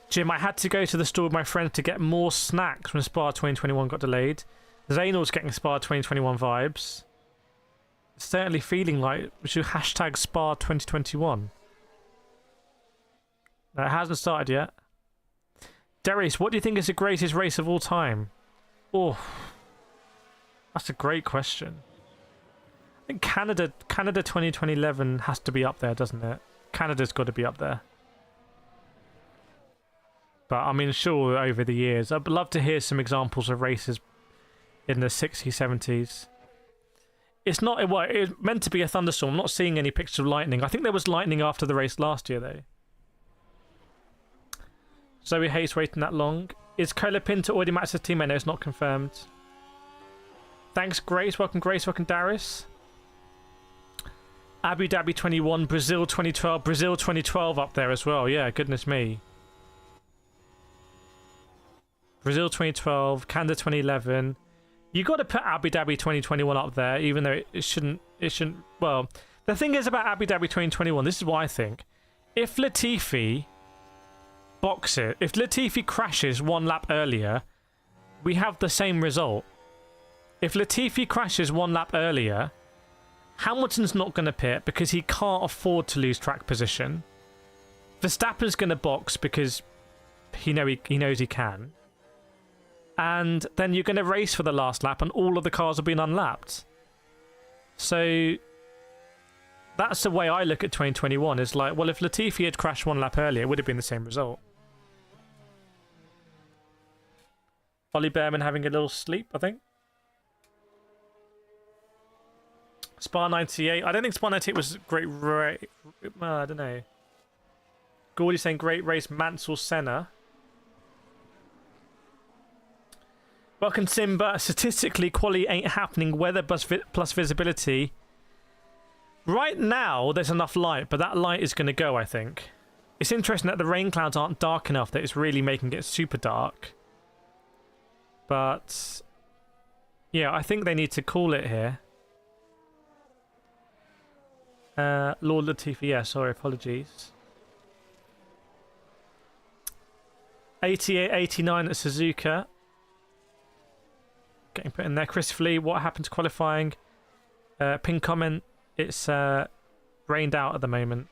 Jim, I had to go to the store with my friends to get more snacks when Spa 2021 got delayed. Zaynal's getting Spa 2021 vibes. It's certainly feeling like we should hashtag Spa 2021. No, it hasn't started yet. Darius, what do you think is the greatest race of all time? Oh, that's a great question. I think Canada 2011 has to be up there, doesn't it? Canada's got to be up there. But I mean, sure, over the years, I'd love to hear some examples of races in the 60s, 70s. It's not, well, it's meant to be a thunderstorm. I'm not seeing any pictures of lightning. I think there was lightning after the race last year, though. Zoe hates waiting that long. Is Cola Pinto already Max's teammate? No, it's not confirmed. Thanks, Grace. Welcome, Darius. Abu Dhabi 21, Brazil 2012. Brazil 2012 up there as well. Yeah, goodness me. Brazil 2012, Canada 2011. You got to put Abu Dhabi 2021 up there, even though it shouldn't. Well, the thing is about Abu Dhabi 2021. This is what I think. If Latifi if Latifi crashes 1 lap earlier, we have the same result. If Latifi crashes 1 lap earlier, Hamilton's not going to pit because he can't afford to lose track position. Verstappen's going to box because he knows he can. And then you're going to race for the last lap and all of the cars have been unlapped. So that's the way I look at 2021. Is like, well, if Latifi had crashed 1 lap earlier, it would have been the same result. Ollie Behrman having a little sleep, I think. Spa 98. I don't think Spa 98 was a great race. Well, I don't know. Gordy saying great race, Mansell Senna. Welcome, Simba. Statistically, quali ain't happening. Weather plus visibility. Right now, there's enough light, but that light is going to go, I think. It's interesting that the rain clouds aren't dark enough that it's really making it super dark. But yeah, I think they need to call it here. Lord Latifi, yeah, sorry, apologies. 88, 89 at Suzuka. Getting put in there. Christopher Lee, what happened to qualifying? Pin comment, it's rained out at the moment.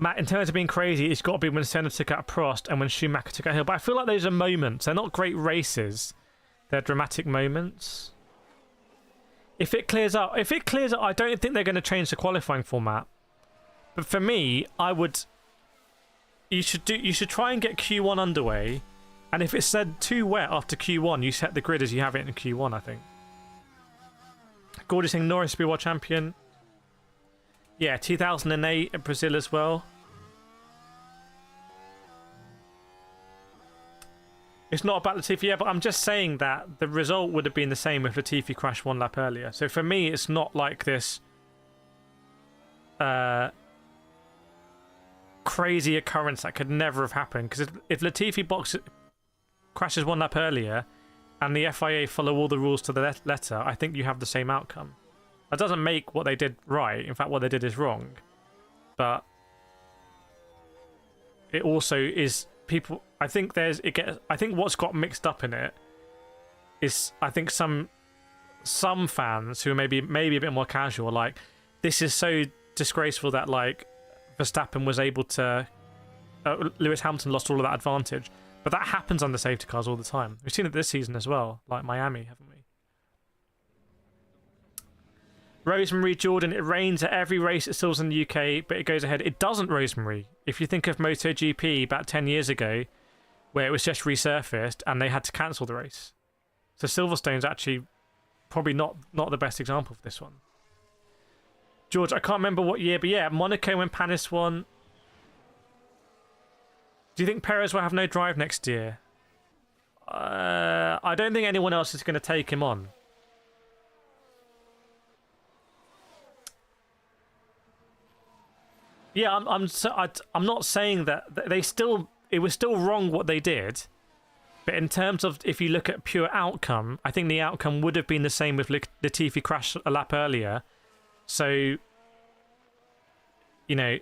Matt, in terms of being crazy, it's got to be when Senna took out Prost and when Schumacher took out Hill. But I feel like those are moments. They're not great races. They're dramatic moments. If it clears up, I don't think they're going to change the qualifying format. But for me, you should try and get Q1 underway, and if it's said too wet after Q1, you set the grid as you have it in Q1, I think. Gordy saying Norris to be world champion. Yeah, 2008 at Brazil as well. It's not about Latifi, yeah, but I'm just saying that the result would have been the same if Latifi crashed 1 lap earlier. So for me, it's not like this crazy occurrence that could never have happened. Because if Latifi crashes 1 lap earlier and the FIA follow all the rules to the letter, I think you have the same outcome. That doesn't make what they did right. In fact, what they did is wrong. But it also is people. I think I think what's got mixed up in it is I think some fans who are maybe a bit more casual, like, this is so disgraceful that like Verstappen was able to Lewis Hamilton lost all of that advantage. But that happens under safety cars all the time. We've seen it this season as well, like Miami, haven't we? Rosemary Jordan, it rains at every race it stills in the UK, but it goes ahead. It doesn't, Rosemary. If you think of MotoGP about 10 years ago, where it was just resurfaced and they had to cancel the race. So Silverstone's actually probably not the best example of this one. George, I can't remember what year, but yeah, Monaco when Panis won. Do you think Perez will have no drive next year? I don't think anyone else is going to take him on. Yeah, I'm not saying that it was still wrong what they did, but in terms of if you look at pure outcome, I think the outcome would have been the same if Latifi crashed a lap earlier. So, you know,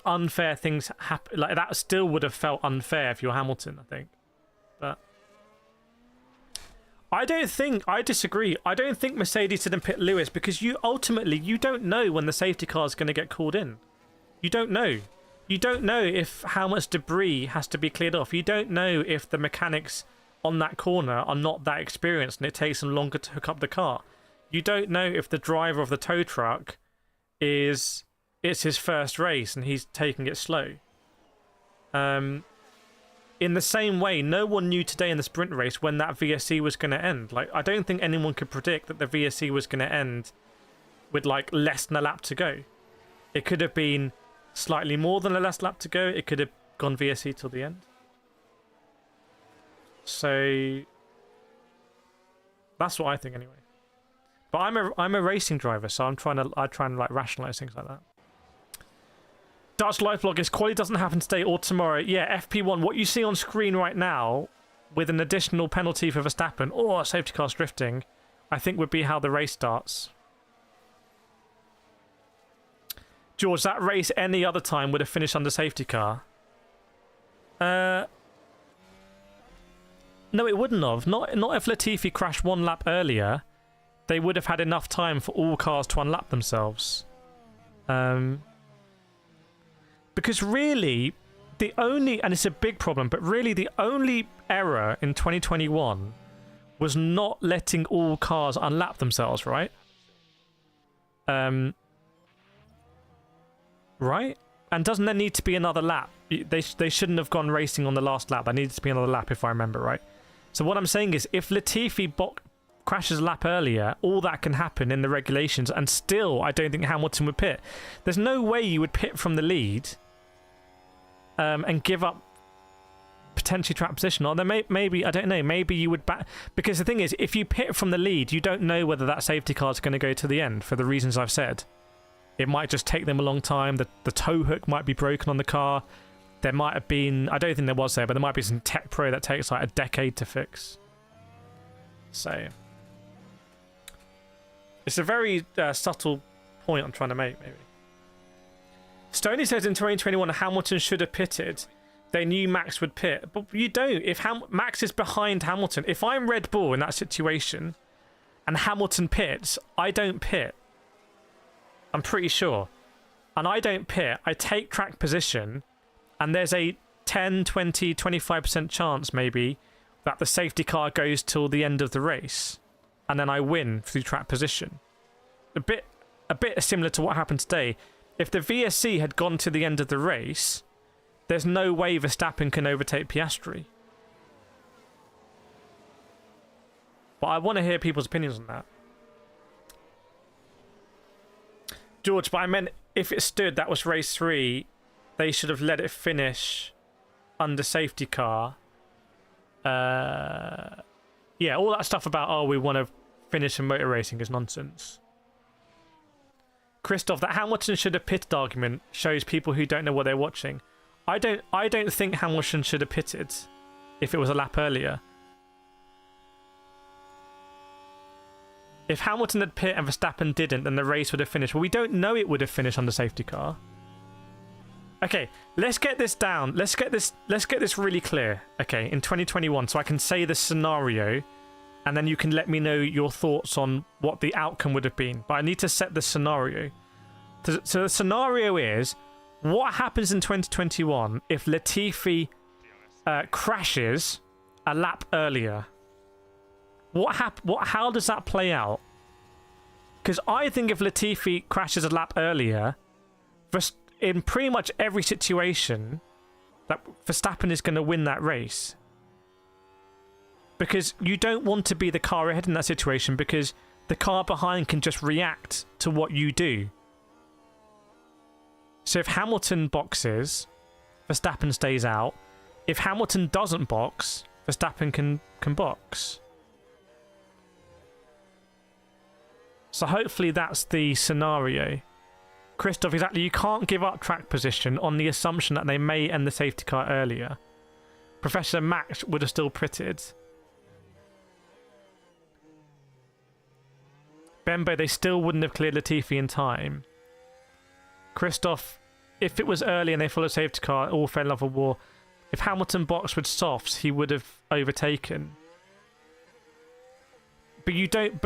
unfair things happen. Like, that still would have felt unfair if you're Hamilton, I think. But I disagree. I don't think Mercedes didn't pit Lewis because you don't know when the safety car is going to get called in. You don't know. You don't know if how much debris has to be cleared off. You don't know if the mechanics on that corner are not that experienced and it takes them longer to hook up the car. You don't know if the driver of the tow truck it's his first race and he's taking it slow. In the same way, no one knew today in the sprint race when that VSC was going to end. Like, I don't think anyone could predict that the VSC was going to end with like less than a lap to go. It could have been slightly more than a last lap to go. It could have gone VSC till the end. So that's what I think anyway. But I'm a racing driver, so I try and like rationalize things like that. Dutch Lifelog is quality doesn't happen today or tomorrow. Yeah, FP1, what you see on screen right now with an additional penalty for Verstappen or safety cars drifting, I think would be how the race starts. George, that race any other time would have finished under safety car. No, it wouldn't have. Not if Latifi crashed 1 lap earlier. They would have had enough time for all cars to unlap themselves. Because really, the only, and it's a big problem, but really the only error in 2021 was not letting all cars unlap themselves, right? Right? And doesn't there need to be another lap? They shouldn't have gone racing on the last lap. There needs to be another lap, if I remember right. So what I'm saying is, if Latifi crashes a lap earlier, all that can happen in the regulations, and still I don't think Hamilton would pit. There's no way you would pit from the lead and give up potentially track position. Or then maybe, I don't know, maybe you would back, because the thing is, if you pit from the lead, you don't know whether that safety car is going to go to the end for the reasons I've said. It might just take them a long time. The tow hook might be broken on the car. There might have been, I don't think there was there, but there might be some tech pro that takes like a decade to fix. So it's a very subtle point I'm trying to make, maybe. Stoney says in 2021 Hamilton should have pitted. They knew Max would pit. But you don't. If Max is behind Hamilton, if I'm Red Bull in that situation and Hamilton pits, I don't pit. I'm pretty sure. And I don't pit. I take track position, and there's a 10, 20, 25% chance maybe that the safety car goes till the end of the race, and then I win through track position. A bit similar to what happened today. If the VSC had gone to the end of the race, there's no way Verstappen can overtake Piastri. But I want to hear people's opinions on that. George, but I meant if it stood, that was race 3, they should have let it finish under safety car. Yeah, all that stuff about, oh, we want to finish in motor racing is nonsense. Christoph, that Hamilton should have pitted argument shows people who don't know what they're watching. I don't think Hamilton should have pitted if it was a lap earlier. If Hamilton had pit and Verstappen didn't, then the race would have finished. Well, we don't know it would have finished on the safety car. Okay, let's get this down. Let's get this really clear. Okay, in 2021, so I can say the scenario, and then you can let me know your thoughts on what the outcome would have been. But I need to set the scenario. So the scenario is, what happens in 2021 if Latifi crashes a lap earlier? How does that play out? Because I think if Latifi crashes a lap earlier, in pretty much every situation, that Verstappen is going to win that race. Because you don't want to be the car ahead in that situation, because the car behind can just react to what you do. So if Hamilton boxes, Verstappen stays out. If Hamilton doesn't box, Verstappen can box. So hopefully that's the scenario. Christoph, exactly, you can't give up track position on the assumption that they may end the safety car earlier. Professor Max would have still pitted. Bembo, they still wouldn't have cleared Latifi in time. Christoph, if it was early and they followed safety car, all fell in love with war. If Hamilton boxed with softs, he would have overtaken. We don't.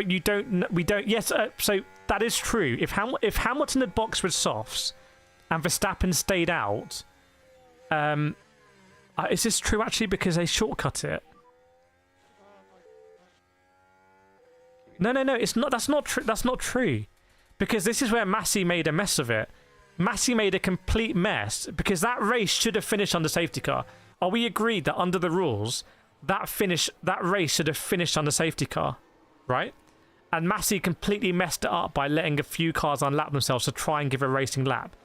Yes, so that is true. If Hamilton had boxed with softs and Verstappen stayed out, is this true actually because they shortcut it? No, it's not. That's not true. That's not true, because this is where Massey made a mess of it. Massey made a complete mess because that race should have finished under safety car. Are we agreed that under the rules, that race should have finished under safety car? Right? And Massey completely messed it up by letting a few cars unlap themselves to try and give a racing lap.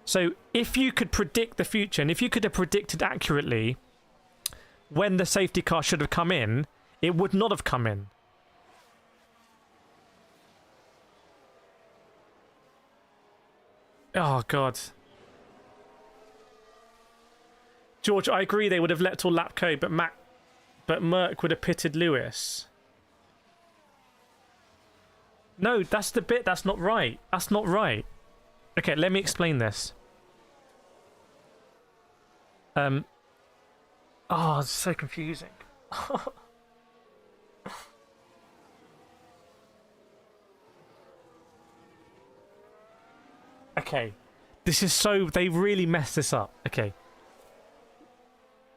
So if you could predict the future, and if you could have predicted accurately when the safety car should have come in, it would not have come in. Oh, God. George, I agree they would have let all lap code, but Merck would have pitted Lewis. No, that's the bit. That's not right. That's not right. Okay, let me explain this. Oh, it's so confusing. Okay, this is so... They really messed this up. Okay.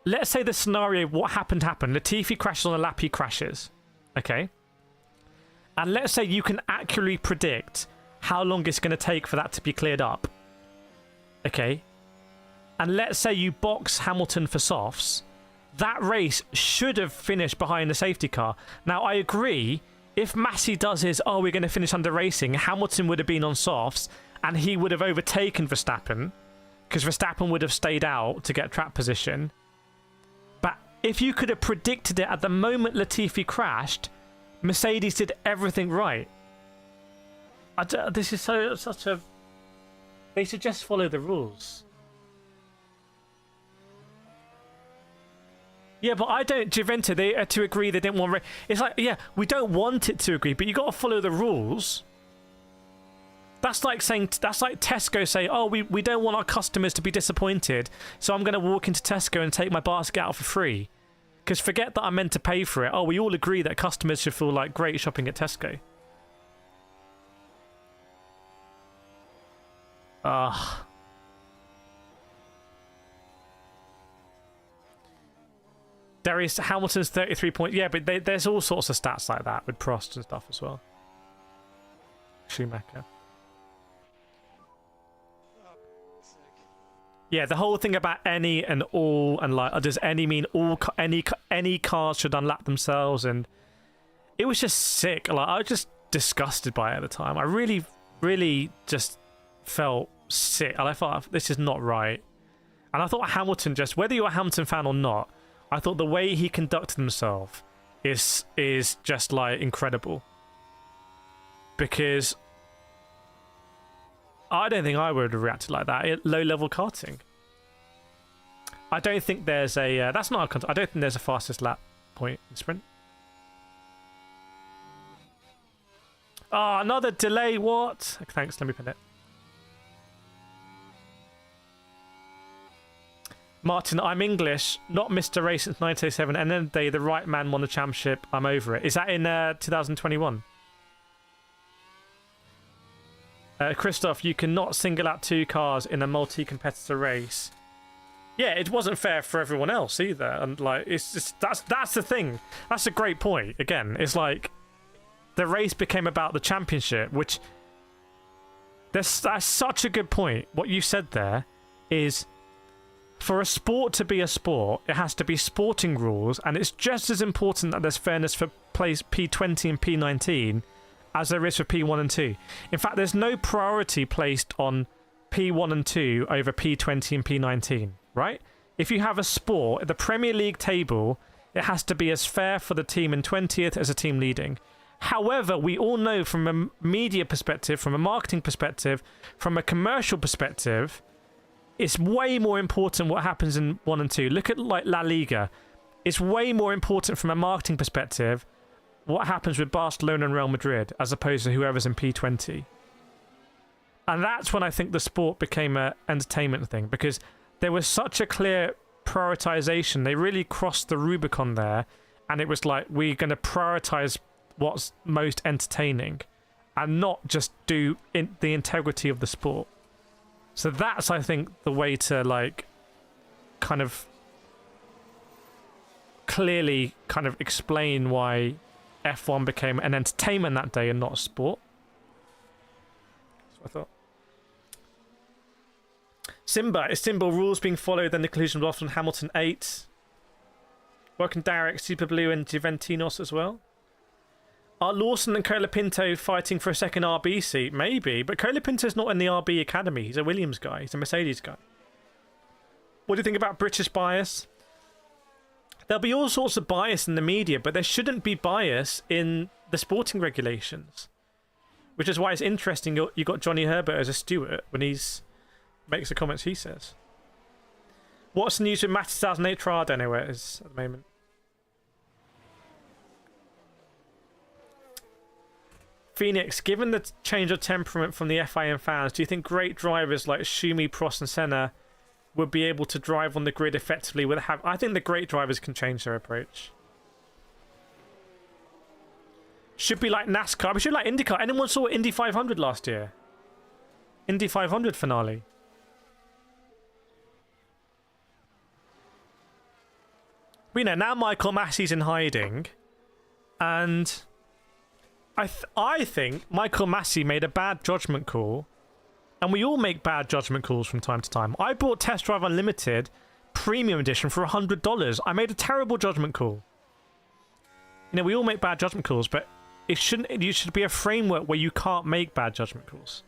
Let's say the scenario, what happened. Latifi crashes on a lap, he crashes. Okay. And let's say you can accurately predict how long it's going to take for that to be cleared up. Okay. And let's say you box Hamilton for softs. That race should have finished behind the safety car. Now, I agree, if Massey does his, oh, we're going to finish under racing, Hamilton would have been on softs and he would have overtaken Verstappen because Verstappen would have stayed out to get track position. But if you could have predicted it at the moment Latifi crashed, Mercedes did everything right. This is such a... They should just follow the rules. Yeah, but I don't... Juventus, they are to agree they didn't want... It's like, yeah, we don't want it to agree, but you got to follow the rules. That's like saying... That's like Tesco say, oh, we don't want our customers to be disappointed, so I'm going to walk into Tesco and take my basket out for free. Because forget that I'm meant to pay for it. Oh, we all agree that customers should feel like great shopping at Tesco. Darius Hamilton's 33 points. Yeah, but there's all sorts of stats like that with Prost and stuff as well. Schumacher. Yeah, the whole thing about any and all, and like, does any mean all? Any cars should unlap themselves, and it was just sick. Like, I was just disgusted by it at the time. I really, really just felt sick. And I thought, this is not right. And I thought Hamilton, just whether you're a Hamilton fan or not, I thought the way he conducted himself is just like incredible. Because I don't think I would have reacted like that at low-level karting. I don't think there's a that's not a, I don't think there's a fastest lap point in sprint. Oh, another delay. What? Thanks. Let me pin it. Martin, I'm English, not Mr. Race since 1987, and then the right man won the championship. I'm over it. Is that in 2021? Christoph, you cannot single out 2 cars in a multi-competitor race. Yeah, it wasn't fair for everyone else either, and like it's just that's the thing. That's a great point. Again, it's like the race became about the championship, which that's such a good point. What you said there is, for a sport to be a sport, it has to be sporting rules, and it's just as important that there's fairness for place P20 and P19 as there is for P1 and 2. In fact, there's no priority placed on P1 and 2 over P20 and P19, right? If you have a sport, the Premier League table, it has to be as fair for the team in 20th as a team leading. However, we all know from a media perspective, from a marketing perspective, from a commercial perspective, it's way more important what happens in 1 and 2. Look at like La Liga. It's way more important from a marketing perspective what happens with Barcelona and Real Madrid as opposed to whoever's in P20. And that's when I think the sport became an entertainment thing, because there was such a clear prioritization. They really crossed the Rubicon there, and it was like, we're going to prioritize what's most entertaining and not just do the integrity of the sport. So that's, I think, the way to like kind of clearly kind of explain why F1 became an entertainment that day and not a sport. That's what I thought. Simba, is Simba rules being followed? Then the collision was on Hamilton 8. Welcome Derek, Super Blue, and Juventinos as well. Are Lawson and Colapinto fighting for a second RB seat? Maybe, but Colapinto's not in the RB academy. He's a Williams guy. He's a Mercedes guy. What do you think about British bias? There'll be all sorts of bias in the media, but there shouldn't be bias in the sporting regulations. Which is why it's interesting you got Johnny Herbert as a steward when he's makes the comments he says. What's the news with Matt 2008 trial? I don't know where it is at the moment. Phoenix, given the change of temperament from the FIM fans, do you think great drivers like Schumi, Prost and Senna would be able to drive on the grid effectively without... I think the great drivers can change their approach. Should be like NASCAR. We should be like IndyCar. Anyone saw Indy 500 last year? Indy 500 finale. We know now Michael Massey's in hiding, and I think Michael Massey made a bad judgment call, and we all make bad judgment calls from time to time. I bought Test Drive Unlimited Premium Edition for $100. I made a terrible judgment call. You know, we all make bad judgment calls, but it should be a framework where you can't make bad judgment calls.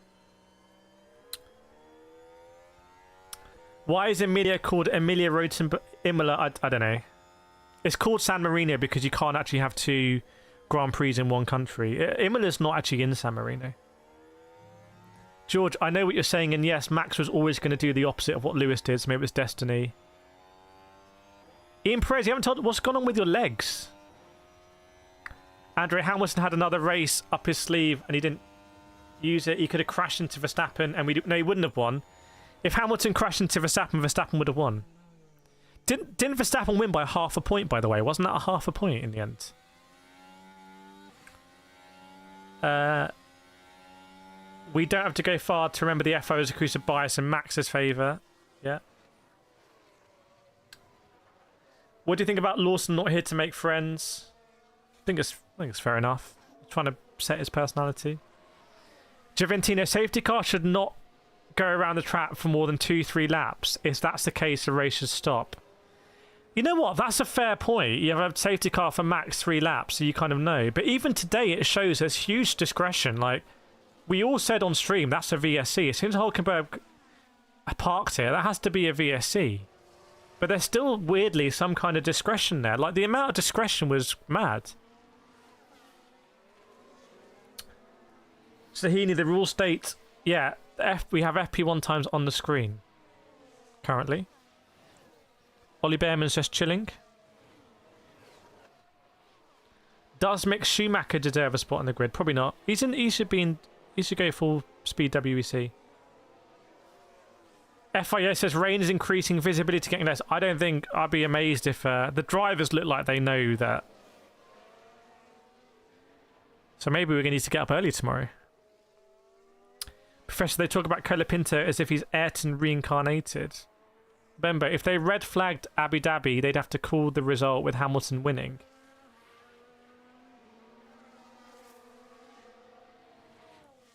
Why is Emilia called Emilia Rotenberg? Imola, I don't know. It's called San Marino because you can't actually have 2 Grand Prix in one country. Imola's not actually in San Marino. George, I know what you're saying, and yes, Max was always going to do the opposite of what Lewis did, so maybe it was destiny. Ian Perez, you haven't told what's gone on with your legs. Andre Hamilton had another race up his sleeve, and he didn't use it. He could have crashed into Verstappen, and no, he wouldn't have won. If Hamilton crashed into Verstappen, Verstappen would have won. Didn't Verstappen win by half a point, by the way? Wasn't that a half a point in the end? We don't have to go far to remember the FO's accused bias in Max's favour. Yeah. What do you think about Lawson not here to make friends? I think it's fair enough. Trying to set his personality. Juventino, safety car should not go around the track for more than 2-3 laps. If that's the case, the race should stop. You know what? That's a fair point. You have a safety car for max 3 laps, so you kind of know. But even today, it shows there's huge discretion. Like, we all said on stream, that's a VSC. As soon as Hulkenberg parked here, that has to be a VSC. But there's still, weirdly, some kind of discretion there. Like, the amount of discretion was mad. Sahini, the rule states, yeah, we have FP1 times on the screen. Currently. Ollie Behrman's just chilling. Does Mick Schumacher deserve a spot on the grid? Probably not. He should go full speed WEC. FIO says rain is increasing, visibility getting less. I don't think I'd be amazed if the drivers look like they know that. So maybe we're going to need to get up early tomorrow. Professor, they talk about Colapinto as if he's Ayrton reincarnated. Remember, if they red flagged Abu Dhabi, they'd have to call the result with Hamilton winning.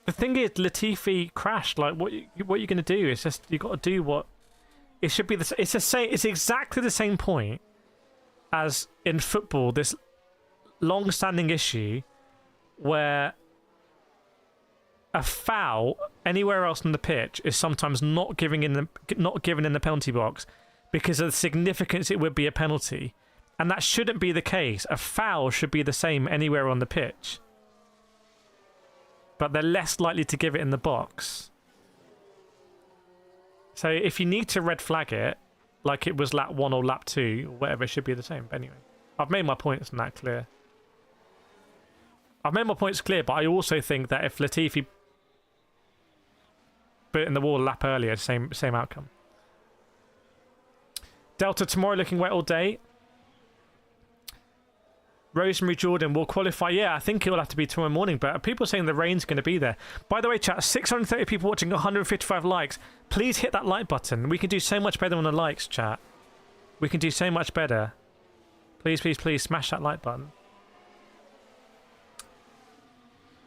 The thing is, Latifi crashed. Like, what you going to do? It's just you got to do what. It should be the. It's exactly the same point as in football. This long-standing issue where a foul anywhere else on the pitch is sometimes not given in the penalty box because of the significance it would be a penalty, and that shouldn't be the case. A foul should be the same anywhere on the pitch. But they're less likely to give it in the box. So if you need to red flag it, like it was lap 1 or lap 2, or whatever, it should be the same. But anyway, I've made my points on that clear. I've made my points clear, but I also think that if Latifi put it in the wall a lap earlier, same outcome. Delta tomorrow looking wet all day. Rosemary Jordan will qualify. Yeah, I think it will have to be tomorrow morning, but people are saying the rain's going to be there. By the way, chat, 630 people watching, 155 likes. Please hit that like button. We can do so much better on the likes, chat. We can do so much better. Please, please, please smash that like button.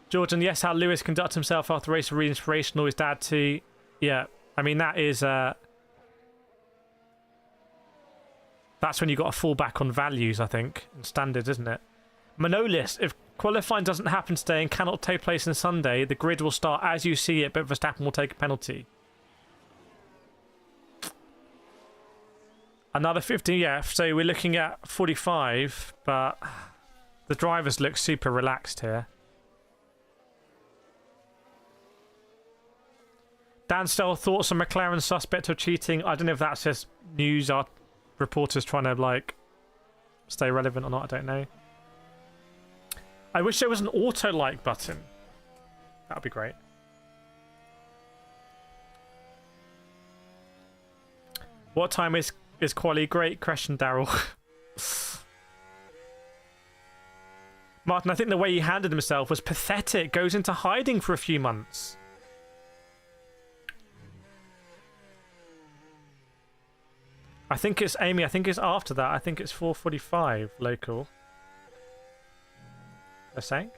Jordan, yes, how Lewis conducted himself after the race was really inspirational. His dad too. Yeah, I mean, that is... That's when you got to fall back on values, I think, and standards, isn't it? Manolis, if qualifying doesn't happen today and cannot take place on Sunday, the grid will start as you see it, but Verstappen will take a penalty. Another 50, yeah, so we're looking at 45, but the drivers look super relaxed here. Dan Stell, thoughts on McLaren suspect of cheating? I don't know if that's just news or reporters trying to, like, stay relevant or not, I don't know. I wish there was an auto-like button. That would be great. What time is quali? Great question, Daryl. Martin, I think the way he handled himself was pathetic. Goes into hiding for a few months. I think it's Amy. I think it's after that. I think it's 4:45 local. They're saying.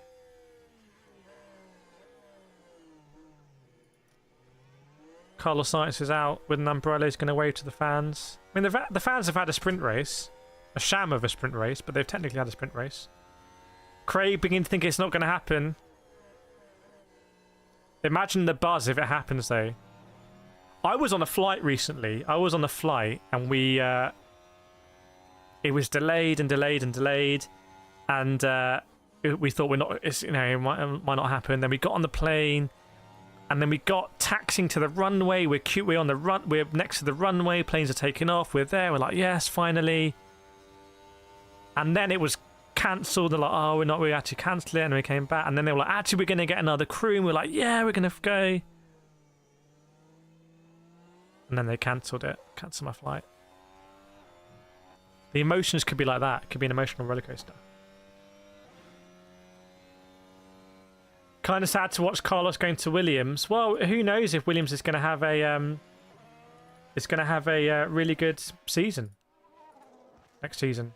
Carlos Sainz is out with an umbrella. He's going to wave to the fans. I mean, the fans have had a sprint race, a sham of a sprint race, but they've technically had a sprint race. Craig beginning to think it's not going to happen. Imagine the buzz if it happens, though. I was on a flight recently. And we it was delayed and delayed and delayed, and we thought it might not happen. Then we got on the plane, and then we got taxiing to the runway. We're on the run. We're next to the runway. Planes are taking off. We're there. We're like, yes, finally. And then it was cancelled. They're like, oh, we had to cancel it, and we came back. And then they were like, actually, we're going to get another crew. And we're like, yeah, we're going to go. And then they cancelled my flight. The emotions could be like that. It could be an emotional roller coaster. Kind of sad to watch Carlos going to Williams. Well, who knows if Williams is going to have a really good season next season.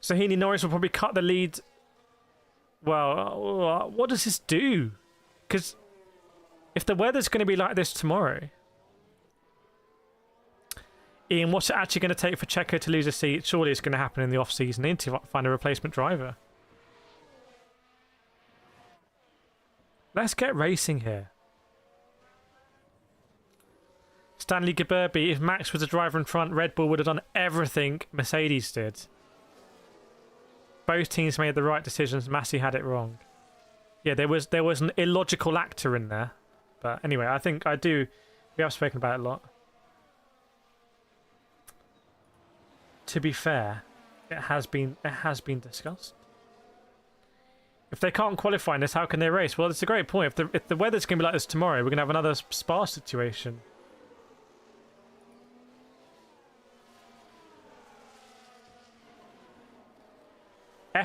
Sahini, Norris will probably cut the lead. Well, what does this do? Because if the weather's going to be like this tomorrow. Ian, what's it actually going to take for Checo to lose a seat? Surely it's going to happen in the off-season. They need to find a replacement driver. Let's get racing here. Stanley Gaberby, if Max was a driver in front, Red Bull would have done everything Mercedes did. Both teams made the right decisions. Massey had it wrong. Yeah, there was an illogical actor in there. But anyway, I think I do. We have spoken about it a lot. To be fair, it has been discussed. If they can't qualify in this, how can they race? Well, it's a great point. If the weather's going to be like this tomorrow, we're going to have another Spa situation.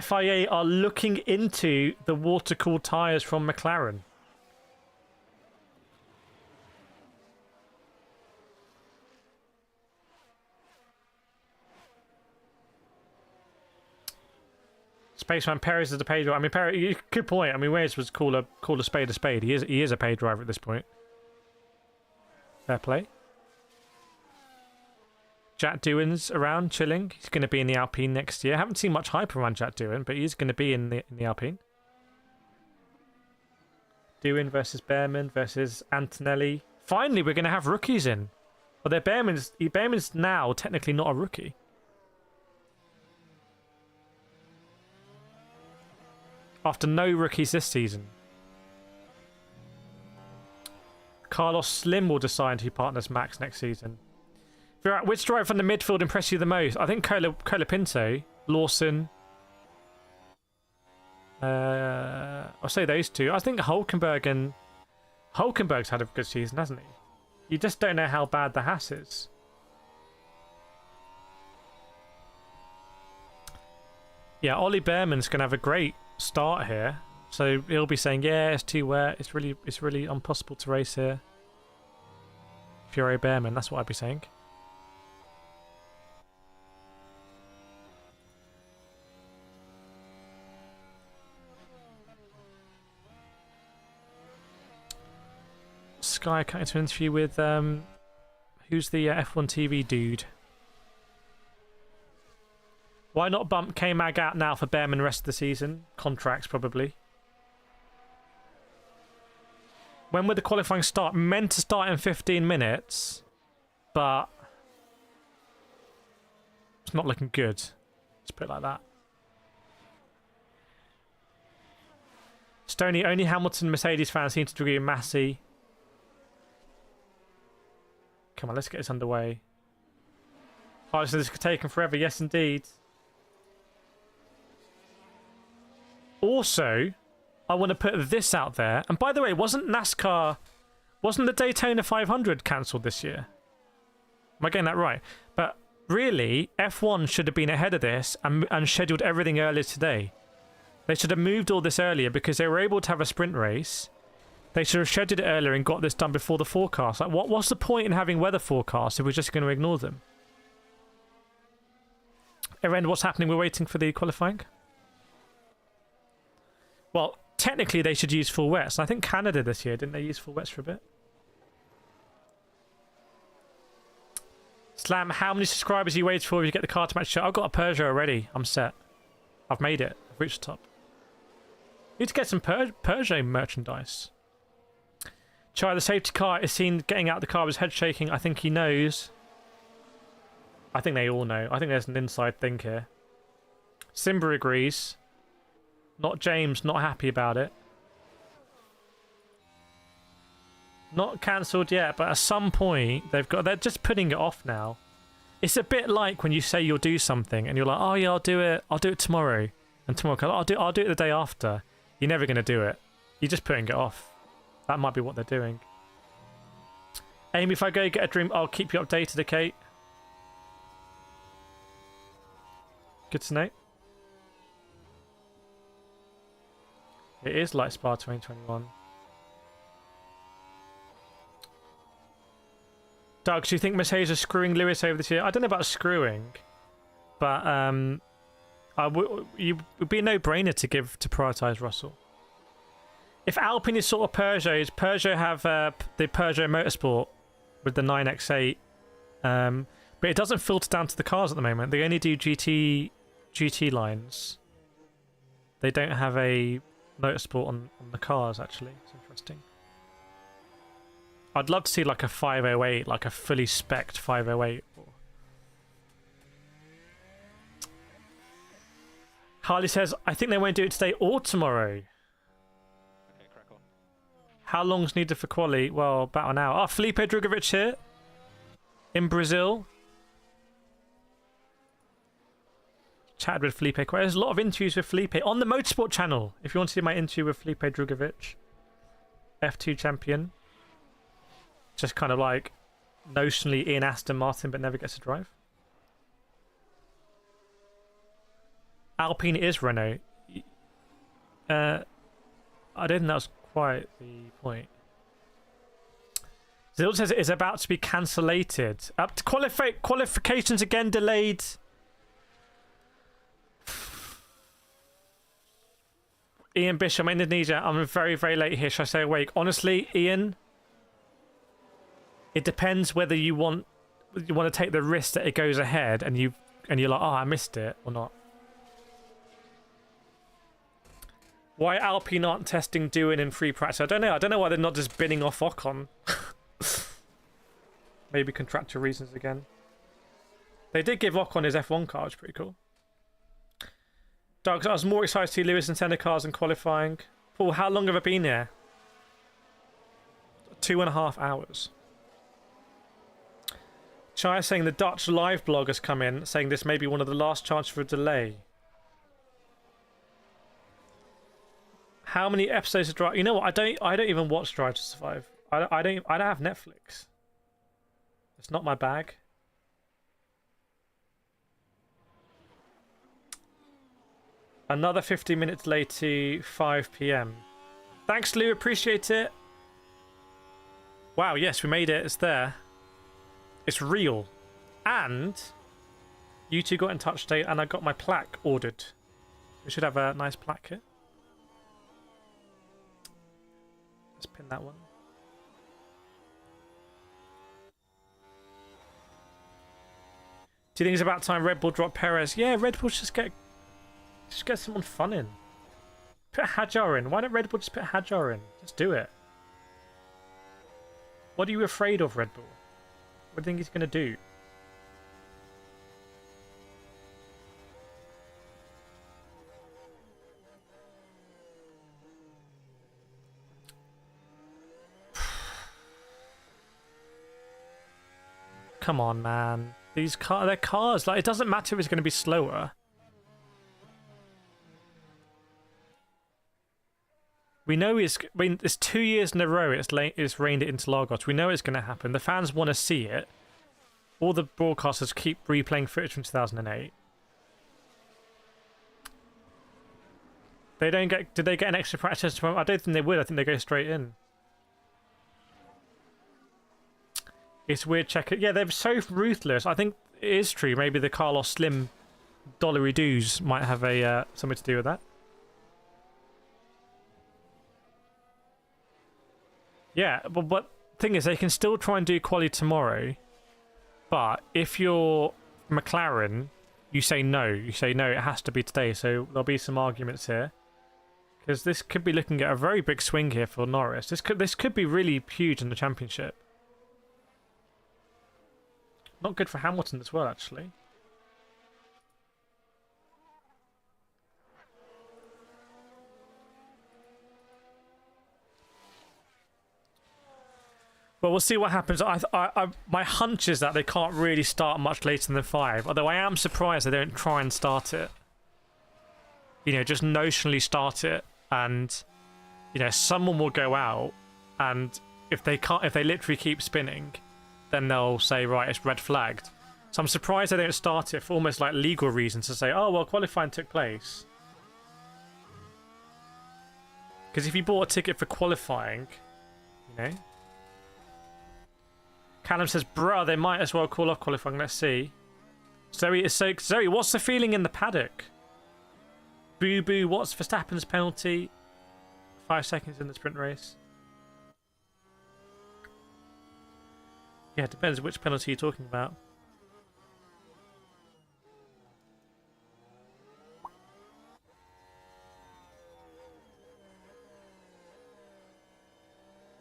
FIA are looking into the water-cooled tyres from McLaren. Spaceman Perez is a paid driver. I mean, Perez, good point. I mean, Wales was call a spade a spade. He is a paid driver at this point. Fair play. Jack Doohan's around, chilling. He's going to be in the Alpine next year. I haven't seen much hype around Jack Doohan, but he's going to be in the Alpine. Doohan versus Behrman versus Antonelli. Finally, we're going to have rookies in. Although Behrman's now technically not a rookie. After no rookies this season. Carlos Slim will decide who partners Max next season. Right, which driver from the midfield impressed you the most? I think Colapinto, Lawson. I'll say those two. I think Hulkenberg's had a good season, hasn't he? You just don't know how bad the Haas is. Yeah, Ollie Behrman's going to have a great start here. So he'll be saying, yeah, it's too wet. It's really impossible to race here. Fury Behrman, that's what I'd be saying. Sky cutting to an interview with who's the F1 TV dude? Why not bump K-Mag out now for Behrman the rest of the season? Contracts probably. When would the qualifying start? Meant to start in 15 minutes, but it's not looking good. Let's put it like that. Stoney, only Hamilton Mercedes fans seem to agree with Massey. Come on, let's get this underway. Oh, so this could take forever. Yes, indeed. Also, I want to put this out there. And by the way, wasn't the Daytona 500 cancelled this year? Am I getting that right? But really, F1 should have been ahead of this and scheduled everything earlier today. They should have moved all this earlier because they were able to have a sprint race. They should have scheduled it earlier and got this done before the forecast. Like, what's the point in having weather forecasts if we're just going to ignore them? Eren, what's happening? We're waiting for the qualifying. Well, technically they should use full wets. I think Canada this year, didn't they use full wets for a bit? Slam, how many subscribers are you waiting for if you get the car to match show? I've got a Peugeot already. I'm set. I've made it. I've reached the top. Need to get some Peugeot merchandise. Chai, the safety car is seen getting out of the car with his head shaking. I think he knows. I think they all know. I think there's an inside thing here. Simba agrees. Not James, not happy about it. Not cancelled yet, but at some point they're just putting it off now. It's a bit like when you say you'll do something and you're like, oh yeah, I'll do it tomorrow. And tomorrow, I'll do it the day after. You're never going to do it. You're just putting it off. That might be what they're doing. Amy, if I go get a dream, I'll keep you updated, okay? Good to know. It is like Spa 2021. Doug, do you think Mercedes are screwing Lewis over this year? I don't know about screwing, but it would be a no-brainer to prioritise Russell. If Alpine is sort of Peugeot have the Peugeot Motorsport with the 9X8, but it doesn't filter down to the cars at the moment. They only do GT lines. They don't have a Motorsport on the cars, actually. It's interesting. I'd love to see like a 508, like a fully spec'd 508. Harley says, I think they won't do it today or tomorrow. Okay, crack on. How long's needed for quali? Well, about an hour. Oh, Felipe Drugovich here in Brazil. Chatted with Felipe. There's a lot of interviews with Felipe on the Motorsport channel. If you want to see my interview with Felipe Drugovich, F2 champion. Just kind of like notionally in Aston Martin, but never gets to drive. Alpine is Renault. I don't think that was quite the point. Zil says it is about to be cancellated. Up to qualifications again delayed. Ian Bishop, Indonesia. I'm very, very late here. Should I stay awake? Honestly, Ian, it depends whether you want to take the risk that it goes ahead and you're like, oh, I missed it or not. Why Alpine aren't testing doing in free practice? I don't know. I don't know why they're not just binning off Ocon. Maybe contractual reasons again. They did give Ocon his F1 car, which is pretty cool. Doug, I was more excited to see Lewis and Senna cars in qualifying. Paul, how long have I been here? 2.5 hours. Chai is saying the Dutch live blog has come in, saying this may be one of the last chances for a delay. How many episodes of Drive? You know what? I don't even watch Drive to Survive. I don't have Netflix. It's not my bag. Another 50 minutes late to 5 p.m. Thanks, Lou. Appreciate it. Wow, yes, we made it. It's there. It's real. And you two got in touch today, and I got my plaque ordered. We should have a nice plaque here. Let's pin that one. Do you think it's about time Red Bull drop Perez? Yeah, Red Bull just get someone fun in. Put Hadjar in. Why don't Red Bull just put Hadjar in? Just do it. What are you afraid of, Red Bull? What do you think he's going to do? Come on, man. They're cars. Like, it doesn't matter if it's going to be slower. We know it's 2 years in a row it's rained at Interlagos. We know it's going to happen. The fans want to see it. All the broadcasters keep replaying footage from 2008. They don't get. Did they get an extra practice? I don't think they would. I think they go straight in. It's weird. Check it. Yeah, they're so ruthless. I think it is true. Maybe the Carlos Slim dollary dues might have a something to do with that. Yeah, but thing is, they can still try and do quali tomorrow. But if you're McLaren, you say no. You say no, it has to be today. So there'll be some arguments here, because this could be looking at a very big swing here for Norris. This could be really huge in the championship. Not good for Hamilton as well, actually. Well, we'll see what happens. My hunch is that they can't really start much later than 5. Although I am surprised they don't try and start it. You know, just notionally start it, and you know, someone will go out, and if they literally keep spinning, then they'll say, right, it's red flagged. So I'm surprised they don't start it for almost like legal reasons, to say, oh well, qualifying took place. Because if you bought a ticket for qualifying, you know. Callum says, bruh, they might as well call off qualifying. Let's see. Zoe, what's the feeling in the paddock? Boo boo, what's Verstappen's penalty? 5 seconds in the sprint race. Yeah, it depends which penalty you're talking about.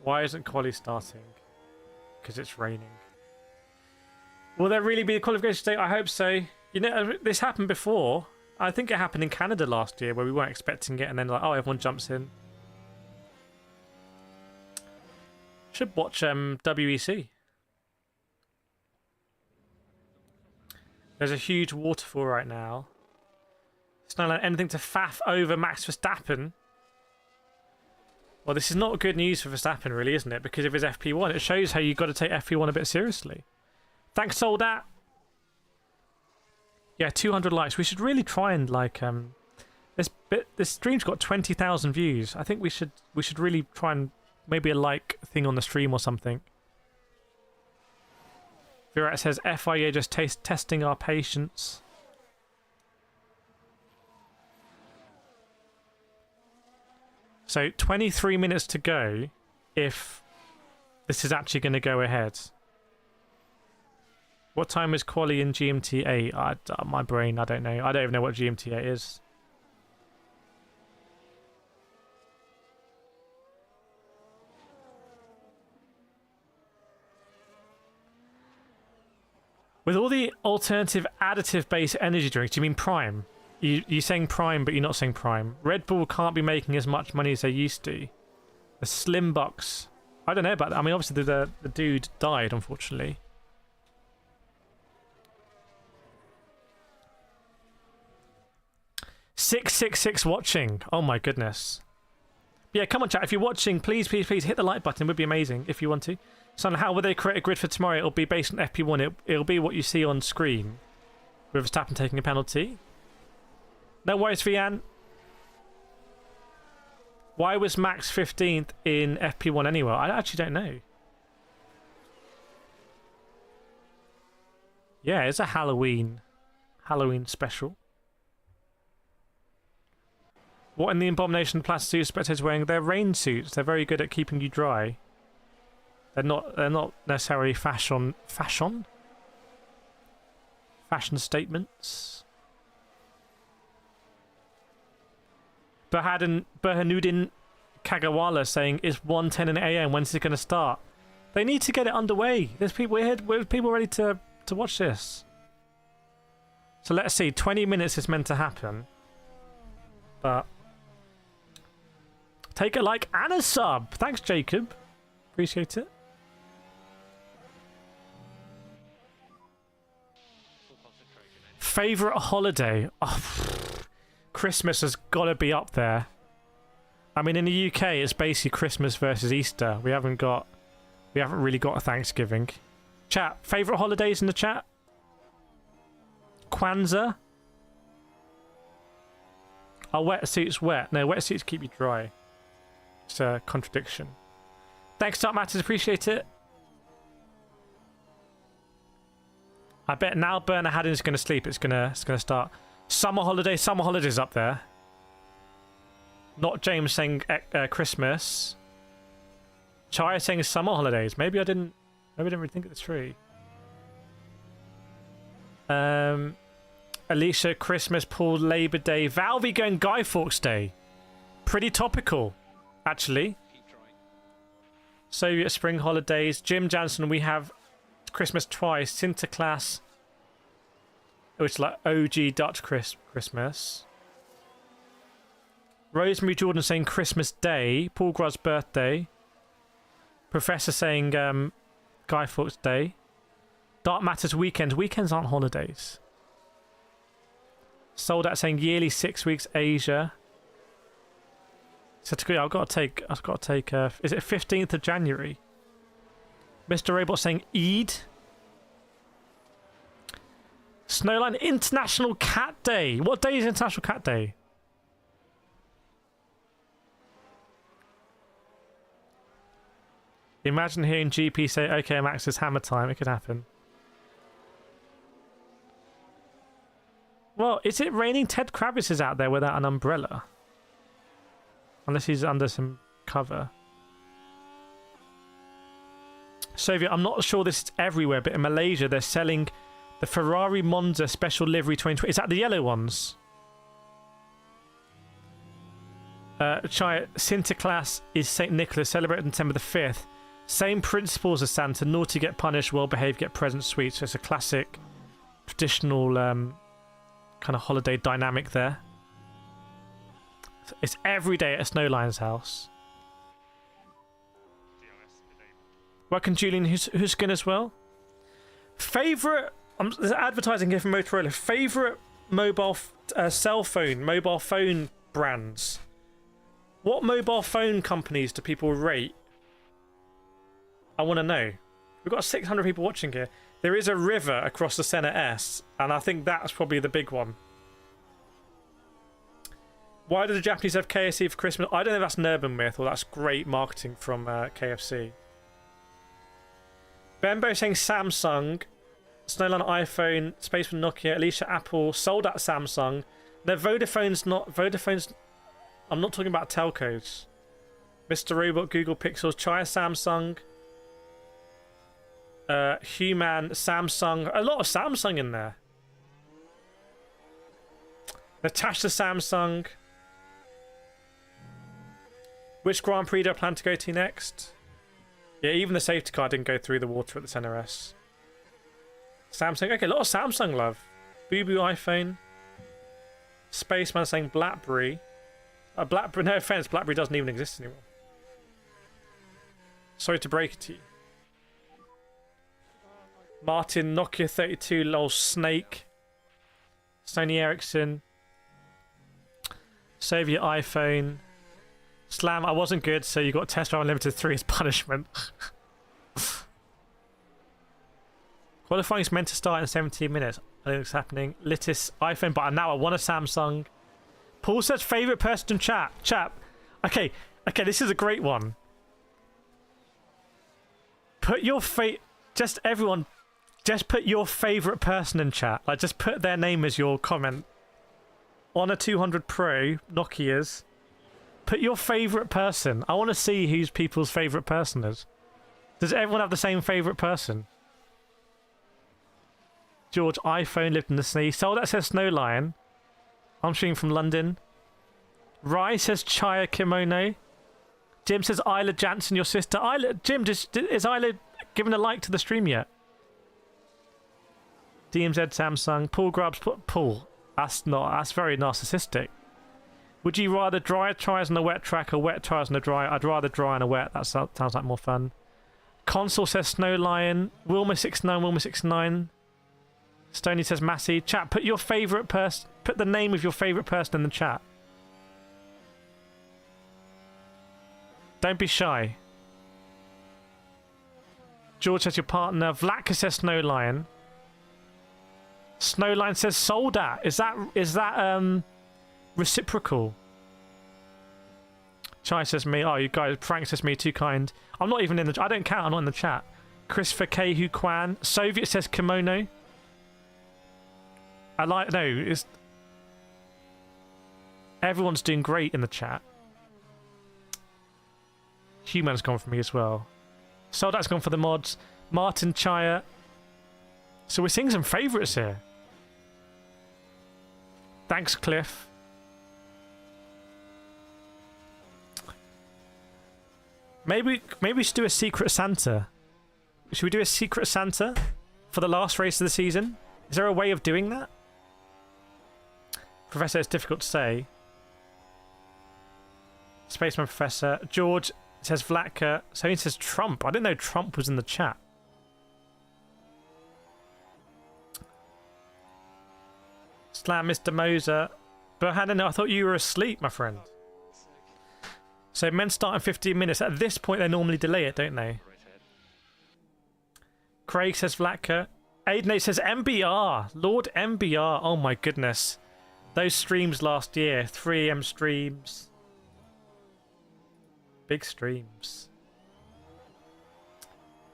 Why isn't quali starting? because it's raining. Will there really be a qualification today? I hope so. You know, this happened before. I think it happened in Canada last year where we weren't expecting it, and then like, oh, everyone jumps in. Should watch WEC. There's a huge waterfall right now. It's not like anything to faff over Max Verstappen. Well, this is not good news for Verstappen, really, isn't it? Because of his FP1, it shows how you've got to take FP1 a bit seriously. Thanks, Soldat. Yeah, 200 likes. We should really try and like this stream's got 20,000 views. I think we should really try and maybe a like thing on the stream or something. Virat says FIA just testing our patience. So 23 minutes to go if this is actually going to go ahead. What time is quali in GMT8? My brain, I don't know. I don't even know what GMT8 is. With all the alternative additive-based energy drinks, do you mean Prime? You're saying Prime, but you're not saying Prime. Red Bull can't be making as much money as they used to. The Slim Bucks. I don't know about that. I mean, obviously the dude died, unfortunately. $666 watching. Oh my goodness. Yeah, come on, chat. If you're watching, please hit the like button. It would be amazing if you want to. So how will they create a grid for tomorrow? It'll be based on FP1. It'll be what you see on screen. With Verstappen taking a penalty. No worries, Vian. Why was Max 15th in FP1 anyway? I actually don't know. Yeah, it's a Halloween special. What in the abomination plastic suit spectators wearing? They're rain suits. They're very good at keeping you dry. They're not necessarily fashion statements. Burhanuddin Kagawala saying it's 1:10 in AM. When's it going to start? They need to get it underway. There's people here. People ready to watch this. So let's see. 20 minutes is meant to happen, but take a like and a sub. Thanks, Jacob. Appreciate it. Favorite holiday? Oh, Christmas has got to be up there. I mean, in the UK, it's basically Christmas versus Easter. We haven't really got a Thanksgiving. Chat, favorite holidays in the chat? Kwanzaa? Are wetsuits wet? No, wetsuits keep you dry. It's a contradiction. Thanks, Dark Matters. Appreciate it. I bet now Burner Haddon's going to sleep. It's gonna start. Summer holidays up there. Not James saying Christmas. Chaya saying summer holidays. Maybe I didn't really think of the tree. Alicia, Christmas, Paul, Labor Day, Valvey going Guy Fawkes Day. Pretty topical, actually. Soviet spring holidays. Jim Jansen, we have Christmas twice. Sinterklaas, which is like OG Dutch Christmas. Rosemary Jordan saying Christmas Day. Paul Grubb's birthday. Professor saying Guy Fawkes Day. Dark Matters weekends. Weekends aren't holidays. Sold Out saying yearly 6 weeks Asia. So I've got to take. Is it 15th of January? Mr. Robot saying Eid. Snowline International Cat Day. What day is International Cat Day? Imagine hearing GP say, "Okay, Max, it's hammer time." It could happen. Well, is it raining? Ted Kravitz is out there without an umbrella. Unless he's under some cover. Soviet, I'm not sure this is everywhere, but in Malaysia they're selling the Ferrari Monza Special Livery 2020. Is that the yellow ones? Sinterklaas is St. Nicholas, celebrated on December the 5th. Same principles as Santa. Naughty get punished, well behaved get presents sweet. So it's a classic, traditional kind of holiday dynamic there. It's every day at a Snowlion's house. Welcome Julian Huskin as well. Favourite... there's advertising here from Motorola. Favourite mobile mobile phone brands. What mobile phone companies do people rate? I want to know. We've got 600 people watching here. There is a river across the Senna S, and I think that's probably the big one. Why do the Japanese have KFC for Christmas? I don't know if that's an urban myth or that's great marketing from KFC. Bembo saying Samsung, Snowline iPhone, Spaceman Nokia, Alicia Apple, sold at Samsung. No, Vodafone's not. Vodafone's. I'm not talking about telcos. Mr. Robot, Google Pixels, Chaya Samsung. Human, Samsung. A lot of Samsung in there. Natasha Samsung. Which Grand Prix do I plan to go to next? Yeah, even the safety car didn't go through the water at the Senna S. Samsung. Okay, a lot of Samsung love. Boo Boo iPhone. Spaceman saying Blackberry. Blackberry. No offense, Blackberry doesn't even exist anymore. Sorry to break it to you. Martin, Nokia 32, lol, Snake. Sony Ericsson. Soviet iPhone. Slam, I wasn't good, so you got Test Drive Unlimited 3 as punishment. Qualifying is meant to start in 17 minutes. I think it's happening. Litis, iPhone, but now I want a Samsung. Paul says favourite person in chat. Chat. Okay, this is a great one. Put your just everyone, just put your favourite person in chat. Like, just put their name as your comment. On a 200 Pro, Nokia's. Put your favourite person. I want to see who's people's favourite person is. Does everyone have the same favourite person? George, iPhone, lived in the sea. So that says Snowlion. I'm streaming from London. Rai says Chaya Kimono. Jim says Isla Jansen, your sister. Jim, is Isla giving a like to the stream yet? DMZ Samsung. Paul Grubbs. Paul. That's very narcissistic. Would you rather dry tyres on a wet track or wet tyres on a dry? I'd rather dry on a wet. That sounds like more fun. Console says Snowlion. Wilma69. Stoney says Massey. Chat, put your favourite person. Put the name of your favourite person in the chat. Don't be shy. George says your partner. Vlaka says Snowlion. Snowlion says sold at. Is that reciprocal? Chai says me. Oh, you guys. Frank says me. Too kind. I'm not even in the. I don't count. I'm not in the chat. Christopher Kehu Kwan. Soviet says kimono. I like. No, it's. Everyone's doing great in the chat. Human's gone for me as well. Soldat's gone for the mods. Martin Chaya. So we're seeing some favourites here. Thanks, Cliff. Maybe we should do a Secret Santa. Should we do a Secret Santa for the last race of the season? Is there a way of doing that? Professor, it's difficult to say. Spaceman Professor. George says Vlatka. So he says Trump. I didn't know Trump was in the chat. Slam Mr. Moser. But I thought you were asleep, my friend. So men start in 15 minutes. At this point, they normally delay it, don't they? Craig says Vlatka. Aiden says MBR. Lord MBR. Oh my goodness. Those streams last year. 3 AM streams. Big streams.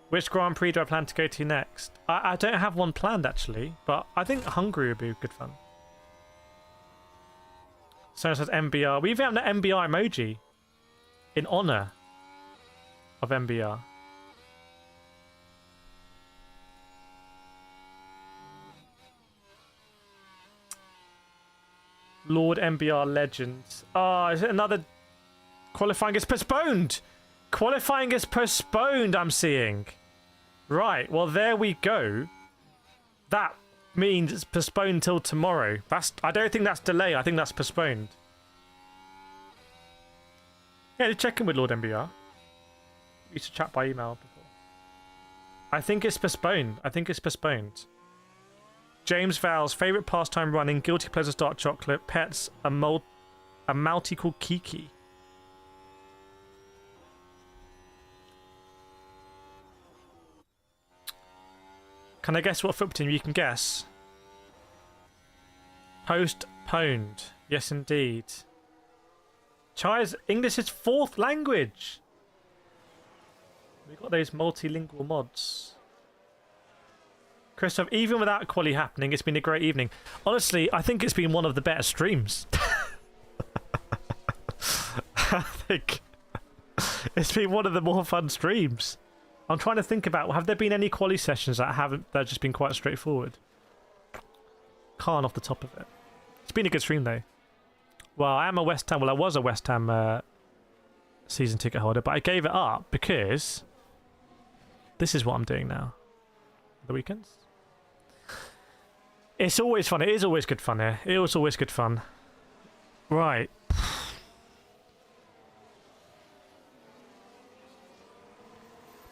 Which Grand Prix do I plan to go to next? I don't have one planned, actually. But I think Hungary would be good fun. Someone says MBR. We even have an MBR emoji. In honour of MBR. Lord MBR legend. Oh, is it another qualifying gets postponed? Qualifying is postponed, I'm seeing. Right, well, there we go. That means it's postponed till tomorrow. I don't think that's delay. I think that's postponed. Yeah, check in with Lord MBR. We used to chat by email before. I think it's postponed. I think it's postponed. James Val's favourite pastime running, guilty pleasures dark chocolate, pets, a Malty called Kiki. Can I guess what football team you can guess? Postponed. Yes, indeed. Chai's English is 4th language. We got those multilingual mods. Christoph, even without quali happening, it's been a great evening. Honestly, I think it's been one of the better streams. I think it's been one of the more fun streams. I'm trying to think about, have there been any quali sessions that have just been quite straightforward? Can't off the top of it. It's been a good stream though. Well, I was a West Ham season ticket holder, but I gave it up because this is what I'm doing now. The weekends. It's always fun. It is always good fun here. It was always good fun. Right.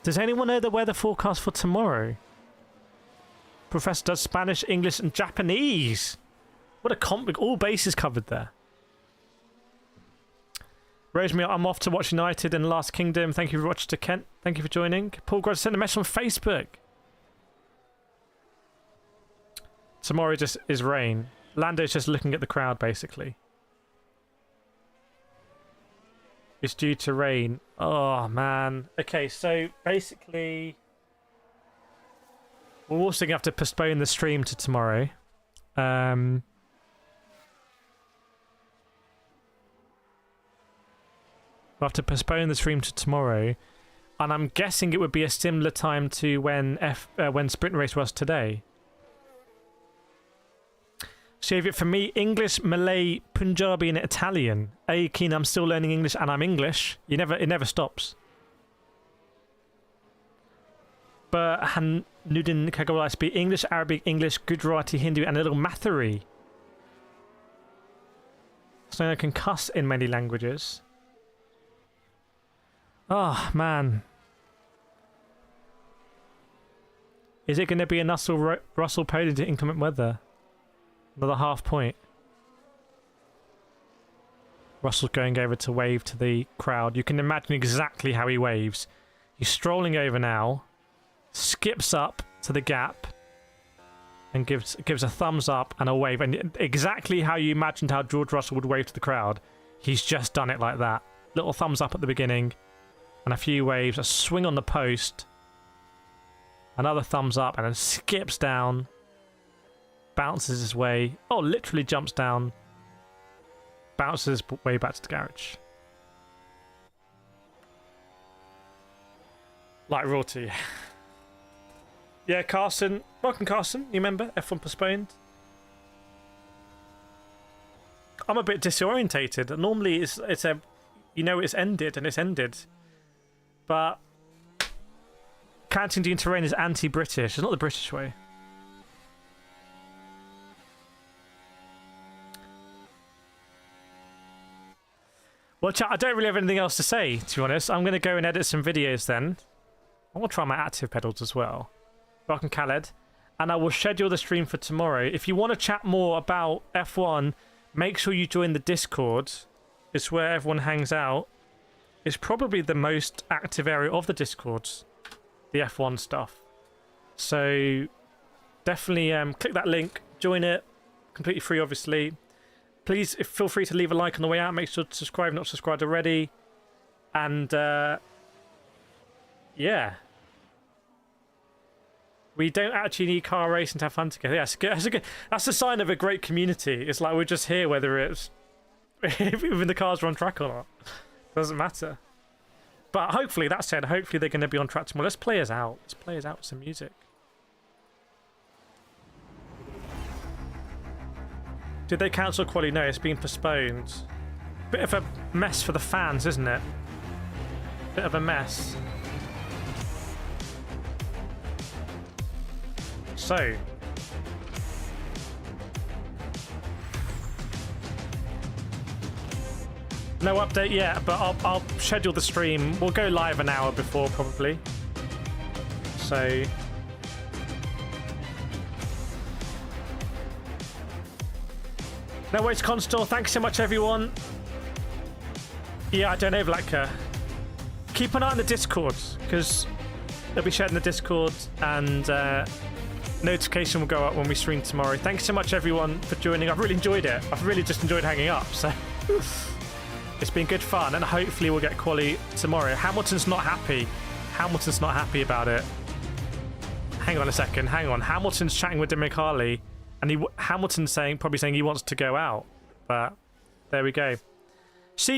Does anyone know the weather forecast for tomorrow? Professor does Spanish, English, and Japanese. What a all bases covered there. Rosemary, I'm off to watch United and Last Kingdom. Thank you for watching to Kent. Thank you for joining. Paul Gross sent a message on Facebook. Tomorrow just is rain. Lando's just looking at the crowd, basically. It's due to rain. Oh, man. Okay, so basically, we're also going to have to postpone the stream to tomorrow. We'll have to postpone the stream to tomorrow. And I'm guessing it would be a similar time to when Sprint Race was today. Save it for me, English, Malay, Punjabi, and Italian. Keen, I'm still learning English, and I'm English. It never stops. But Hanudin Kagawal, I speak English, Arabic, English, Gujarati, Hindu, and a little Mathuri. So I can cuss in many languages. Oh, man. Is it going to be a Russell podium to inclement weather? Another half point. Russell's going over to wave to the crowd. You can imagine exactly how he waves. He's strolling over now, skips up to the gap, and gives a thumbs up and a wave. And exactly how you imagined how George Russell would wave to the crowd, he's just done it like that. Little thumbs up at the beginning, and a few waves, a swing on the post, another thumbs up, and then skips down. Bounces his way. Oh, literally jumps down. Bounces his way back to the garage. Like royalty. Yeah, Carson. Welcome, Carson. You remember? F1 postponed. I'm a bit disorientated. Normally, it's ended and it's ended. But Canting Dean Terrain is anti-British. It's not the British way. Well, chat, I don't really have anything else to say, to be honest. I'm going to go and edit some videos then. I want to try my active pedals as well. Welcome, Khaled. And I will schedule the stream for tomorrow. If you want to chat more about F1, make sure you join the Discord. It's where everyone hangs out. It's probably the most active area of the Discord, the F1 stuff. So definitely click that link, join it. Completely free, obviously. Please feel free to leave a like on the way out. Make sure to subscribe if not subscribed already. And yeah. We don't actually need car racing to have fun together. Yeah, that's a sign of a great community. It's like we're just here whether it's even the cars are on track or not. Doesn't matter. But hopefully, that said, hopefully they're going to be on track tomorrow. Let's play us out. Let's play us out with some music. Did they cancel quali? No, it's been postponed. Bit of a mess for the fans, isn't it? Bit of a mess. So. No update yet, but I'll schedule the stream. We'll go live an hour before, probably. So. No worries, Constable. Thanks so much, everyone. Yeah, I don't know, Vlatka. Keep an eye on the Discord, because it'll be shared in the Discord, and notification will go up when we stream tomorrow. Thanks so much, everyone, for joining. I've really enjoyed it. I've really just enjoyed hanging up, so... It's been good fun, and hopefully we'll get quali tomorrow. Hamilton's not happy. Hamilton's not happy about it. Hang on a second. Hang on. Hamilton's chatting with Dominicali, and Hamilton's probably saying he wants to go out. But there we go.